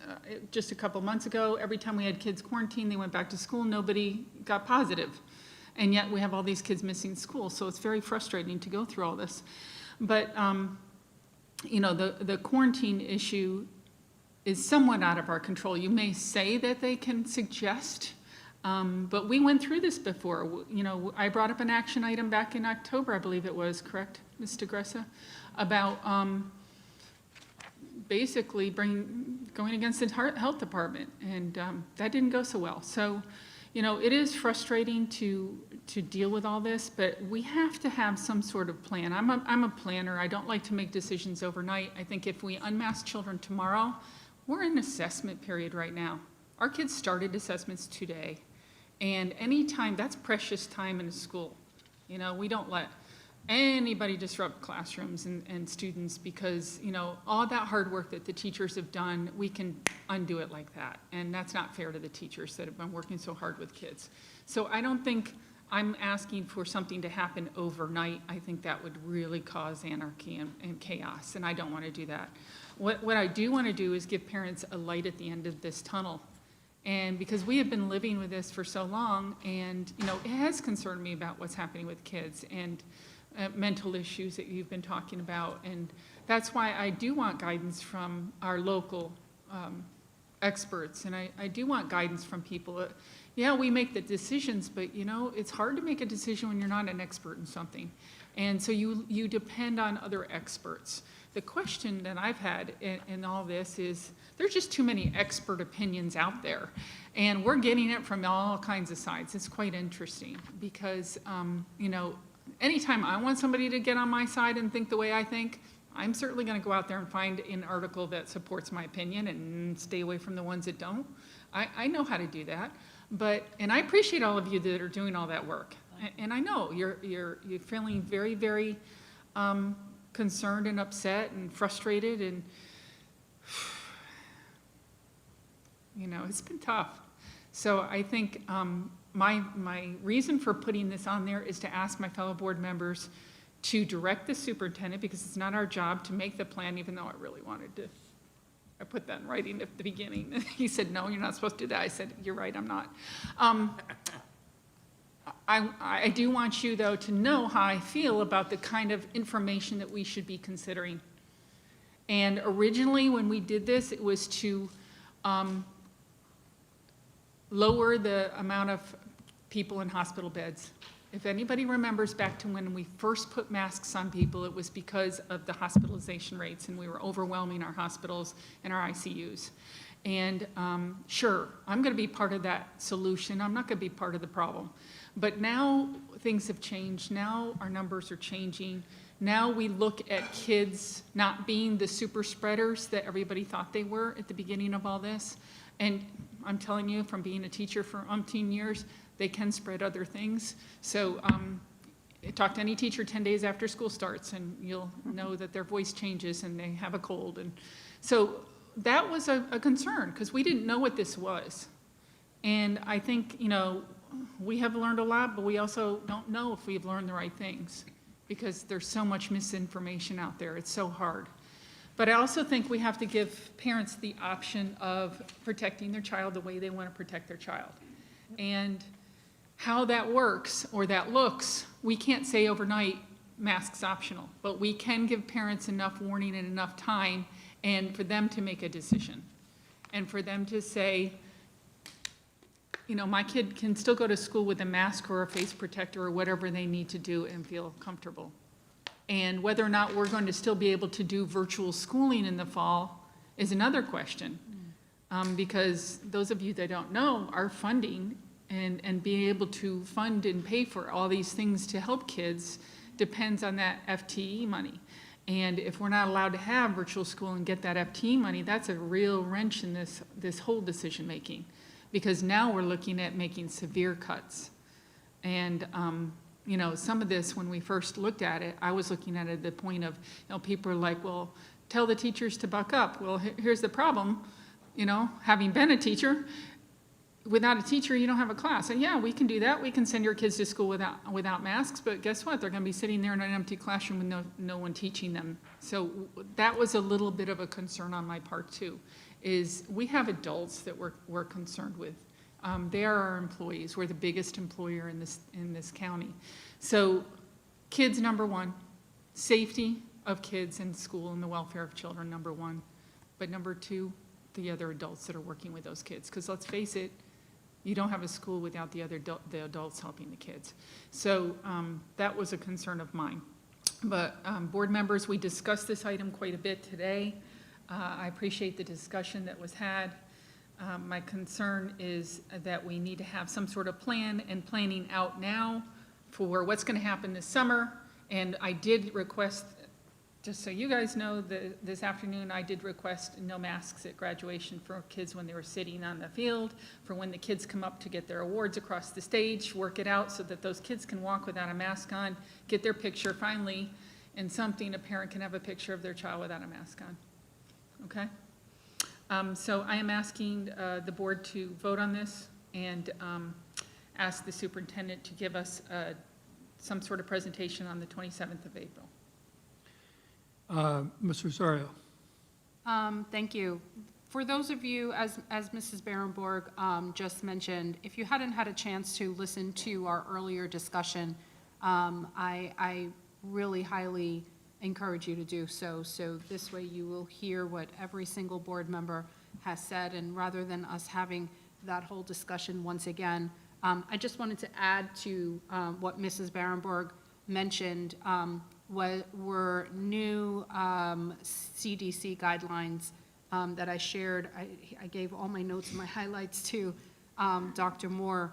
[SPEAKER 9] just a couple months ago, every time we had kids quarantined, they went back to school, nobody got positive. And yet we have all these kids missing school, so it's very frustrating to go through all this. But, you know, the quarantine issue is somewhat out of our control. You may say that they can suggest, but we went through this before. You know, I brought up an action item back in October, I believe it was, correct, Ms. DeGressa, about basically going against the health department, and that didn't go so well. So, you know, it is frustrating to deal with all this, but we have to have some sort of plan. I'm a planner. I don't like to make decisions overnight. I think if we unmask children tomorrow, we're in assessment period right now. Our kids started assessments today, and any time, that's precious time in a school. You know, we don't let anybody disrupt classrooms and students, because, you know, all that hard work that the teachers have done, we can undo it like that. And that's not fair to the teachers that have been working so hard with kids. So I don't think I'm asking for something to happen overnight. I think that would really cause anarchy and chaos, and I don't want to do that. What I do want to do is give parents a light at the end of this tunnel. And because we have been living with this for so long, and, you know, it has concerned me about what's happening with kids and mental issues that you've been talking about. And that's why I do want guidance from our local experts, and I do want guidance from people. Yeah, we make the decisions, but, you know, it's hard to make a decision when you're not an expert in something. And so you depend on other experts. The question that I've had in all this is, there's just too many expert opinions out there, and we're getting it from all kinds of sides. It's quite interesting, because, you know, anytime I want somebody to get on my side and think the way I think, I'm certainly going to go out there and find an article that supports my opinion and stay away from the ones that don't. I know how to do that, and I appreciate all of you that are doing all that work. And I know you're feeling very, very concerned and upset and frustrated, and you know, it's been tough. So I think my reason for putting this on there is to ask my fellow board members to direct the superintendent, because it's not our job to make the plan, even though I really wanted to. I put that in writing at the beginning. He said, no, you're not supposed to do that. I said, you're right, I'm not. I do want you, though, to know how I feel about the kind of information that we should be considering. And originally, when we did this, it was to lower the amount of people in hospital beds. If anybody remembers back to when we first put masks on people, it was because of the hospitalization rates, and we were overwhelming our hospitals and our ICUs. And sure, I'm going to be part of that solution. I'm not going to be part of the problem. But now things have changed. Now our numbers are changing. Now we look at kids not being the super spreaders that everybody thought they were at the beginning of all this. And I'm telling you, from being a teacher for umpteen years, they can spread other things. So talk to any teacher 10 days after school starts, and you'll know that their voice changes and they have a cold. And so that was a concern, because we didn't know what this was. And I think, you know, we have learned a lot, but we also don't know if we've learned the right things, because there's so much misinformation out there. It's so hard. But I also think we have to give parents the option of protecting their child the way they want to protect their child. And how that works or that looks, we can't say overnight masks optional, but we can give parents enough warning and enough time, and for them to make a decision, and for them to say, you know, my kid can still go to school with a mask or a face protector or whatever they need to do and feel comfortable. And whether or not we're going to still be able to do virtual schooling in the fall is another question. Because those of you that don't know, our funding and being able to fund and pay for all these things to help kids depends on that FTE money. And if we're not allowed to have virtual school and get that FTE money, that's a real wrench in this whole decision making. Because now we're looking at making severe cuts. And you know, some of this, when we first looked at it, I was looking at it at the point of, you know, people are like, well, tell the teachers to buck up. Well, here's the problem, you know, having been a teacher, without a teacher, you don't have a class. And yeah, we can do that. We can send your kids to school without masks, but guess what? They're going to be sitting there in an empty classroom with no one teaching them. So that was a little bit of a concern on my part too, is we have adults that we're concerned with. They are our employees. We're the biggest employer in this county. So kids, number one, safety of kids in school and the welfare of children, number one. But number two, the other adults that are working with those kids. Because let's face it, you don't have a school without the adults helping the kids. So that was a concern of mine. But board members, we discussed this item quite a bit today. I appreciate the discussion that was had. My concern is that we need to have some sort of plan and planning out now for what's going to happen this summer. And I did request, just so you guys know, this afternoon I did request no masks at graduation for kids when they were sitting on the field, for when the kids come up to get their awards across the stage, work it out so that those kids can walk without a mask on, get their picture finally, and something a parent can have a picture of their child without a mask on. Okay? So I am asking the board to vote on this and ask the superintendent to give us some sort of presentation on the 27th of April.
[SPEAKER 1] Ms. Rosario.
[SPEAKER 12] Thank you. For those of you, as Mrs. Barenborg just mentioned, if you hadn't had a chance to listen to our earlier discussion, I really highly encourage you to do so. So this way you will hear what every single board member has said, and rather than us having that whole discussion once again, I just wanted to add to what Mrs. Barenborg mentioned were new CDC guidelines that I shared. I gave all my notes and my highlights to Dr. Moore.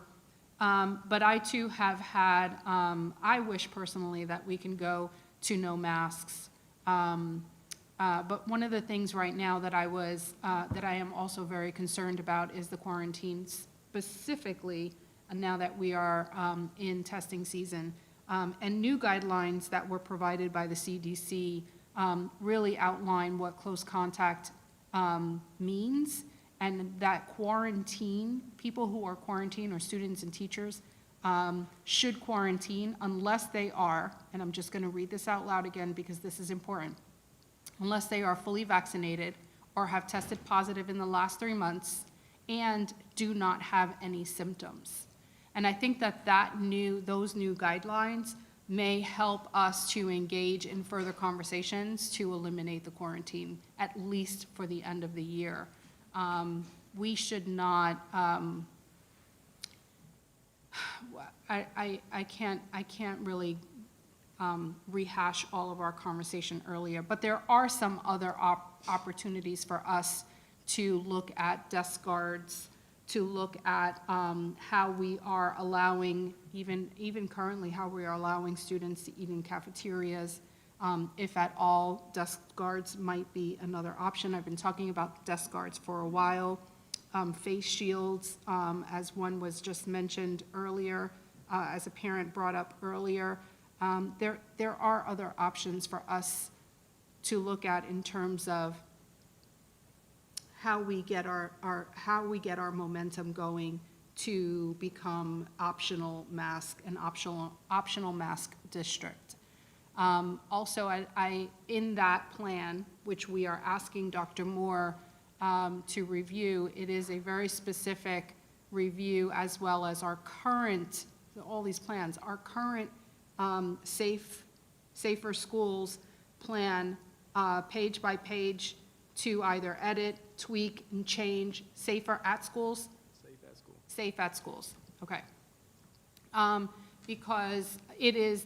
[SPEAKER 12] But I too have had, I wish personally that we can go to no masks. But one of the things right now that I am also very concerned about is the quarantine, specifically now that we are in testing season. And new guidelines that were provided by the CDC really outline what close contact means, and that quarantine, people who are quarantined or students and teachers should quarantine unless they are, and I'm just going to read this out loud again because this is important, unless they are fully vaccinated or have tested positive in the last 3 months and do not have any symptoms. And I think that those new guidelines may help us to engage in further conversations to eliminate the quarantine, at least for the end of the year. We should not, I can't really rehash all of our conversation earlier, but there are some other opportunities for us to look at desk guards, to look at how we are allowing, even currently, how we are allowing students to eat in cafeterias. If at all, desk guards might be another option. I've been talking about desk guards for a while. Face shields, as one was just mentioned earlier, as a parent brought up earlier. There are other options for us to look at in terms of how we get our momentum going to become optional mask, an optional mask district. Also, in that plan, which we are asking Dr. Moore to review, it is a very specific review, as well as our current, all these plans, our current Safer Schools plan, page by page, to either edit, tweak, and change Safer at Schools?
[SPEAKER 17] Safe at School.
[SPEAKER 12] Safe at Schools, okay. Because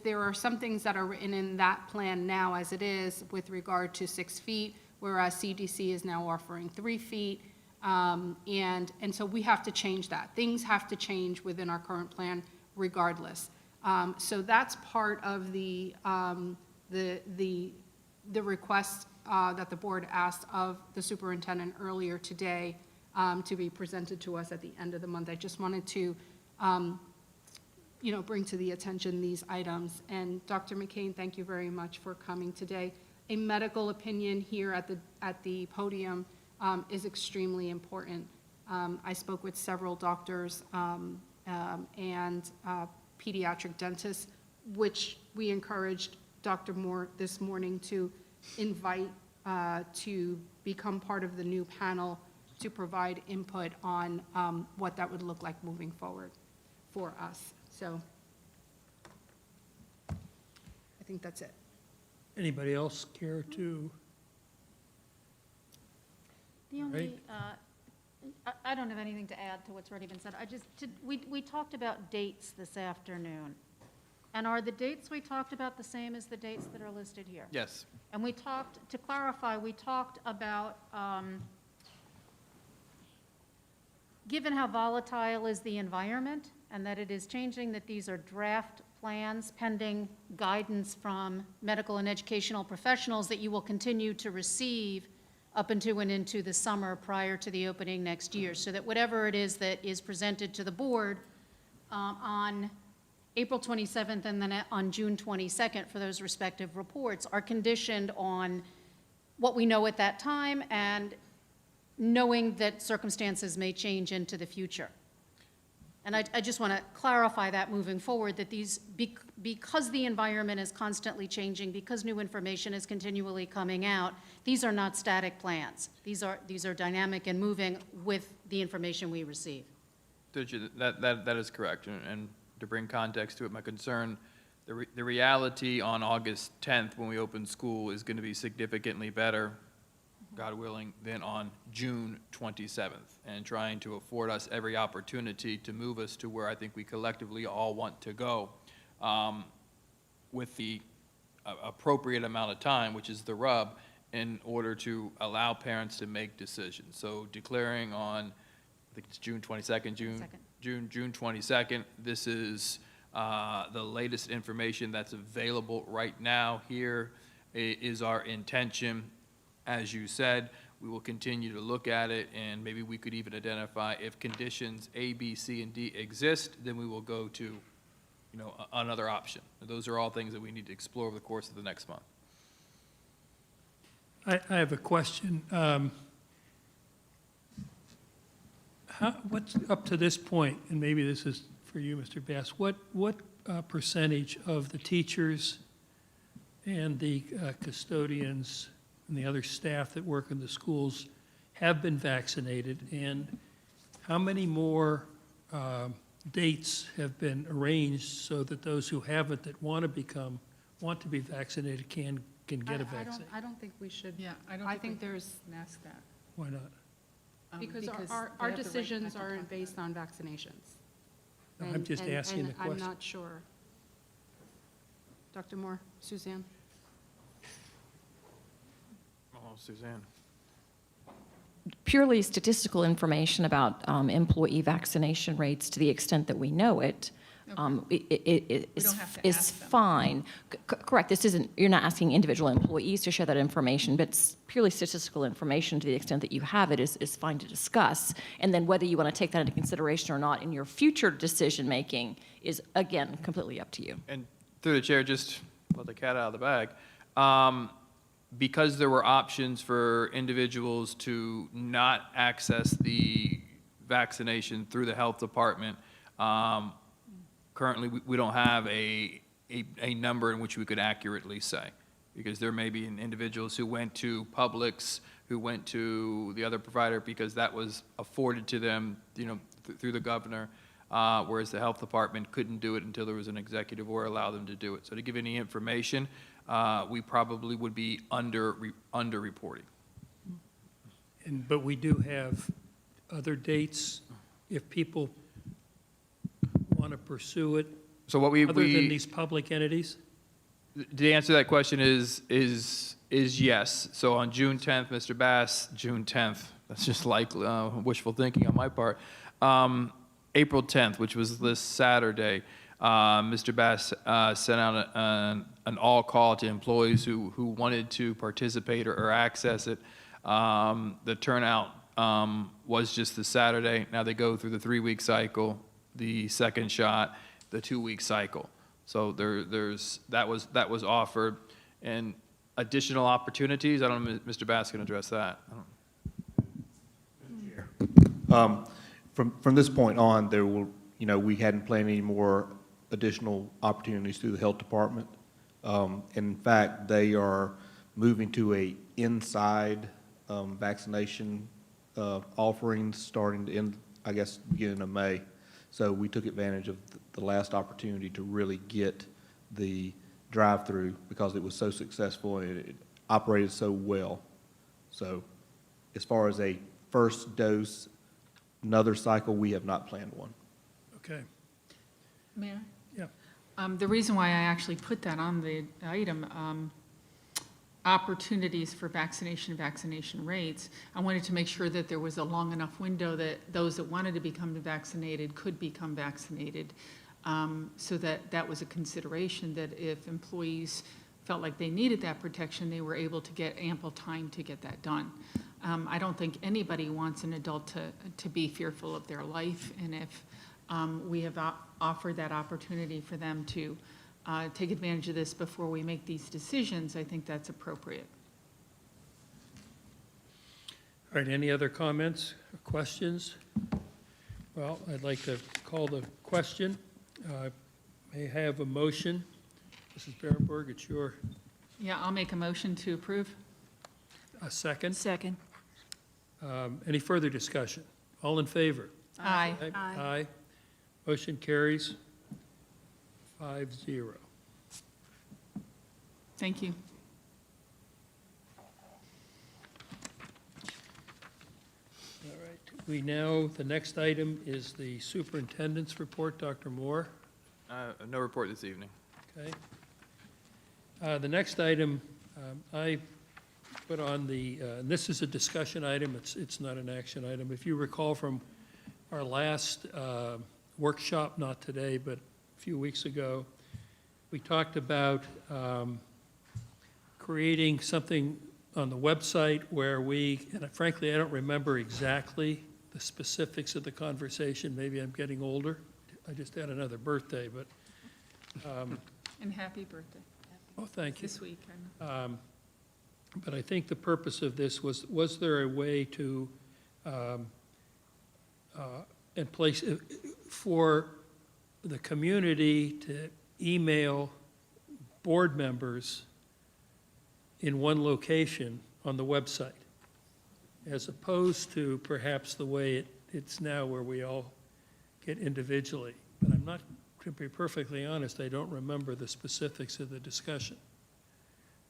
[SPEAKER 12] there are some things that are written in that plan now as it is with regard to 6 feet, whereas CDC is now offering 3 feet. And so we have to change that. Things have to change within our current plan regardless. So that's part of the request that the board asked of the superintendent earlier today to be presented to us at the end of the month. I just wanted to bring to the attention these items. And Dr. McCain, thank you very much for coming today. A medical opinion here at the podium is extremely important. I spoke with several doctors and pediatric dentists, which we encouraged Dr. Moore this morning to invite to become part of the new panel to provide input on what that would look like moving forward for us. So I think that's it.
[SPEAKER 1] Anybody else care to?
[SPEAKER 20] The only, I don't have anything to add to what's already been said. We talked about dates this afternoon. And are the dates we talked about the same as the dates that are listed here?
[SPEAKER 17] Yes.
[SPEAKER 20] And we talked, to clarify, we talked about, given how volatile is the environment and that it is changing, that these are draft plans pending guidance from medical and educational professionals that you will continue to receive up into and into the summer prior to the opening next year, so that whatever it is that is presented to the board on April 27th and then on June 22nd for those respective reports are conditioned on what we know at that time and knowing that circumstances may change into the future. And I just want to clarify that moving forward, that these, because the environment is constantly changing, because new information is continually coming out, these are not static plans. These are dynamic and moving with the information we receive.
[SPEAKER 17] That is correct. And to bring context to it, my concern, the reality on August 10th when we open school is going to be significantly better, God willing, than on June 27th, and trying to afford us every opportunity to move us to where I think we collectively all want to go with the appropriate amount of time, which is the rub, in order to allow parents to make decisions. So declaring on, I think it's June 22nd, June 22nd, this is the latest information that's available right now. Here is our intention. As you said, we will continue to look at it, and maybe we could even identify if conditions A, B, C, and D exist, then we will go to, another option. Those are all things that we need to explore over the course of the next month.
[SPEAKER 1] I have a question. What's up to this point, and maybe this is for you, Mr. Bass, what percentage of the teachers and the custodians and the other staff that work in the schools have been vaccinated, and how many more dates have been arranged so that those who haven't that want to be vaccinated can get a vaccine?
[SPEAKER 12] I don't think we should.
[SPEAKER 9] Yeah,
[SPEAKER 12] I think there's.
[SPEAKER 9] Ask that.
[SPEAKER 1] Why not?
[SPEAKER 12] Because our decisions aren't based on vaccinations.
[SPEAKER 1] No, I'm just asking the question.
[SPEAKER 12] I'm not sure. Dr. Moore, Suzanne?
[SPEAKER 17] Oh, Suzanne.
[SPEAKER 22] Purely statistical information about employee vaccination rates, to the extent that we know it, is fine. Correct. This isn't. You're not asking individual employees to share that information, but it's purely statistical information. To the extent that you have it, is fine to discuss. And then whether you want to take that into consideration or not in your future decision making is, again, completely up to you.
[SPEAKER 17] And through the chair, just let the cat out of the bag. Because there were options for individuals to not access the vaccination through the health department, currently we don't have a number in which we could accurately say, because there may be individuals who went to Publix, who went to the other provider because that was afforded to them, through the governor, whereas the health department couldn't do it until there was an executive order allow them to do it. So to give any information, we probably would be under-reporting.
[SPEAKER 1] But we do have other dates if people want to pursue it.
[SPEAKER 17] So what
[SPEAKER 1] other than these public entities?
[SPEAKER 17] The answer to that question is yes. So on June 10th, Mr. Bass, June 10th, that's just like wishful thinking on my part. April 10th, which was this Saturday, Mr. Bass sent out an all call to employees who wanted to participate or access it. The turnout was just the Saturday. Now they go through the 3-week cycle, the second shot, the 2-week cycle. So that was offered, and additional opportunities. I don't know if Mr. Bass can address that.
[SPEAKER 4] From this point on, there will, we hadn't planned any more additional opportunities through the health department. In fact, they are moving to a inside vaccination offerings starting in, I guess, beginning of May. So we took advantage of the last opportunity to really get the drive-through because it was so successful and it operated so well. So as far as a first dose, another cycle, we have not planned one.
[SPEAKER 1] Okay.
[SPEAKER 9] Mayor?
[SPEAKER 1] Yeah.
[SPEAKER 9] The reason why I actually put that on the item, opportunities for vaccination rates, I wanted to make sure that there was a long enough window that those that wanted to become vaccinated could become vaccinated, so that was a consideration, that if employees felt like they needed that protection, they were able to get ample time to get that done. I don't think anybody wants an adult to be fearful of their life, and if we have offered that opportunity for them to take advantage of this before we make these decisions, I think that's appropriate.
[SPEAKER 1] All right, any other comments or questions? Well, I'd like to call the question. May I have a motion? Mrs. Berenberg, it's your.
[SPEAKER 9] Yeah, I'll make a motion to approve.
[SPEAKER 1] A second?
[SPEAKER 18] Second.
[SPEAKER 1] Any further discussion? All in favor?
[SPEAKER 9] Aye.
[SPEAKER 1] Aye. Motion carries 5-0.
[SPEAKER 9] Thank you.
[SPEAKER 1] All right, the next item is the superintendent's report. Dr. Moore?
[SPEAKER 17] No report this evening.
[SPEAKER 1] Okay. The next item, I put on and this is a discussion item, it's not an action item. If you recall from our last workshop, not today, but a few weeks ago, we talked about creating something on the website where and frankly, I don't remember exactly the specifics of the conversation. Maybe I'm getting older. I just had another birthday, but.
[SPEAKER 9] And happy birthday.
[SPEAKER 1] Oh, thank you.
[SPEAKER 9] This week, I know.
[SPEAKER 1] But I think the purpose of this was there a way to, in place, for the community to email board members in one location on the website, as opposed to perhaps the way it's now where we all get individually. But I'm not, to be perfectly honest, I don't remember the specifics of the discussion.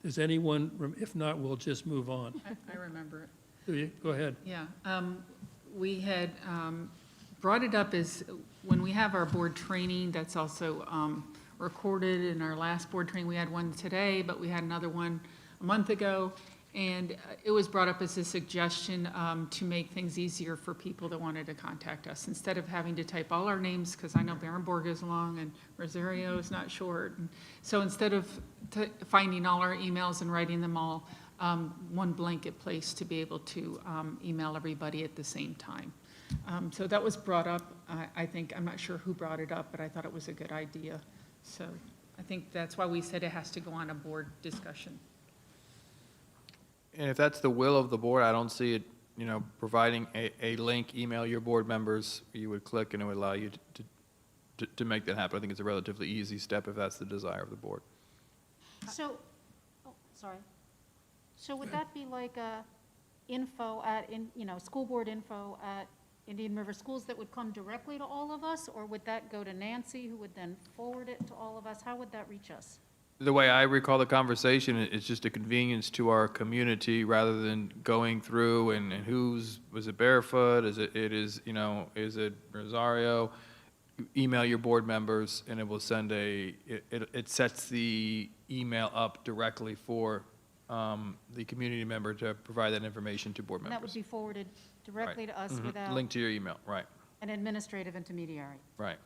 [SPEAKER 1] Does anyone, if not, we'll just move on.
[SPEAKER 9] I remember it.
[SPEAKER 1] Do you? Go ahead.
[SPEAKER 9] Yeah. We had brought it up as when we have our board training, that's also recorded. In our last board training, we had one today, but we had another one a month ago. And it was brought up as a suggestion to make things easier for people that wanted to contact us. Instead of having to type all our names, because I know Berenborg is long and Rosario is not short. And so instead of finding all our emails and writing them all, one blanket place to be able to email everybody at the same time. So that was brought up. I think, I'm not sure who brought it up, but I thought it was a good idea. So I think that's why we said it has to go on a board discussion.
[SPEAKER 17] And if that's the will of the board, I don't see it, providing a link, email your board members, you would click and it would allow you to make that happen. I think it's a relatively easy step if that's the desire of the board.
[SPEAKER 20] So, sorry. So would that be like a school board info at Indian River Schools that would come directly to all of us? Or would that go to Nancy, who would then forward it to all of us? How would that reach us?
[SPEAKER 17] The way I recall the conversation, it's just a convenience to our community rather than going through and was it Barefoot? Is it Rosario? Email your board members and it will send it sets the email up directly for the community member to provide that information to board
[SPEAKER 20] And
[SPEAKER 17] members.
[SPEAKER 20] that would be forwarded directly to us without
[SPEAKER 17] Link to your email, right,
[SPEAKER 20] an administrative intermediary.
[SPEAKER 17] right.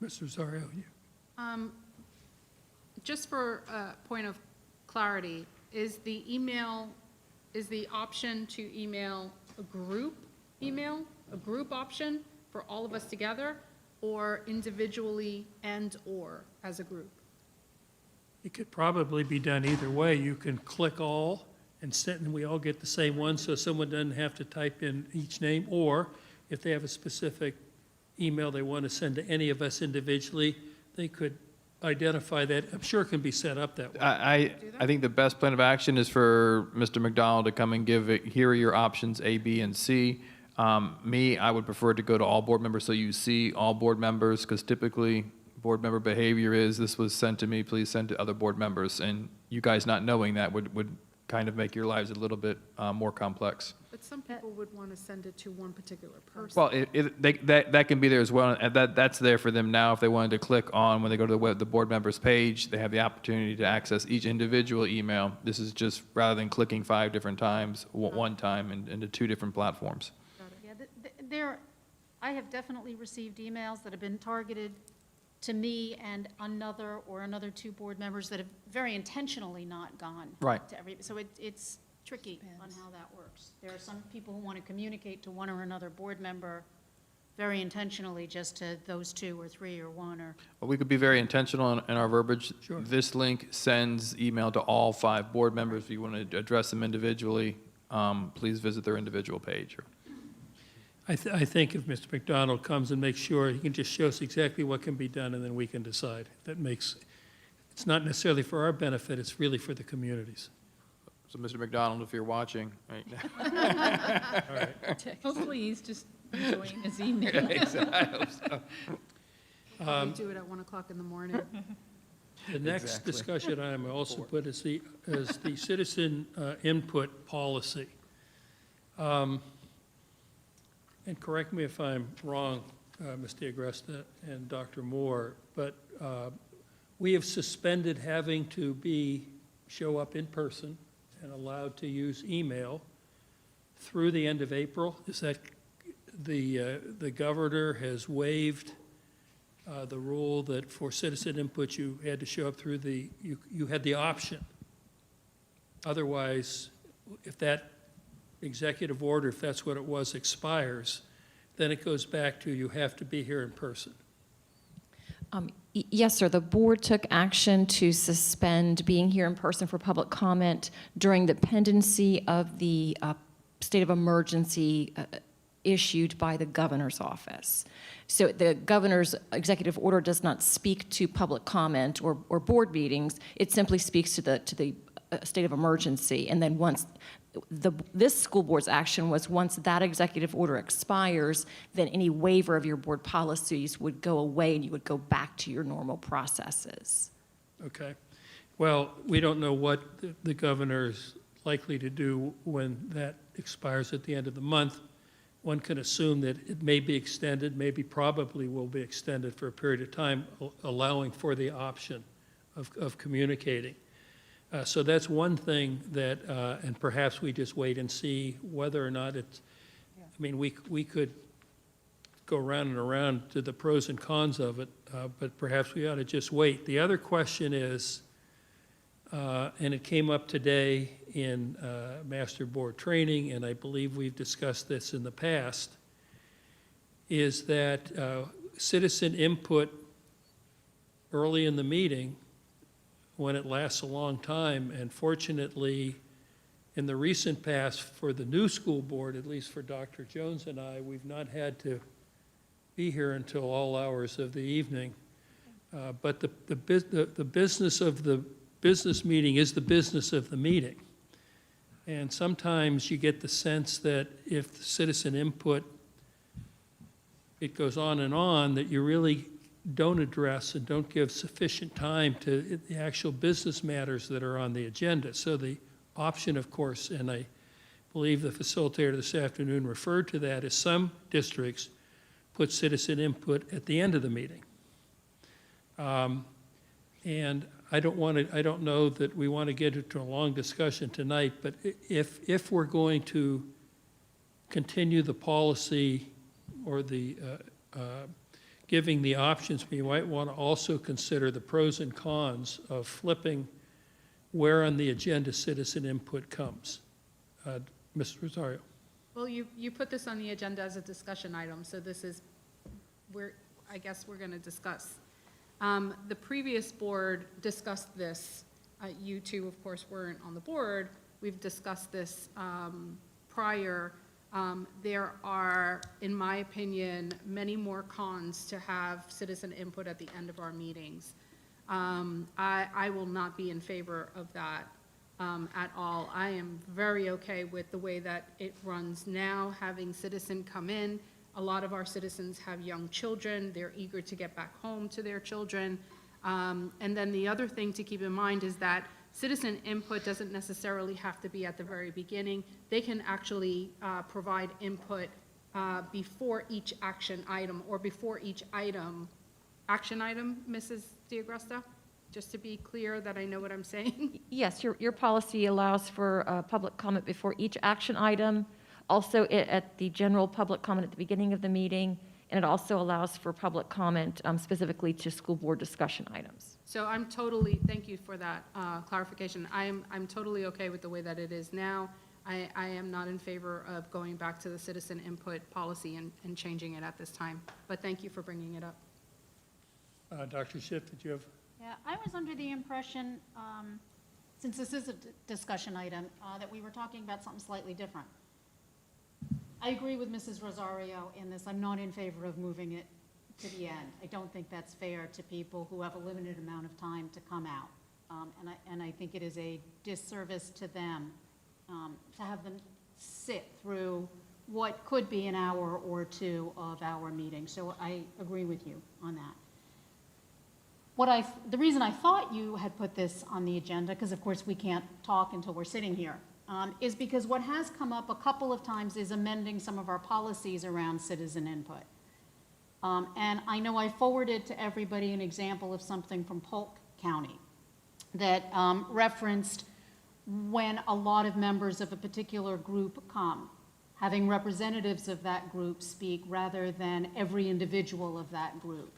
[SPEAKER 1] Mr. Rosario, you.
[SPEAKER 12] Just for a point of clarity, is the option to email a group option for all of us together, or individually and/or as a group?
[SPEAKER 1] It could probably be done either way. You can click all and we all get the same one, so someone doesn't have to type in each name, or if they have a specific email they want to send to any of us individually, they could identify that. I'm sure it can be set up that way.
[SPEAKER 17] I think the best plan of action is for Mr. McDonald to come and give it, here are your options, A, B, and C. I would prefer to go to all board members so you see all board members, because typically board member behavior is, this was sent to me, please send to other board members. And you guys not knowing that would kind of make your lives a little bit more complex.
[SPEAKER 9] But some people would want to send it to one particular person.
[SPEAKER 17] Well, that can be there as well, and that's there for them now. If they wanted to click on, when they go to the board members page, they have the opportunity to access each individual email. This is just, rather than clicking 5 different times, one time into 2 different platforms.
[SPEAKER 20] Yeah, I have definitely received emails that have been targeted to me and another 2 board members that have very intentionally not gone
[SPEAKER 17] Right.
[SPEAKER 20] to every, so it's tricky on how that works. There are some people who want to communicate to one or another board member very intentionally just to those 2 or 3 or 1 or.
[SPEAKER 17] Well, we could be very intentional in our verbiage.
[SPEAKER 1] Sure.
[SPEAKER 17] This link sends email to all 5 board members. If you want to address them individually, please visit their individual page.
[SPEAKER 1] I think if Mr. McDonald comes and makes sure, he can just show us exactly what can be done, and then we can decide. It's not necessarily for our benefit, it's really for the communities.
[SPEAKER 17] So, Mr. McDonald, if you're watching, right now.
[SPEAKER 1] All right.
[SPEAKER 9] Hopefully, he's just enjoying his evening.
[SPEAKER 17] I hope so.
[SPEAKER 9] Probably do it at 1 o'clock in the morning.
[SPEAKER 1] The next
[SPEAKER 17] Exactly.
[SPEAKER 1] discussion item I also put is the citizen input policy. And correct me if I'm wrong, Ms. DeAgresta and Dr. Moore, but we have suspended having to show up in person and allowed to use email through the end of April. Is that the governor has waived the rule that for citizen input you had to show up through you had the option. Otherwise, if that executive order, if that's what it was, expires, then it goes back to you have to be here in person.
[SPEAKER 22] Yes, sir. The board took action to suspend being here in person for public comment during the pendency of the state of emergency issued by the governor's office. So the governor's executive order does not speak to public comment or board meetings. It simply speaks to the state of emergency. And then once this school board's action was, once that executive order expires, then any waiver of your board policies would go away and you would go back to your normal processes.
[SPEAKER 1] Okay. Well, we don't know what the governor is likely to do when that expires at the end of the month. One can assume that it may be extended, probably will be extended for a period of time, allowing for the option of communicating. So that's one thing that, and perhaps we just wait and see whether or not it's, I mean, we could go around and around to the pros and cons of it, but perhaps we ought to just wait. The other question is, and it came up today in Master Board training, and I believe we've discussed this in the past, is that citizen input early in the meeting, when it lasts a long time, and fortunately, in the recent past, for the new school board, at least for Dr. Jones and I, we've not had to be here until all hours of the evening. But the business of the business meeting is the business of the meeting. And sometimes you get the sense that if the citizen input, it goes on, that you really don't address and don't give sufficient time to the actual business matters that are on the agenda. So the option, of course, and I believe the facilitator this afternoon referred to that, is some districts put citizen input at the end of the meeting. And I don't know that we want to get into a long discussion tonight, but if we're going to continue the policy or the giving the options, we might want to also consider the pros and cons of flipping where on the agenda citizen input comes. Mr. Rosario.
[SPEAKER 12] Well, you put this on the agenda as a discussion item, so this is, I guess we're going to discuss. The previous board discussed this. You two, of course, weren't on the board, we've discussed this prior, there are, in my opinion, many more cons to have citizen input at the end of our meetings. I will not be in favor of that at all. I am very okay with the way that it runs now, having citizen come in. A lot of our citizens have young children. They're eager to get back home to their children. And then the other thing to keep in mind is that citizen input doesn't necessarily have to be at the very beginning. They can actually provide input before each action item or before each action item, Mrs. D'Agresta? Just to be clear that I know what I'm saying.
[SPEAKER 22] Yes, your policy allows for public comment before each action item, also at the general public comment at the beginning of the meeting, and it also allows for public comment specifically to school board discussion items.
[SPEAKER 12] So I'm totally, thank you for that clarification. I'm totally okay with the way that it is now. I am not in favor of going back to the citizen input policy and changing it at this time. But thank you for bringing it up.
[SPEAKER 1] Dr. Schiff, did you have?
[SPEAKER 20] Yeah, I was under the impression, since this is a discussion item, that we were talking about something slightly different. I agree with Mrs. Rosario in this. I'm not in favor of moving it to the end. I don't think that's fair to people who have a limited amount of time to come out. And I think it is a disservice to them to have them sit through what could be an hour or two of our meeting. So I agree with you on that. The reason I thought you had put this on the agenda, because of course we can't talk until we're sitting here, is because what has come up a couple of times is amending some of our policies around citizen input. And I know I forwarded to everybody an example of something from Polk County that referenced when a lot of members of a particular group come, having representatives of that group speak rather than every individual of that group.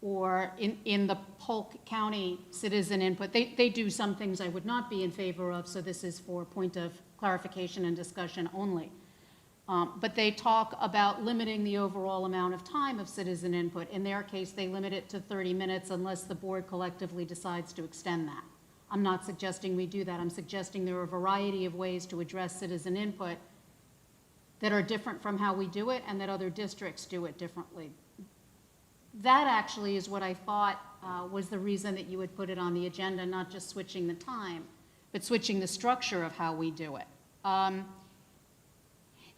[SPEAKER 20] Or in the Polk County citizen input, they do some things I would not be in favor of, so this is for point of clarification and discussion only. But they talk about limiting the overall amount of time of citizen input. In their case, they limit it to 30 minutes unless the board collectively decides to extend that. I'm not suggesting we do that. I'm suggesting there are a variety of ways to address citizen input that are different from how we do it and that other districts do it differently. That actually is what I thought was the reason that you would put it on the agenda, not just switching the time, but switching the structure of how we do it.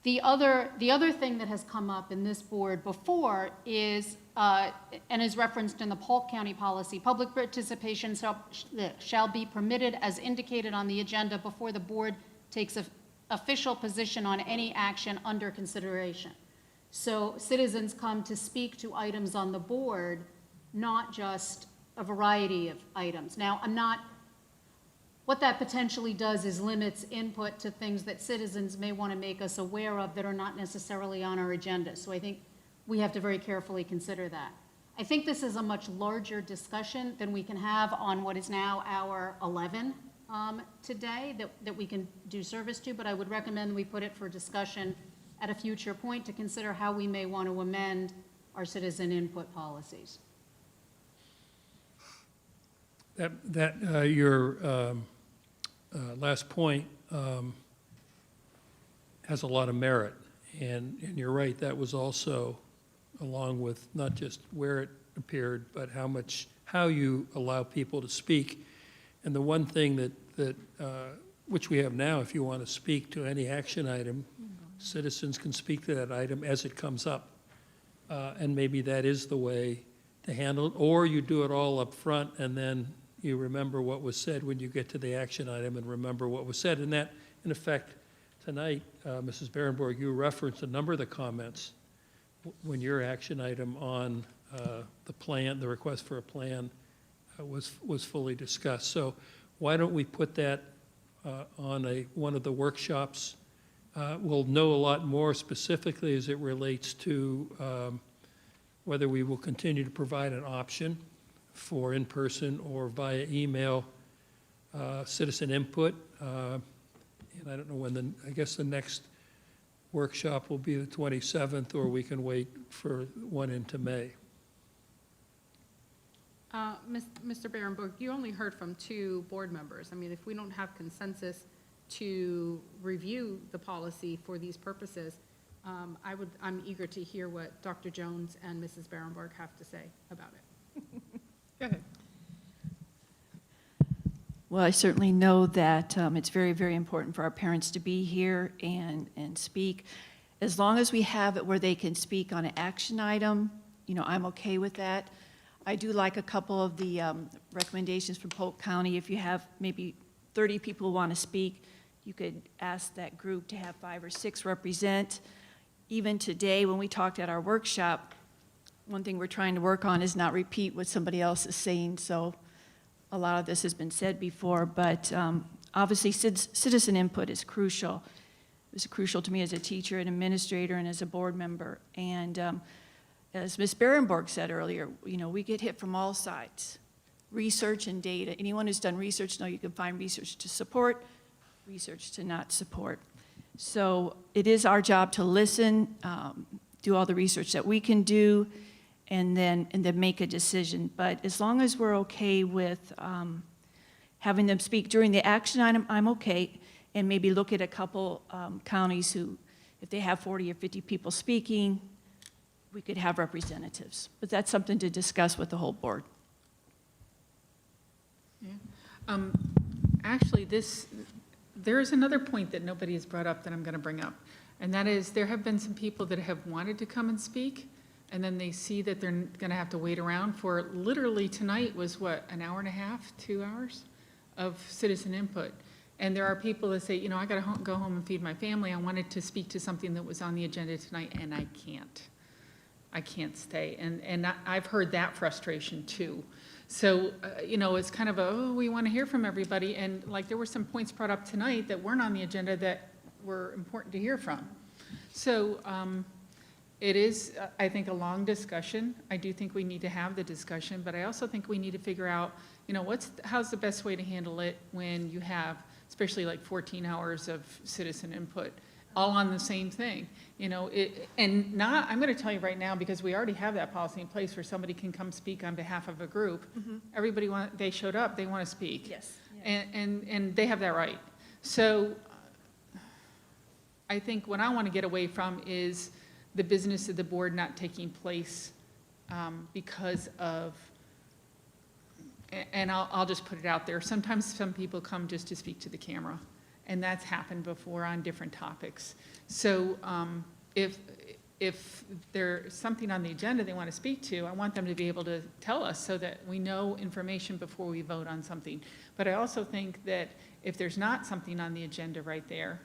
[SPEAKER 20] The other thing that has come up in this board before is, and is referenced in the Polk County policy, public participation shall be permitted as indicated on the agenda before the board takes an official position on any action under consideration. So citizens come to speak to items on the board, not just a variety of items. Now, what that potentially does is limits input to things that citizens may want to make us aware of that are not necessarily on our agenda. So I think we have to very carefully consider that. I think this is a much larger discussion than we can have on what is now hour 11 today that we can do service to, but I would recommend we put it for discussion at a future point to consider how we may want to amend our citizen input policies.
[SPEAKER 1] Your last point has a lot of merit, and you're right, that was also along with not just where it appeared, but how you allow people to speak. And the one thing that which we have now, if you want to speak to any action item, citizens can speak to that item as it comes up. And maybe that is the way to handle it, or you do it all up front and then you remember what was said when you get to the action item and remember what was said. And that, in effect, tonight, Mrs. Berenborg, you referenced a number of the comments when your action item on the plan, the request for a plan was fully discussed. So why don't we put that on one of the workshops? We'll know a lot more specifically as it relates to whether we will continue to provide an option for in-person or via email citizen input. And I don't know when I guess the next workshop will be the 27th, or we can wait for one into May.
[SPEAKER 12] Mr. Berenborg, you only heard from 2 board members. I mean, if we don't have consensus
[SPEAKER 9] to review the policy for these purposes, I'm eager to hear what Dr. Jones and Mrs. Berenberg have to say about it. Go ahead.
[SPEAKER 6] Well, I certainly know that it's very, very important for our parents to be here and speak. As long as we have it where they can speak on an action item, I'm okay with that. I do like a couple of the recommendations from Polk County. If you have maybe 30 people who want to speak, you could ask that group to have 5 or 6 represent. Even today, when we talked at our workshop, one thing we're trying to work on is not repeat what somebody else is saying. So a lot of this has been said before, but obviously citizen input is crucial. It was crucial to me as a teacher and administrator and as a board member. And as Ms. Berenberg said earlier, we get hit from all sides. Research and data. Anyone who's done research knows you can find research to support, research to not support. So it is our job to listen, do all the research that we can do, and then make a decision. But as long as we're okay with having them speak during the action item, I'm okay. And maybe look at a couple counties who, if they have 40 or 50 people speaking, we could have representatives. But that's something to discuss with the whole board.
[SPEAKER 9] Yeah. Actually, there is another point that nobody has brought up that I'm going to bring up. And that is, there have been some people that have wanted to come and speak, and then they see that they're going to have to wait around for, literally tonight was what, an hour and a half, 2 hours of citizen input. And there are people that say, I got to go home and feed my family. I wanted to speak to something that was on the agenda tonight, and I can't. I can't stay. And I've heard that frustration too. So, it's kind of we want to hear from everybody. And like there were some points brought up tonight that weren't on the agenda that were important to hear from. So it is, I think, a long discussion. I do think we need to have the discussion, but I also think we need to figure out, how's the best way to handle it when you have, especially like 14 hours of citizen input, all on the same thing, and not, I'm going to tell you right now, because we already have that policy in place where somebody can come speak on behalf of a group. Mm-hmm. Everybody they showed up, they want to speak.
[SPEAKER 6] Yes.
[SPEAKER 9] And they have that right. So I think what I want to get away from is the business of the board not taking place because of, and I'll just put it out there, sometimes some people come just to speak to the camera. And that's happened before on different topics. So if there's something on the agenda they want to speak to, I want them to be able to tell us so that we know information before we vote on something. But I also think that if there's not something on the agenda right there,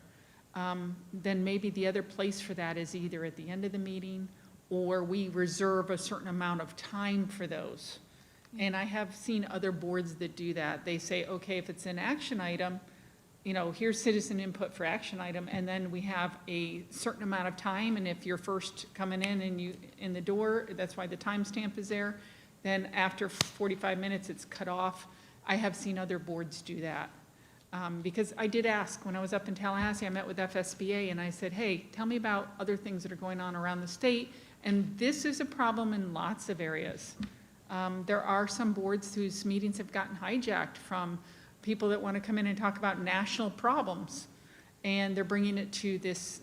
[SPEAKER 9] then maybe the other place for that is either at the end of the meeting or we reserve a certain amount of time for those. And I have seen other boards that do that. They say, okay, if it's an action item, here's citizen input for action item, and then we have a certain amount of time, and if you're first coming in and you in the door, that's why the timestamp is there, then after 45 minutes, it's cut off. I have seen other boards do that. Because I did ask, when I was up in Tallahassee, I met with FSBA, and I said, hey, tell me about other things that are going on around the state, and this is a problem in lots of areas. There are some boards whose meetings have gotten hijacked from people that want to come in and talk about national problems, and they're bringing it to this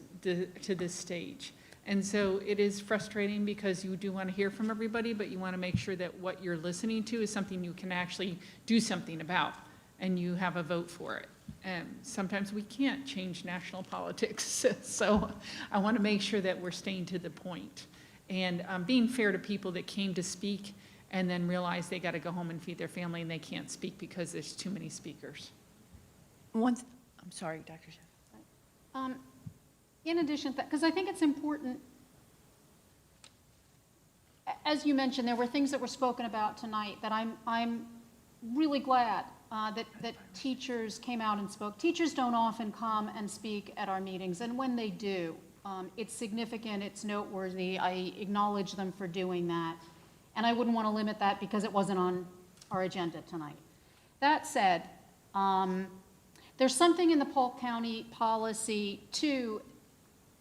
[SPEAKER 9] stage. And so it is frustrating because you do want to hear from everybody, but you want to make sure that what you're listening to is something you can actually do something about, and you have a vote for it. And sometimes we can't change national politics, so I want to make sure that we're staying to the point and being fair to people that came to speak and then realize they got to go home and feed their family and they can't speak because there's too many speakers.
[SPEAKER 6] I'm sorry, Dr. Sheff.
[SPEAKER 20] In addition to that, because I think it's important, as you mentioned, there were things that were spoken about tonight that I'm really glad that teachers came out and spoke. Teachers don't often come and speak at our meetings, and when they do, it's significant, it's noteworthy. I acknowledge them for doing that. And I wouldn't want to limit that because it wasn't on our agenda tonight. That said, there's something in the Polk County policy, too,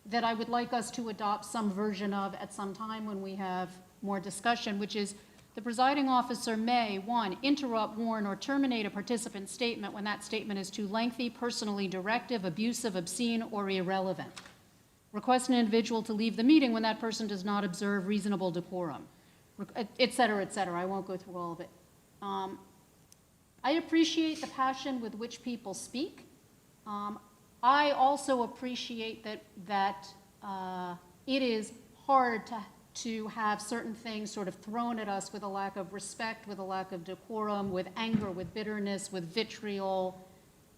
[SPEAKER 20] that I would like us to adopt some version of at some time when we have more discussion, which is The presiding officer may, 1, interrupt, warn, or terminate a participant's statement when that statement is too lengthy, personally directive, abusive, obscene, or irrelevant. Request an individual to leave the meeting when that person does not observe reasonable decorum, et cetera, et cetera. I won't go through all of it. I appreciate the passion with which people speak. I also appreciate that it is hard to have certain things sort of thrown at us with a lack of respect, with a lack of decorum, with anger, with bitterness, with vitriol.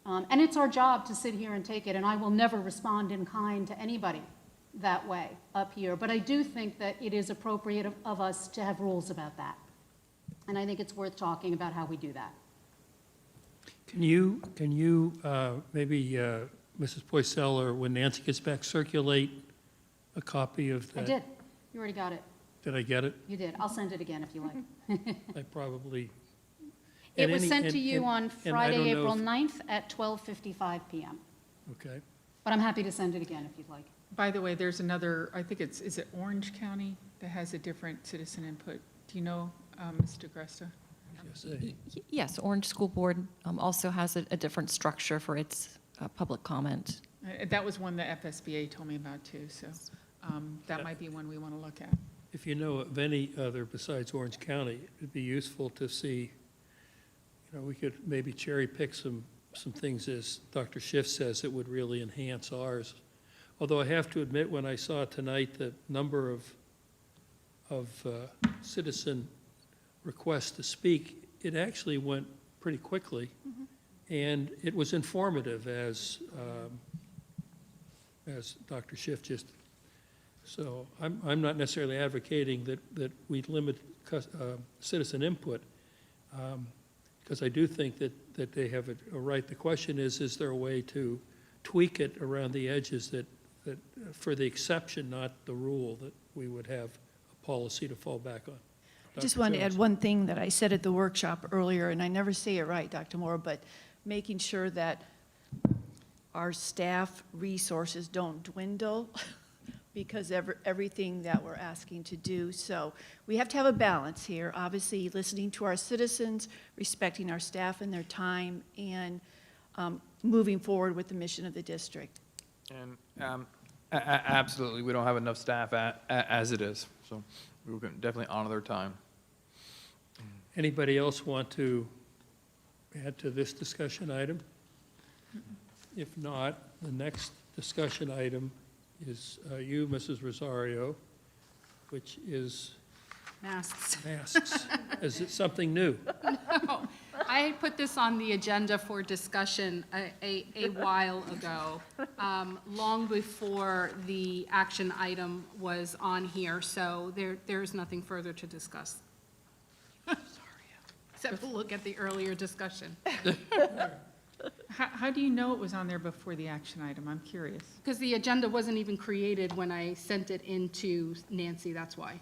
[SPEAKER 20] And it's our job to sit here and take it, and I will never respond in kind to anybody that way up here. But I do think that it is appropriate of us to have rules about that. And I think it's worth talking about how we do that.
[SPEAKER 1] Can you maybe, Mrs. Poisel, or when Nancy gets back, circulate a copy of that?
[SPEAKER 20] I did. You already got it.
[SPEAKER 1] Did I get it?
[SPEAKER 20] You did. I'll send it again if you like.
[SPEAKER 1] I probably.
[SPEAKER 20] It was sent to you on
[SPEAKER 1] and I
[SPEAKER 20] Friday,
[SPEAKER 1] don't know
[SPEAKER 20] April
[SPEAKER 1] if-
[SPEAKER 20] 9th at 12:55 PM.
[SPEAKER 1] Okay.
[SPEAKER 20] But I'm happy to send it again if you'd like.
[SPEAKER 9] By the way, there's another, I think is it Orange County that has a different citizen input? Do you know, Mr. Gresta?
[SPEAKER 22] Yes, Orange School Board also has a different structure for its public comment.
[SPEAKER 9] That was one the FSBA told me about too, so that might be one we want to look at.
[SPEAKER 1] If you know of any other besides Orange County, it'd be useful to see, we could maybe cherry pick some things, as Dr. Schiff says, that would really enhance ours. Although I have to admit, when I saw tonight the number of citizen requests to speak, it actually went pretty quickly. And it was informative, as Dr. Schiff just. So I'm not necessarily advocating that we limit citizen input, because I do think that they have a right. The question is there a way to tweak it around the edges that for the exception, not the rule, that we would have a policy to fall back on?
[SPEAKER 6] I just
[SPEAKER 1] Dr.
[SPEAKER 6] wanted to
[SPEAKER 1] Jones?
[SPEAKER 6] add one thing that I said at the workshop earlier, and I never say it right, Dr. Moore, but making sure that our staff resources don't dwindle because everything that we're asking to do. So we have to have a balance here, obviously listening to our citizens, respecting our staff and their time, and moving forward with the mission of the district.
[SPEAKER 17] And absolutely, we don't have enough staff as it is, so we can definitely honor their time.
[SPEAKER 1] Anybody else want to add to this discussion item? If not, the next discussion item is you, Mrs. Rosario, which is
[SPEAKER 12] Masks.
[SPEAKER 1] masks. Is it something new?
[SPEAKER 12] No, I put this on the agenda for discussion a while ago, long before the action item was on here, so there's nothing further to discuss. Except to look at the earlier discussion.
[SPEAKER 9] How do you know it was on there before the action item? I'm curious.
[SPEAKER 12] Because the agenda wasn't even created when I sent it into Nancy, that's why.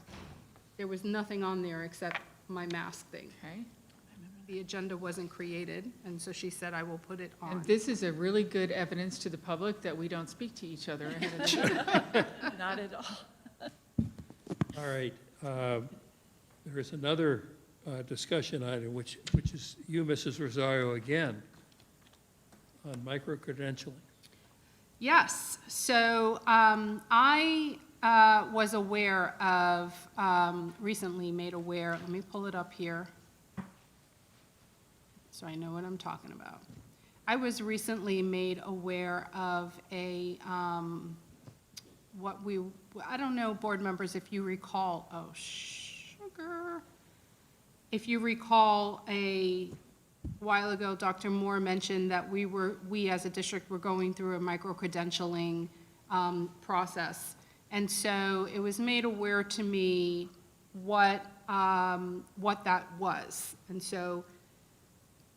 [SPEAKER 12] There was nothing on there except my mask thing.
[SPEAKER 9] Okay.
[SPEAKER 12] The agenda wasn't created, and so she said I will put it on.
[SPEAKER 9] And this is a really good evidence to the public that we don't speak to each other ahead of the meeting.
[SPEAKER 6] Not at all.
[SPEAKER 1] All right. There is another discussion item, which is you, Mrs. Rosario, again, on micro-credentialing.
[SPEAKER 12] Yes, so I was aware of, recently made aware, let me pull it up here so I know what I'm talking about. I was recently made aware of a, I don't know, board members, if you recall, oh, sugar. If you recall, a while ago, Dr. Moore mentioned that we as a district were going through a micro-credentialing process. And so it was made aware to me what that was. And so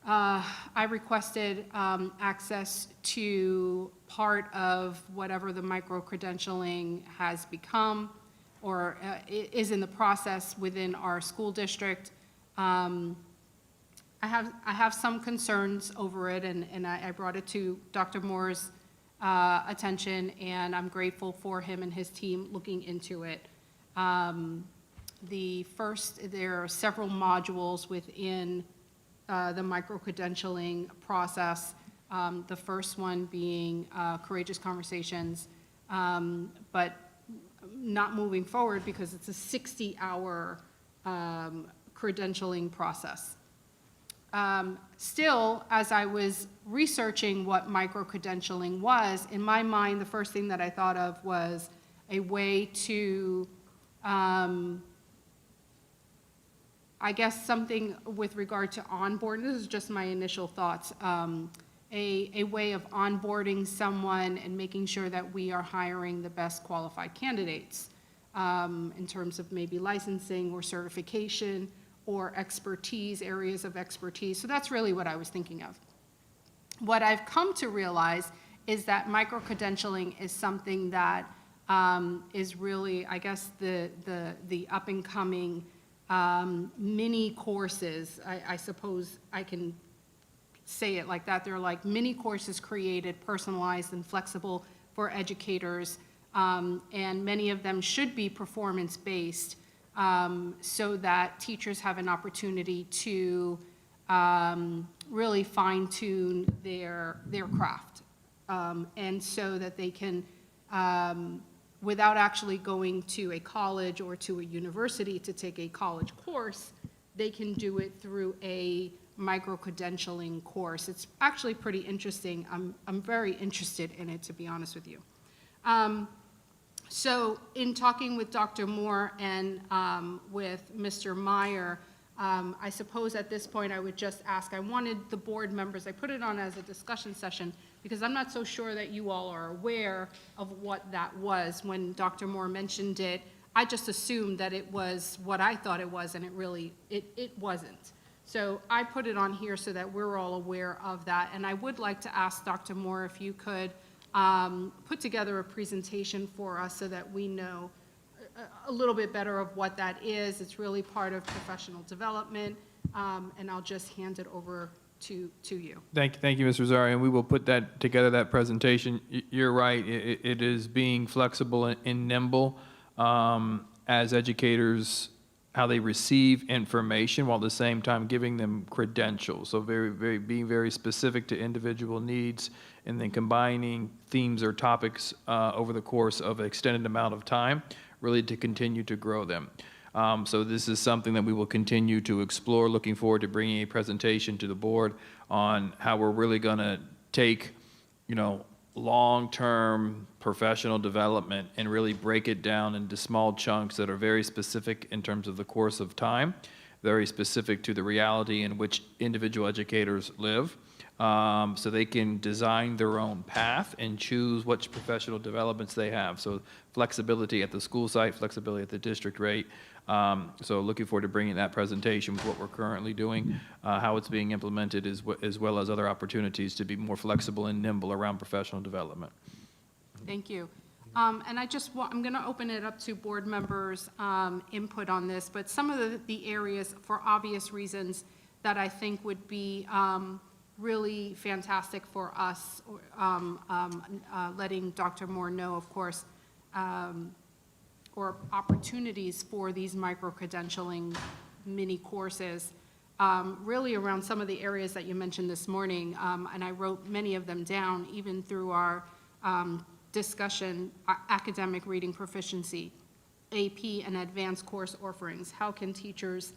[SPEAKER 12] I requested access to part of whatever the micro-credentialing has become or is in the process within our school district. I have some concerns over it, and I brought it to Dr. Moore's attention, and I'm grateful for him and his team looking into it. there are several modules within the micro-credentialing process. The first one being courageous conversations, but not moving forward because it's a 60-hour credentialing process. Still, as I was researching what micro-credentialing was, in my mind, the first thing that I thought of was a way to, I guess something with regard to onboarding. This is just my initial thoughts. A way of onboarding someone and making sure that we are hiring the best qualified candidates in terms of maybe licensing or certification or expertise, areas of expertise. So that's really what I was thinking of. What I've come to realize is that micro-credentialing is something that is really, I guess, the up-and-coming mini courses. I suppose I can say it like that. They're like mini courses created, personalized, and flexible for educators, and many of them should be performance-based so that teachers have an opportunity to really fine-tune their craft, and so that they can, without actually going to a college or to a university to take a college course, they can do it through a micro-credentialing course. It's actually pretty interesting. I'm very interested in it, to be honest with you. So in talking with Dr. Moore and with Mr. Meyer, I suppose at this point I would just ask, I wanted the board members, I put it on as a discussion session because I'm not so sure that you all are aware of what that was. When Dr. Moore mentioned it, I just assumed that it was what I thought it was, and it really, it wasn't. So I put it on here so that we're all aware of that. And I would like to ask Dr. Moore if you could put together a presentation for us so that we know a little bit better of what that is. It's really part of professional development, and I'll just hand it over to you.
[SPEAKER 17] Thank you, Ms. Rosario, and we will put that together, that presentation. You're right, it is being flexible and nimble as educators, how they receive information while at the same time giving them credentials. So being very specific to individual needs, and then combining themes or topics over the course of an extended amount of time, really to continue to grow them. So this is something that we will continue to explore. Looking forward to bringing a presentation to the board on how we're really going to take, long-term professional development and really break it down into small chunks that are very specific in terms of the course of time, very specific to the reality in which individual educators live, so they can design their own path and choose which professional developments they have. So flexibility at the school site, flexibility at the district rate. So looking forward to bringing that presentation with what we're currently doing, how it's being implemented, as well as other opportunities to be more flexible and nimble around professional development.
[SPEAKER 12] Thank you. And I'm going to open it up to board members' input on this, but some of the areas, for obvious reasons, that I think would be really fantastic for us, letting Dr. Moore know, of course, or opportunities for these micro-credentialing mini courses, really around some of the areas that you mentioned this morning, and I wrote many of them down, even through our discussion: academic reading proficiency, AP and advanced course offerings. How can teachers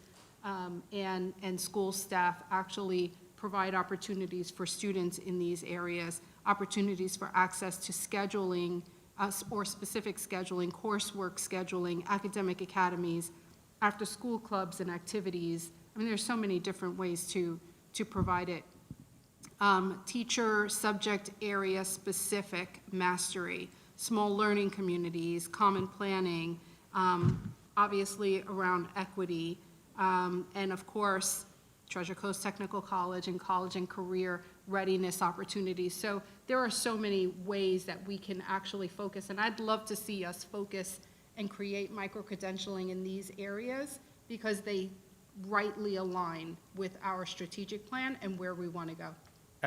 [SPEAKER 12] and school staff actually provide opportunities for students in these areas, opportunities for access to scheduling, or specific scheduling, coursework scheduling, academic academies, after-school clubs and activities. I mean, there's so many different ways to provide it. Teacher subject area specific mastery, small learning communities, common planning, obviously around equity, and of course, Treasure Coast Technical College and career readiness opportunities. So there are so many ways that we can actually focus, and I'd love to see us focus and create micro-credentialing in these areas because they rightly align with our strategic plan and where we want to go.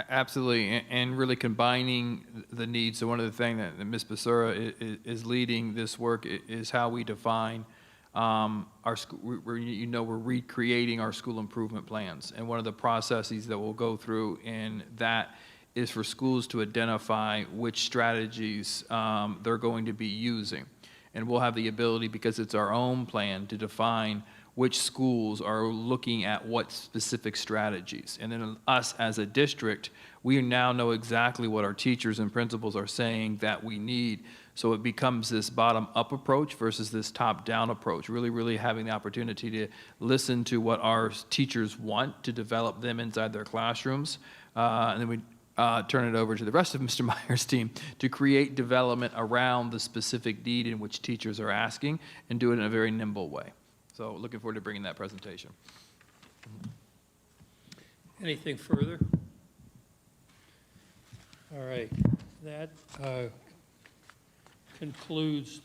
[SPEAKER 17] Absolutely, and really combining the needs. So one of the things that Ms. Basura is leading this work is how we define we're recreating our school improvement plans. And one of the processes that we'll go through in that is for schools to identify which strategies they're going to be using. And we'll have the ability, because it's our own plan, to define which schools are looking at what specific strategies. And then us as a district, we now know exactly what our teachers and principals are saying that we need. So it becomes this bottom-up approach versus this top-down approach, really having the opportunity to listen to what our teachers want to develop them inside their classrooms. And then we turn it over to the rest of Mr. Meyer's team to create development around the specific need in which teachers are asking and do it in a very nimble way. So looking forward to bringing that presentation.
[SPEAKER 1] Anything further? All right, that concludes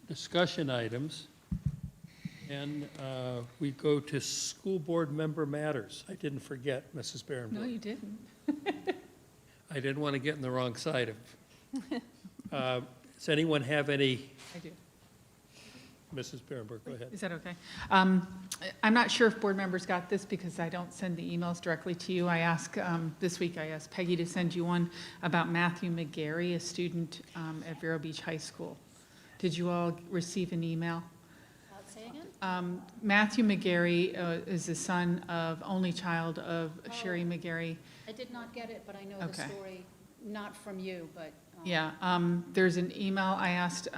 [SPEAKER 1] discussion items. And we go to school board member matters. I didn't forget, Mrs. Barrenborn.
[SPEAKER 9] No, you didn't.
[SPEAKER 1] I didn't want to get in the wrong side of. Does anyone have any?
[SPEAKER 9] I do.
[SPEAKER 1] Mrs. Barrenborn, go ahead.
[SPEAKER 9] Is that okay? I'm not sure if board members got this because I don't send the emails directly to you. This week I asked Peggy to send you one about Matthew McGarry, a student at Vero Beach High School. Did you all receive an email?
[SPEAKER 20] Say again?
[SPEAKER 9] Matthew McGarry is the only child of Sherry McGarry.
[SPEAKER 20] I did not get it, but I know the
[SPEAKER 9] Okay.
[SPEAKER 20] story, not from you, but.
[SPEAKER 9] Yeah, there's an email. I asked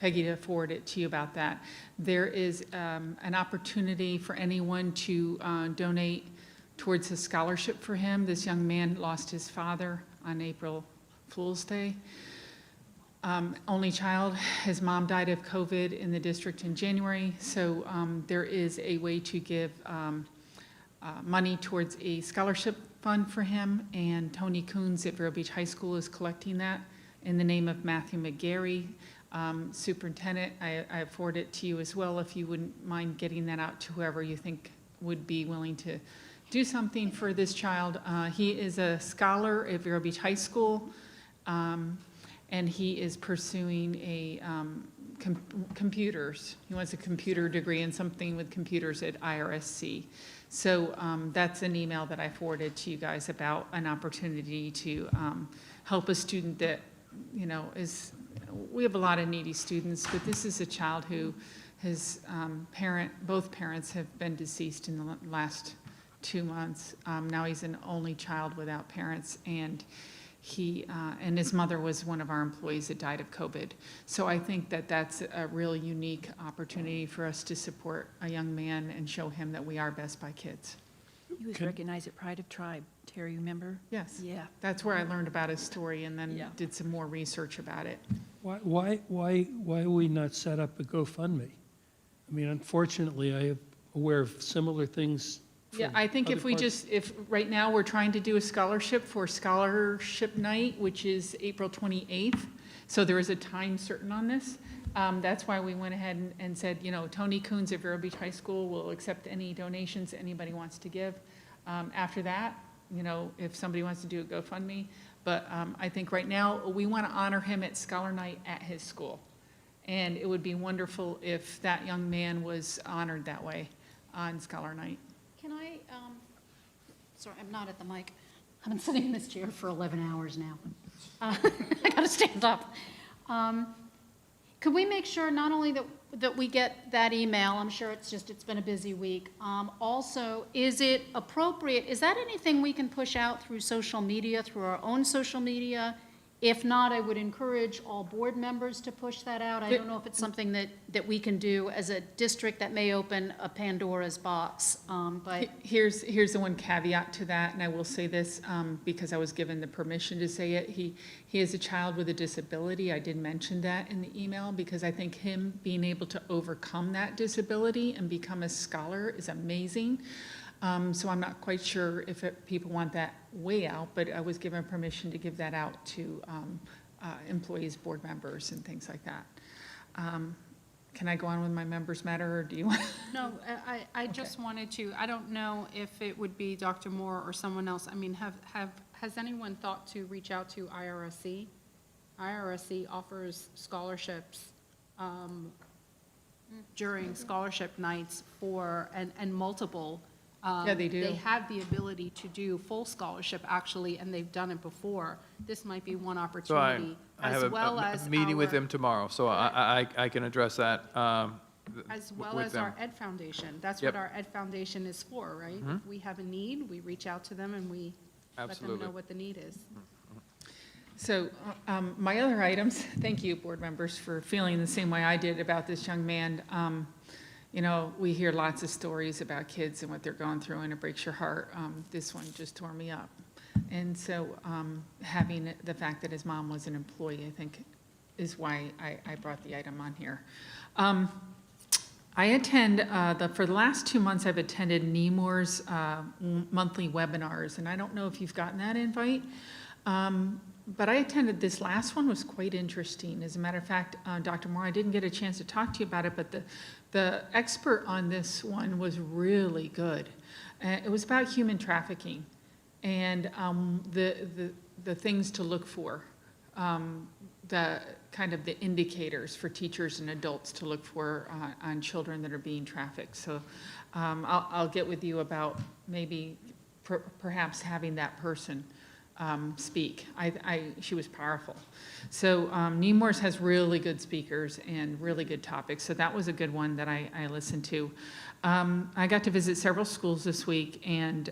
[SPEAKER 9] Peggy to forward it to you about that. There is an opportunity for anyone to donate towards a scholarship for him. This young man lost his father on April Fool's Day. Only child. His mom died of COVID in the district in January. So there is a way to give money towards a scholarship fund for him. And Tony Coons at Vero Beach High School is collecting that in the name of Matthew McGarry. Superintendent, I forward it to you as well if you wouldn't mind getting that out to whoever you think would be willing to do something for this child. He is a scholar at Vero Beach High School, and he is pursuing a computers. He wants a computer degree in something with computers at IRSC. So that's an email that I forwarded to you guys about an opportunity to help a student that, we have a lot of needy students, but this is a child who his both parents have been deceased in the last 2 months. Now he's an only child without parents, and and his mother was one of our employees that died of COVID. So I think that that's a real unique opportunity for us to support a young man and show him that we are Best by Kids.
[SPEAKER 6] He was recognized at Pride of Tribe. Terry, you remember?
[SPEAKER 9] Yes.
[SPEAKER 6] Yeah.
[SPEAKER 9] That's where I learned about his story and then
[SPEAKER 6] Yeah.
[SPEAKER 9] did some more research about it.
[SPEAKER 1] Why we not set up a GoFundMe? I mean, unfortunately, I am aware of similar things.
[SPEAKER 9] Yeah,
[SPEAKER 1] from
[SPEAKER 9] I think
[SPEAKER 1] other
[SPEAKER 9] if we
[SPEAKER 1] parts.
[SPEAKER 9] if right now we're trying to do a scholarship for Scholarship Night, which is April 28th, so there is a time certain on this. That's why we went ahead and said, Tony Coons at Vero Beach High School will accept any donations anybody wants to give. After that, if somebody wants to do a GoFundMe. But I think right now, we want to honor him at Scholar Night at his school. And it would be wonderful if that young man was honored that way on Scholar Night.
[SPEAKER 20] Can I, sorry, I'm not at the mic. I've been sitting in this chair for 11 hours now. I gotta stand up. Could we make sure not only that we get that email, I'm sure it's been a busy week. Also, is it appropriate, is that anything we can push out through social media, through our own social media? If not, I would encourage all board members to push that out. I don't know if it's something that we can do as a district that may open a Pandora's box, but.
[SPEAKER 9] Here's the one caveat to that, and I will say this because I was given the permission to say it. He is a child with a disability. I did mention that in the email because I think him being able to overcome that disability and become a scholar is amazing. So I'm not quite sure if people want that way out, but I was given permission to give that out to employees, board members, and things like that. Can I go on with my members matter, or do you want?
[SPEAKER 12] No, I just wanted to, I don't know if it would be Dr. Moore or someone else. I mean, has anyone thought to reach out to IRSC? IRSC offers scholarships during scholarship nights and multiple.
[SPEAKER 9] Yeah, they do.
[SPEAKER 12] They have the ability to do full scholarship, actually, and they've done it before. This might be one
[SPEAKER 17] So
[SPEAKER 12] opportunity,
[SPEAKER 17] I
[SPEAKER 12] as
[SPEAKER 17] have
[SPEAKER 12] well
[SPEAKER 17] a
[SPEAKER 12] as
[SPEAKER 17] meeting with
[SPEAKER 12] our-
[SPEAKER 17] him tomorrow, so I can address that
[SPEAKER 12] As well
[SPEAKER 17] with
[SPEAKER 12] as
[SPEAKER 17] them.
[SPEAKER 12] our Ed Foundation. That's
[SPEAKER 17] Yep.
[SPEAKER 12] what our Ed Foundation is for, right?
[SPEAKER 17] Mhm.
[SPEAKER 12] If we have a need, we reach out to them and we let them
[SPEAKER 17] Absolutely.
[SPEAKER 12] know what the need is.
[SPEAKER 9] So my other items, thank you, board members, for feeling the same way I did about this young man. You know, we hear lots of stories about kids and what they're going through, and it breaks your heart. This one just tore me up. And so having the fact that his mom was an employee, I think, is why I brought the item on here. I attend, for the last 2 months, I've attended Nemours monthly webinars, and I don't know if you've gotten that invite. But I attended this last one, was quite interesting. As a matter of fact, Dr. Moore, I didn't get a chance to talk to you about it, but the expert on this one was really good. It was about human trafficking and the things to look for, the kind of the indicators for teachers and adults to look for on children that are being trafficked. So I'll get with you about maybe perhaps having that person speak. She was powerful. So Nemours has really good speakers and really good topics. So that was a good one that I listened to. I got to visit several schools this week, and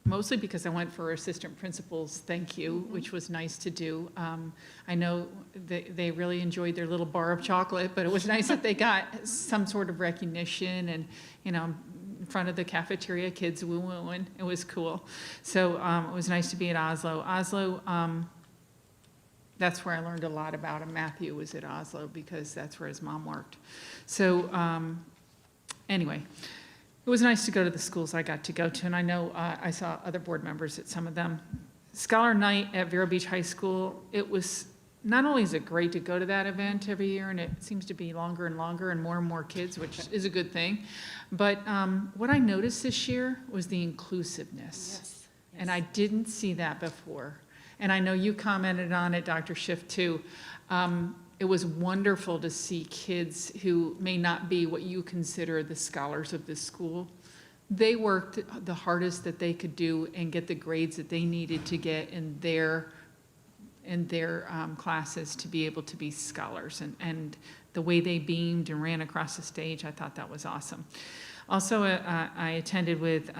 [SPEAKER 9] mostly because I went for assistant principals thank you, which was nice to do. I know they really enjoyed their little bar of chocolate, but it was nice that they got some sort of recognition and, you know, in front of the cafeteria, kids woo-wooing. It was cool. So it was nice to be at Oslo. Oslo, that's where I learned a lot about him. Matthew was at Oslo because that's where his mom worked. So anyway, it was nice to go to the schools I got to go to, and I know I saw other board members at some of them. Scholar Night at Vero Beach High School, it was, not only is it great to go to that event every year, and it seems to be longer and longer and more kids, which is a good thing, but what I noticed this year was the inclusiveness.
[SPEAKER 12] Yes.
[SPEAKER 9] And I didn't see that before. And I know you commented on it, Dr. Schiff, too. It was wonderful to see kids who may not be what you consider the scholars of this school. They worked the hardest that they could do and get the grades that they needed to get in their classes to be able to be scholars. And the way they beamed and ran across the stage, I thought that was awesome. Also, I attended with,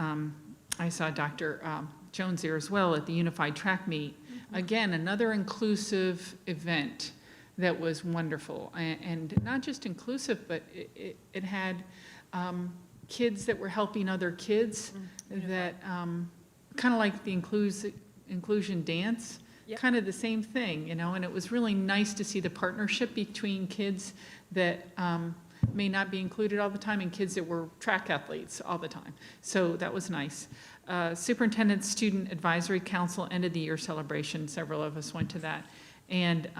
[SPEAKER 9] I saw Dr. Jones there as well at the Unified Track Meet. Again, another inclusive event that was wonderful. And not just inclusive, but it had kids that were helping other kids that, kind of like the inclusion dance.
[SPEAKER 22] Yep.
[SPEAKER 9] Kind of the same thing, you know, and it was really nice to see the partnership between kids that may not be included all the time and kids that were track athletes all the time. So that was nice. Superintendent Student Advisory Council end of the year celebration, several of us went to that. And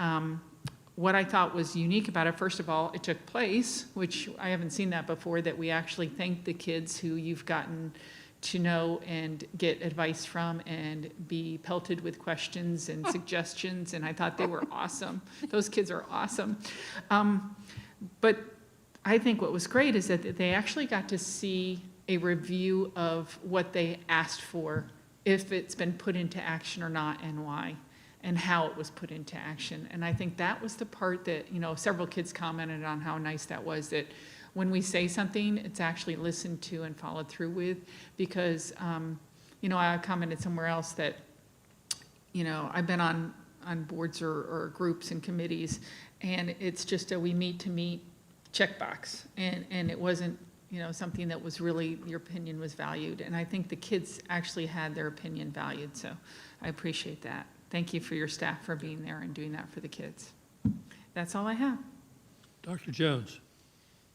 [SPEAKER 9] what I thought was unique about it, first of all, it took place, which I haven't seen that before, that we actually thanked the kids who you've gotten to know and get advice from and be pelted with questions and suggestions, and I thought they were awesome. Those kids are awesome. But I think what was great is that they actually got to see a review of what they asked for, if it's been put into action or not, and why, and how it was put into action. And I think that was the part that, you know, several kids commented on how nice that was, that when we say something, it's actually listened to and followed through with, because, you know, I commented somewhere else that, you know, I've been on boards or groups and committees, and it's just a we meet to meet checkbox, and it wasn't, you know, something that was really, your opinion was valued. And I think the kids actually had their opinion valued, so I appreciate that. Thank you for your staff for being there and doing that for the kids. That's all I have.
[SPEAKER 1] Dr. Jones.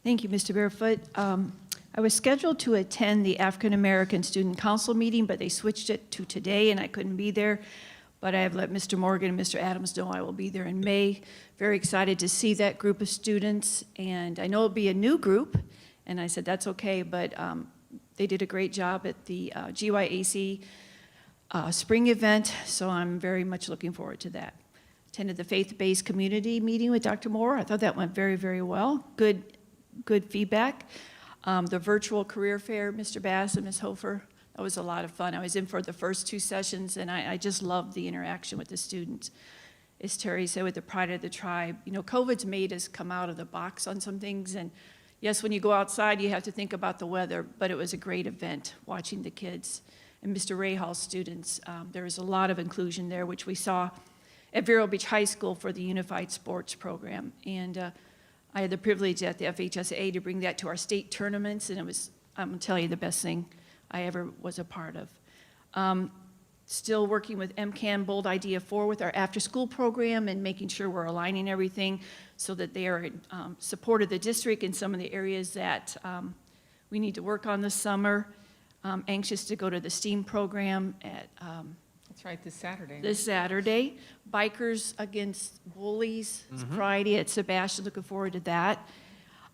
[SPEAKER 6] Thank you, Mr. Barefoot. I was scheduled to attend the African American Student Council meeting, but they switched it to today, and I couldn't be there. But I have let Mr. Morgan and Mr. Adams know I will be there in May. Very excited to see that group of students, and I know it'll be a new group, and I said that's okay, but they did a great job at the GYAC spring event, so I'm very much looking forward to that. attended the faith-based community meeting with Dr. Moore. I thought that went very, very well. Good feedback. The virtual career fair, Mr. Bass and Ms. Hofer, that was a lot of fun. I was in for the first 2 sessions, and I just loved the interaction with the students. As Terry said, with the pride of the tribe, you know, COVID's made us come out of the box on some things, and yes, when you go outside, you have to think about the weather, but it was a great event watching the kids. And Mr. Rahall's students, there was a lot of inclusion there, which we saw at Vero Beach High School for the Unified Sports Program. And I had the privilege at the FHSA to bring that to our state tournaments, and it was, I'm gonna tell you, the best thing I ever was a part of. Still working with MCAN Bold Idea 4 with our after-school program and making sure we're aligning everything so that they are in support of the district in some of the areas that we need to work on this summer. Anxious to go to the STEAM program at
[SPEAKER 9] That's right, this Saturday.
[SPEAKER 6] this Saturday. Bikers Against Bullies, it's Friday at Sebastian, looking forward to that.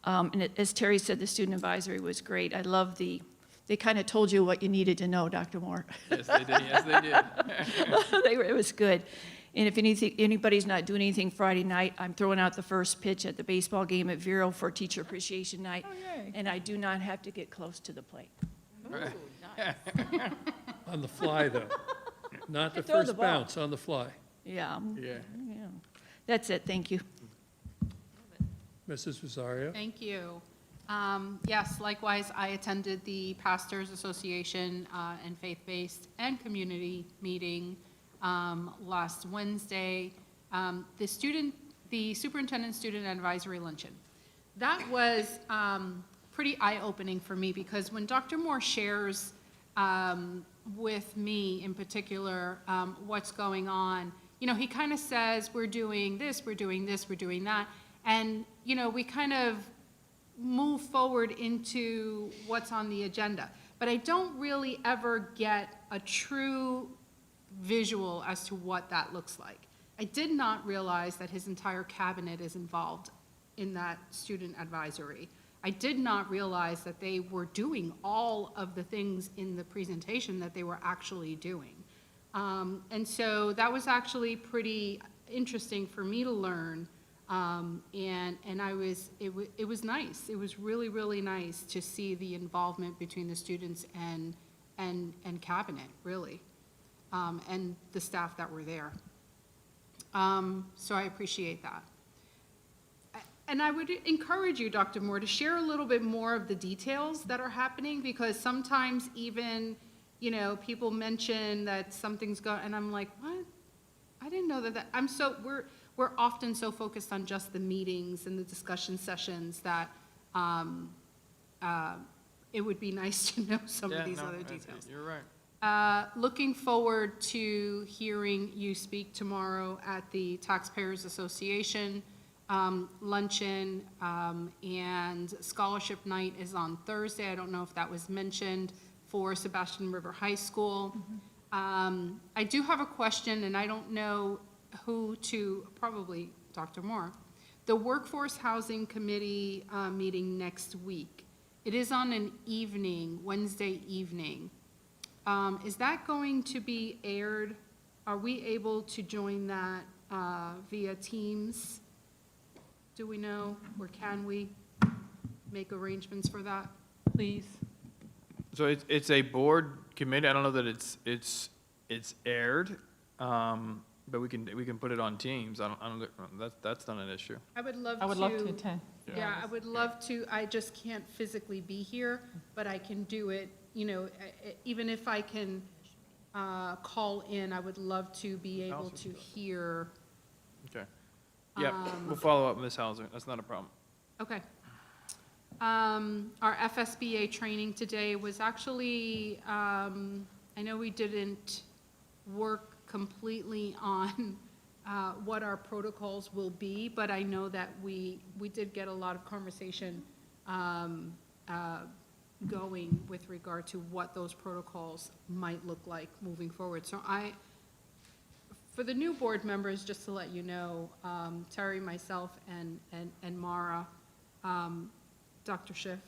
[SPEAKER 6] As Terry said, the student advisory was great. I love they kind of told you what you needed to know, Dr. Moore.
[SPEAKER 17] Yes, they did. Yes, they did.
[SPEAKER 6] It was good. And if anybody's not doing anything Friday night, I'm throwing out the first pitch at the baseball game at Vero for Teacher Appreciation Night.
[SPEAKER 9] Oh, yay.
[SPEAKER 6] And I do not have to get close to the plate.
[SPEAKER 1] On the fly, though. Not the
[SPEAKER 6] Throw the
[SPEAKER 1] first
[SPEAKER 6] ball.
[SPEAKER 1] bounce, on the fly.
[SPEAKER 6] Yeah.
[SPEAKER 17] Yeah.
[SPEAKER 6] That's it, thank you.
[SPEAKER 1] Mrs. Rosario?
[SPEAKER 12] Thank you. Yes, likewise, I attended the Pastors Association and Faith-Based and Community meeting last Wednesday. The Superintendent Student Advisory Luncheon. That was pretty eye-opening for me because when Dr. Moore shares with me in particular what's going on, you know, he kind of says, we're doing this, we're doing this, we're doing that. And, you know, we kind of move forward into what's on the agenda. But I don't really ever get a true visual as to what that looks like. I did not realize that his entire cabinet is involved in that student advisory. I did not realize that they were doing all of the things in the presentation that they were actually doing. And so that was actually pretty interesting for me to learn. And it was nice. It was really, really nice to see the involvement between the students and cabinet, really, and the staff that were there. So I appreciate that. And I would encourage you, Dr. Moore, to share a little bit more of the details that are happening, because sometimes even, you know, people mention that something's going, and I'm like, what? I didn't know that. We're often so focused on just the meetings and the discussion sessions that it would be nice to know some of these other details.
[SPEAKER 17] You're right.
[SPEAKER 12] Looking forward to hearing you speak tomorrow at the Taxpayers Association luncheon, and scholarship night is on Thursday. I don't know if that was mentioned for Sebastian River High School. I do have a question, and I don't know who to, probably Dr. Moore. The Workforce Housing Committee meeting next week. It is on an evening, Wednesday evening. Is that going to be aired? Are we able to join that via Teams? Do we know, or can we make arrangements for that?
[SPEAKER 9] Please.
[SPEAKER 17] So it's a board committee. I don't know that it's aired, but we can put it on Teams. I don't that's not an issue.
[SPEAKER 12] I would love
[SPEAKER 9] to attend.
[SPEAKER 12] Yeah, I would love to. I just can't physically be here, but I can do it, you know, even if I can call in, I would love to be able to hear.
[SPEAKER 17] Okay. Yeah, we'll follow up, Ms. Hauser. That's not a problem.
[SPEAKER 12] Okay. Our FSBA training today was actually, I know we didn't work completely on what our protocols will be, but I know that we did get a lot of conversation going with regard to what those protocols might look like moving forward. So for the new board members, just to let you know, Terry, myself, and Mara, Dr. Schiff,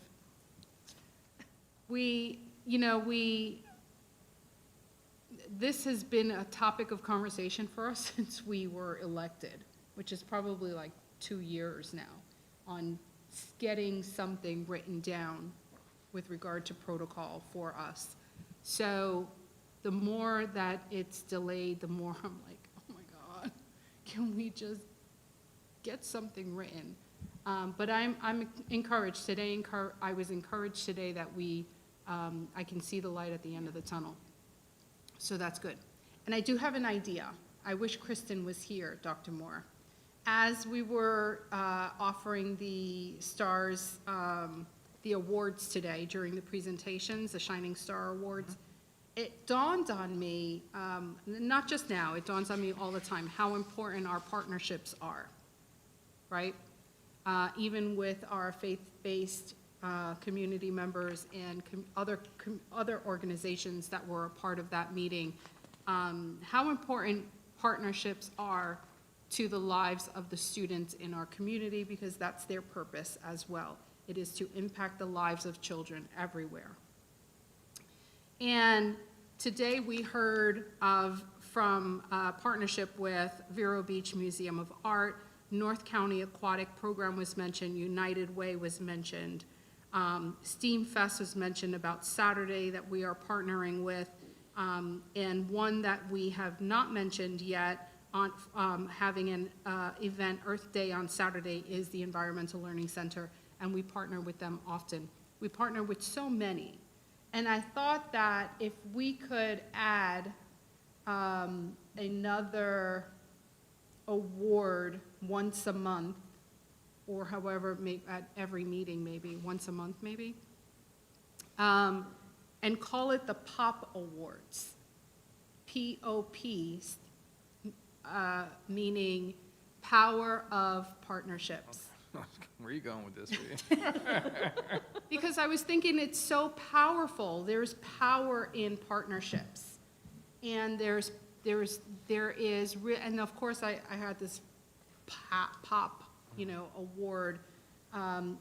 [SPEAKER 12] this has been a topic of conversation for us since we were elected, which is probably like 2 years now, on getting something written down with regard to protocol for us. So the more that it's delayed, the more I'm like, oh my God, can we just get something written? But I'm encouraged today. I was encouraged today that I can see the light at the end of the tunnel. So that's good. And I do have an idea. I wish Kristen was here, Dr. Moore. As we were offering the stars, the awards today during the presentations, the Shining Star Awards, it dawned on me, not just now, it dawns on me all the time, how important our partnerships are, right? Even with our faith-based community members and other organizations that were a part of that meeting, how important partnerships are to the lives of the students in our community, because that's their purpose as well. It is to impact the lives of children everywhere. And today we heard from a partnership with Vero Beach Museum of Art, North County Aquatic Program was mentioned, United Way was mentioned, STEAM Fest was mentioned about Saturday that we are partnering with, and one that we have not mentioned yet on having an event, Earth Day on Saturday, is the Environmental Learning Center, and we partner with them often. We partner with so many, and I thought that if we could add another award once a month, or however, at every meeting, maybe once a month, maybe, and call it the POP Awards, P-O-P, meaning Power of Partnerships.
[SPEAKER 17] Where are you going with this?
[SPEAKER 12] Because I was thinking it's so powerful. There's power in partnerships, and and of course I had this pop, award.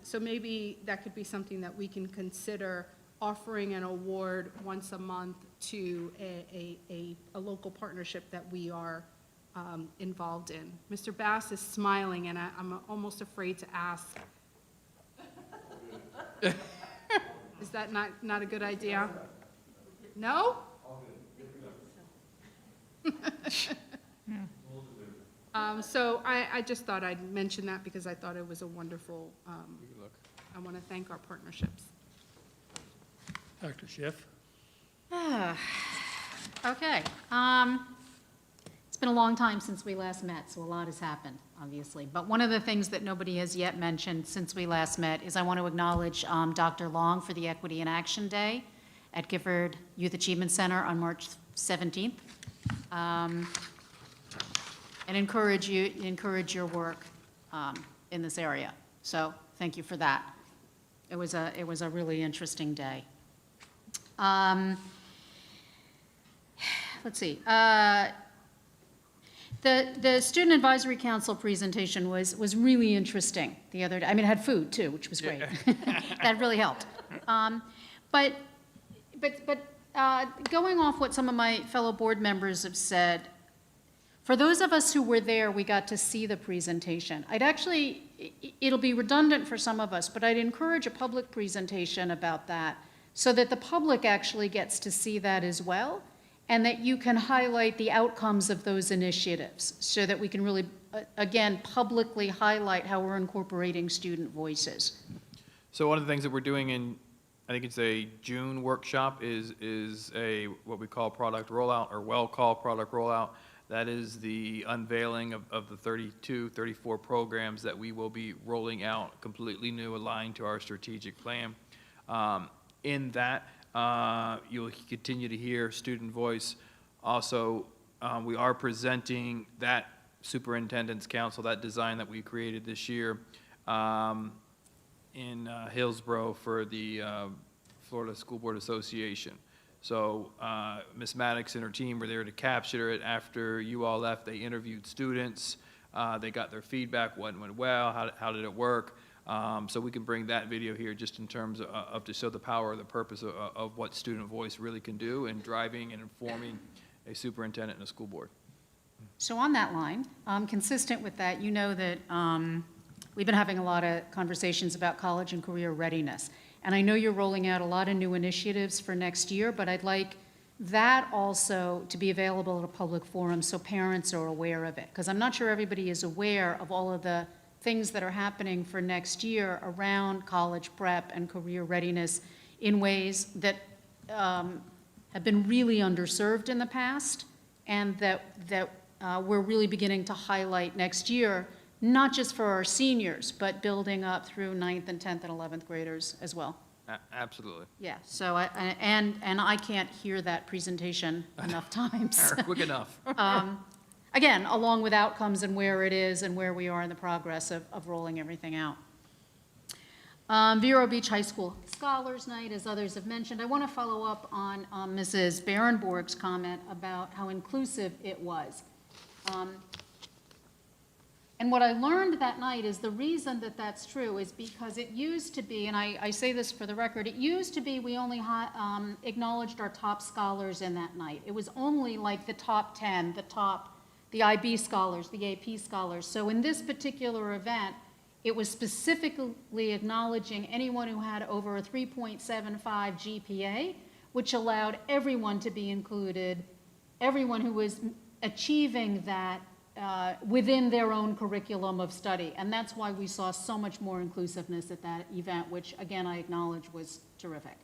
[SPEAKER 12] So maybe that could be something that we can consider, offering an award once a month to a local partnership that we are involved in. Mr. Bass is smiling, and I'm almost afraid to ask. Is that not a good idea? No? So I just thought I'd mention that because I thought it was a wonderful, I want to thank our partnerships.
[SPEAKER 1] Dr. Schiff?
[SPEAKER 20] Okay. It's been a long time since we last met, so a lot has happened, obviously. But one of the things that nobody has yet mentioned since we last met is I want to acknowledge Dr. Long for the Equity in Action Day at Gifford Youth Achievement Center on March 17th. And encourage your work in this area. So thank you for that. It was a really interesting day. Let's see. The Student Advisory Council presentation was really interesting the other day. I mean, it had food too, which was great. That really helped. But going off what some of my fellow board members have said, for those of us who were there, we got to see the presentation. It'll be redundant for some of us, but I'd encourage a public presentation about that so that the public actually gets to see that as well, and that you can highlight the outcomes of those initiatives so that we can really, again, publicly highlight how we're incorporating student voices.
[SPEAKER 17] So one of the things that we're doing in, I think it's a June workshop, is a what we call product rollout, or well-called product rollout. That is the unveiling of the 34 programs that we will be rolling out, completely new, aligned to our strategic plan. In that, you'll continue to hear student voice. Also, we are presenting that Superintendent's Council, that design that we created this year in Hillsborough for the Florida School Board Association. So Ms. Maddox and her team were there to capture it. After you all left, they interviewed students. They got their feedback, what went well, how did it work. So we can bring that video here just in terms of to show the power or the purpose of what student voice really can do in driving and informing a superintendent and a school board.
[SPEAKER 20] So on that line, consistent with that, you know that we've been having a lot of conversations about college and career readiness. And I know you're rolling out a lot of new initiatives for next year, but I'd like that also to be available at a public forum so parents are aware of it. Because I'm not sure everybody is aware of all of the things that are happening for next year around college prep and career readiness in ways that have been really underserved in the past, and that we're really beginning to highlight next year, not just for our seniors, but building up through 9th and 10th and 11th graders as well.
[SPEAKER 17] Absolutely.
[SPEAKER 20] Yeah, so and I can't hear that presentation enough times.
[SPEAKER 17] Quick enough.
[SPEAKER 20] Again, along with outcomes and where it is and where we are in the progress of rolling everything out. Vero Beach High School Scholars Night, as others have mentioned. I want to follow up on Mrs. Barenborg's comment about how inclusive it was. And what I learned that night is the reason that that's true is because it used to be, and I say this for the record, it used to be we only acknowledged our top scholars in that night. It was only like the top 10, the IB scholars, the AP scholars. So in this particular event, it was specifically acknowledging anyone who had over a 3.75 GPA, which allowed everyone to be included, everyone who was achieving that within their own curriculum of study. And that's why we saw so much more inclusiveness at that event, which, again, I acknowledge was terrific.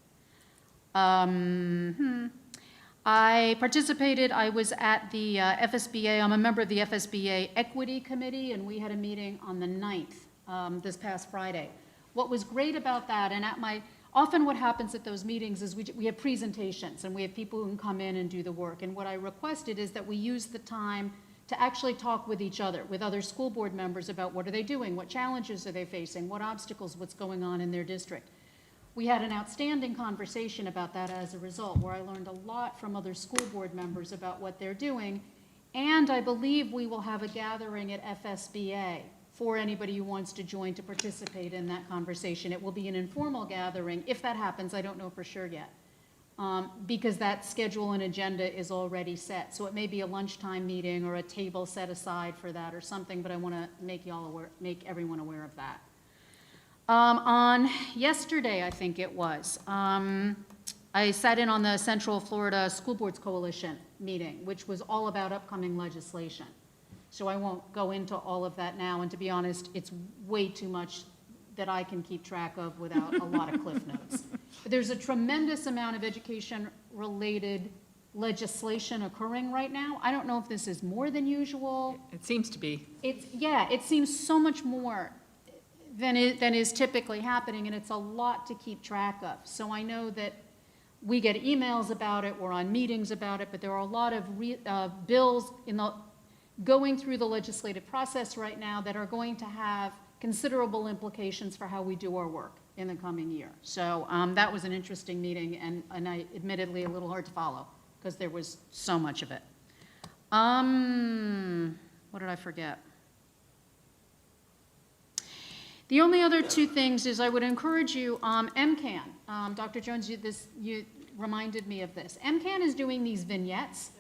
[SPEAKER 20] I participated, I was at the FSBA, I'm a member of the FSBA Equity Committee, and we had a meeting on the 9th, this past Friday. What was great about that, and often what happens at those meetings is we have presentations, and we have people who can come in and do the work. And what I requested is that we use the time to actually talk with each other, with other school board members about what are they doing, what challenges are they facing, what obstacles, what's going on in their district. We had an outstanding conversation about that as a result, where I learned a lot from other school board members about what they're doing. And I believe we will have a gathering at FSBA for anybody who wants to join to participate in that conversation. It will be an informal gathering. If that happens, I don't know for sure yet, because that schedule and agenda is already set. So it may be a lunchtime meeting or a table set aside for that or something, but I want to make everyone aware of that. On yesterday, I think it was, I sat in on the Central Florida School Boards Coalition meeting, which was all about upcoming legislation. So I won't go into all of that now, and to be honest, it's way too much that I can keep track of without a lot of cliff notes. But there's a tremendous amount of education-related legislation occurring right now. I don't know if this is more than usual.
[SPEAKER 9] It seems to be.
[SPEAKER 20] It seems so much more than is typically happening, and it's a lot to keep track of. So I know that we get emails about it, we're on meetings about it, but there are a lot of bills going through the legislative process right now that are going to have considerable implications for how we do our work in the coming year. So that was an interesting meeting, and I admittedly a little hard to follow because there was so much of it. What did I forget? The only other two things is I would encourage you, MCAN, Dr. Jones, you reminded me of this. MCAN is doing these vignettes,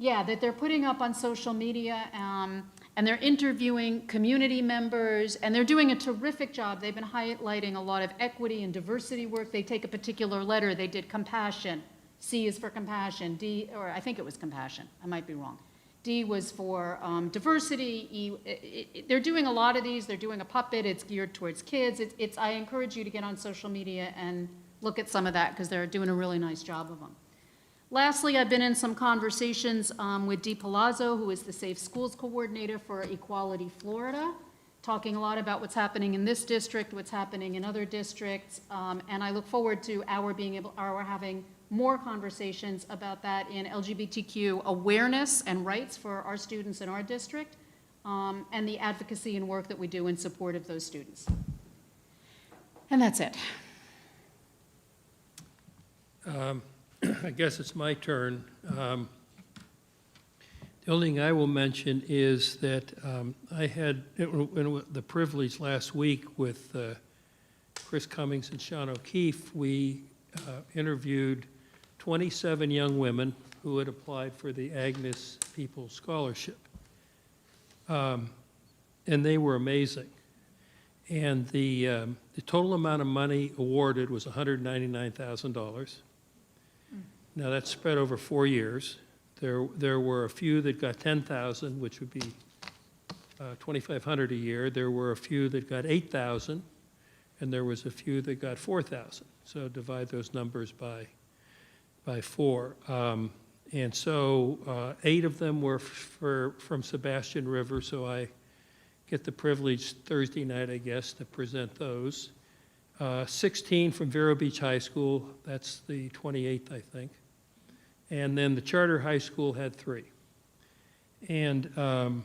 [SPEAKER 20] that they're putting up on social media, and they're interviewing community members, and they're doing a terrific job. They've been highlighting a lot of equity and diversity work. They take a particular letter. They did compassion. C is for compassion. D, or I think it was compassion. I might be wrong. D was for diversity. They're doing a lot of these. They're doing a puppet. It's geared towards kids. I encourage you to get on social media and look at some of that because they're doing a really nice job of them. Lastly, I've been in some conversations with Dee Palazzo, who is the Safe Schools Coordinator for Equality Florida, talking a lot about what's happening in this district, what's happening in other districts, and I look forward to our having more conversations about that in LGBTQ awareness and rights for our students in our district, and the advocacy and work that we do in support of those students. And that's it.
[SPEAKER 1] I guess it's my turn. The only thing I will mention is that I had the privilege last week with Chris Cummings and Sean O'Keefe. We interviewed 27 young women who had applied for the Agnes Peoples Scholarship. And they were amazing. And the total amount of money awarded was $199,000. Now, that's spread over 4 years. There were a few that got $10,000, which would be $2,500 a year. There were a few that got $8,000, and there was a few that got $4,000. So divide those numbers by 4. And so 8 of them were from Sebastian River, so I get the privilege Thursday night, I guess, to present those. 16 from Vero Beach High School, that's the 28th, I think. And then the charter high school had 3. And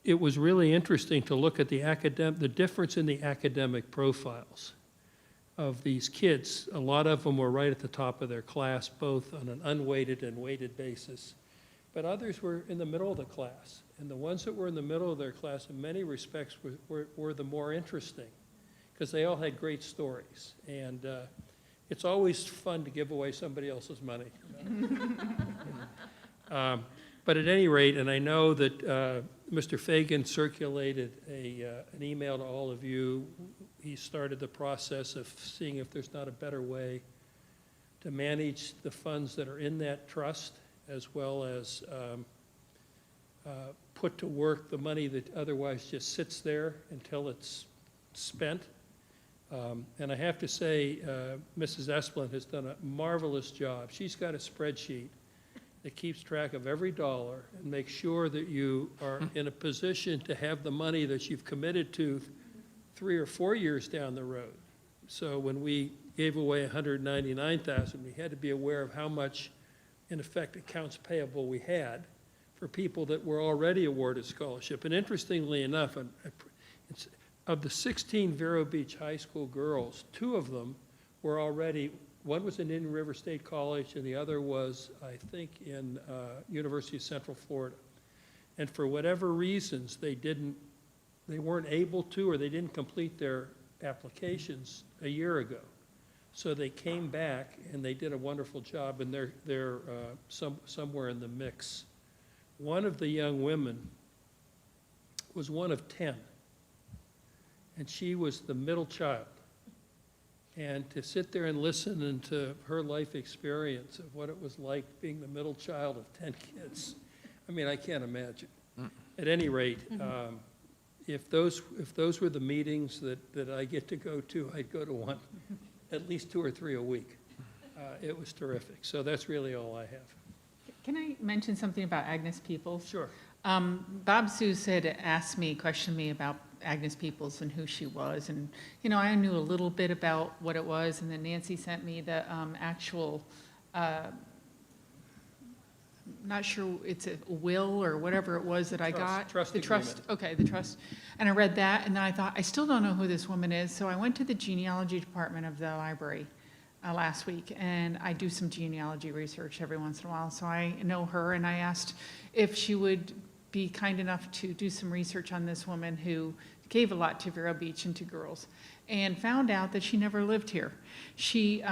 [SPEAKER 1] it was really interesting to look at the difference in the academic profiles of these kids. A lot of them were right at the top of their class, both on an unweighted and weighted basis. But others were in the middle of the class. And the ones that were in the middle of their class, in many respects, were the more interesting, because they all had great stories. And it's always fun to give away somebody else's money. But at any rate, and I know that Mr. Fagan circulated an email to all of you. He started the process of seeing if there's not a better way to manage the funds that are in that trust, as well as put to work the money that otherwise just sits there until it's spent. And I have to say, Mrs. Esplin has done a marvelous job. She's got a spreadsheet that keeps track of every dollar and makes sure that you are in a position to have the money that you've committed to 3 or 4 years down the road. So when we gave away $199,000, we had to be aware of how much, in effect, accounts payable we had for people that were already awarded scholarship. And interestingly enough, of the 16 Vero Beach High School girls, 2 of them were already, one was in Indian River State College, and the other was, I think, in University of Central Florida. And for whatever reasons, they weren't able to, or they didn't complete their applications a year ago. So they came back, and they did a wonderful job, and they're somewhere in the mix. One of the young women was one of 10, and she was the middle child. And to sit there and listen into her life experience of what it was like being the middle child of 10 kids, I mean, I can't imagine. At any rate, if those were the meetings that I get to go to, I'd go to one, at least 2 or 3 a week. It was terrific. So that's really all I have.
[SPEAKER 9] Can I mention something about Agnes Peoples?
[SPEAKER 1] Sure.
[SPEAKER 9] Bob Seuss had questioned me about Agnes Peoples and who she was. And, you know, I knew a little bit about what it was. And then Nancy sent me the actual, not sure, it's a will or whatever it was that I got.
[SPEAKER 1] Trust
[SPEAKER 9] the trust. Okay, the trust. And I read that, and then I thought, I still don't know who this woman is. So I went to the genealogy department of the library last week, and I do some genealogy research every once in a while. So I know her, and I asked if she would be kind enough to do some research on this woman who gave a lot to Vero Beach and to girls, and found out that she never lived here. She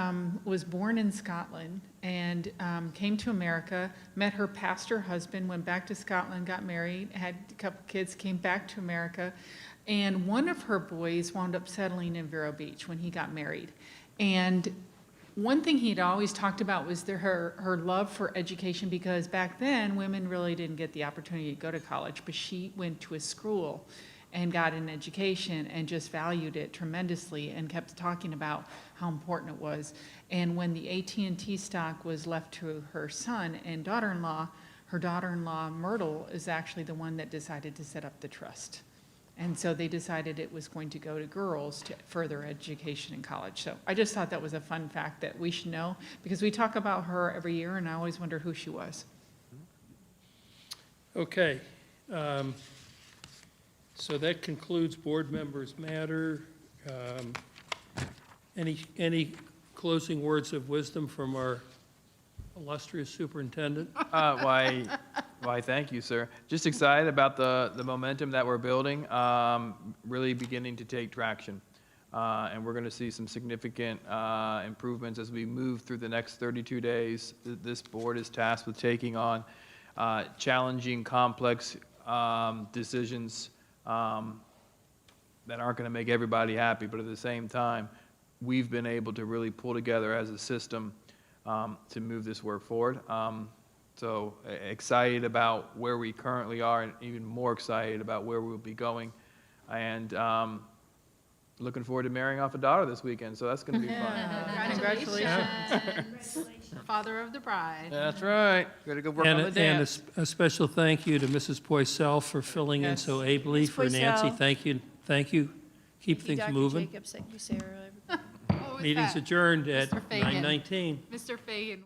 [SPEAKER 9] was born in Scotland and came to America, met her pastor husband, went back to Scotland, got married, had a couple kids, came back to America, and one of her boys wound up settling in Vero Beach when he got married. And one thing he'd always talked about was her love for education, because back then women really didn't get the opportunity to go to college, but she went to a school and got an education and just valued it tremendously and kept talking about how important it was. And when the AT&T stock was left to her son and daughter-in-law, her daughter-in-law Myrtle is actually the one that decided to set up the trust. And so they decided it was going to go to girls to further education in college. So I just thought that was a fun fact that we should know, because we talk about her every year, and I always wonder who she was.
[SPEAKER 1] Okay. So that concludes board members' matter. Any closing words of wisdom from our illustrious superintendent?
[SPEAKER 17] Why, thank you, sir. Just excited about the momentum that we're building, really beginning to take traction. And we're going to see some significant improvements as we move through the next 32 days. This board is tasked with taking on challenging, complex decisions that aren't going to make everybody happy, but at the same time, we've been able to really pull together as a system to move this work forward. So excited about where we currently are, and even more excited about where we'll be going. And looking forward to marrying off a daughter this weekend, so that's going to be fun.
[SPEAKER 7] Congratulations. Father of the bride.
[SPEAKER 17] That's right. Got to go work on the
[SPEAKER 1] And
[SPEAKER 17] dance.
[SPEAKER 1] a special thank you to Mrs. Poisel for filling in so ably.
[SPEAKER 6] Ms.
[SPEAKER 1] For Nancy,
[SPEAKER 6] Poisel.
[SPEAKER 1] thank you, thank you. Keep
[SPEAKER 6] Thank you,
[SPEAKER 1] things
[SPEAKER 6] Dr.
[SPEAKER 1] moving.
[SPEAKER 6] Jacobs. Thank you, Sarah.
[SPEAKER 7] What was
[SPEAKER 1] Meeting's
[SPEAKER 7] that?
[SPEAKER 1] adjourned at
[SPEAKER 7] Mr. Fagan.
[SPEAKER 1] 9:19.
[SPEAKER 7] Mr. Fagan.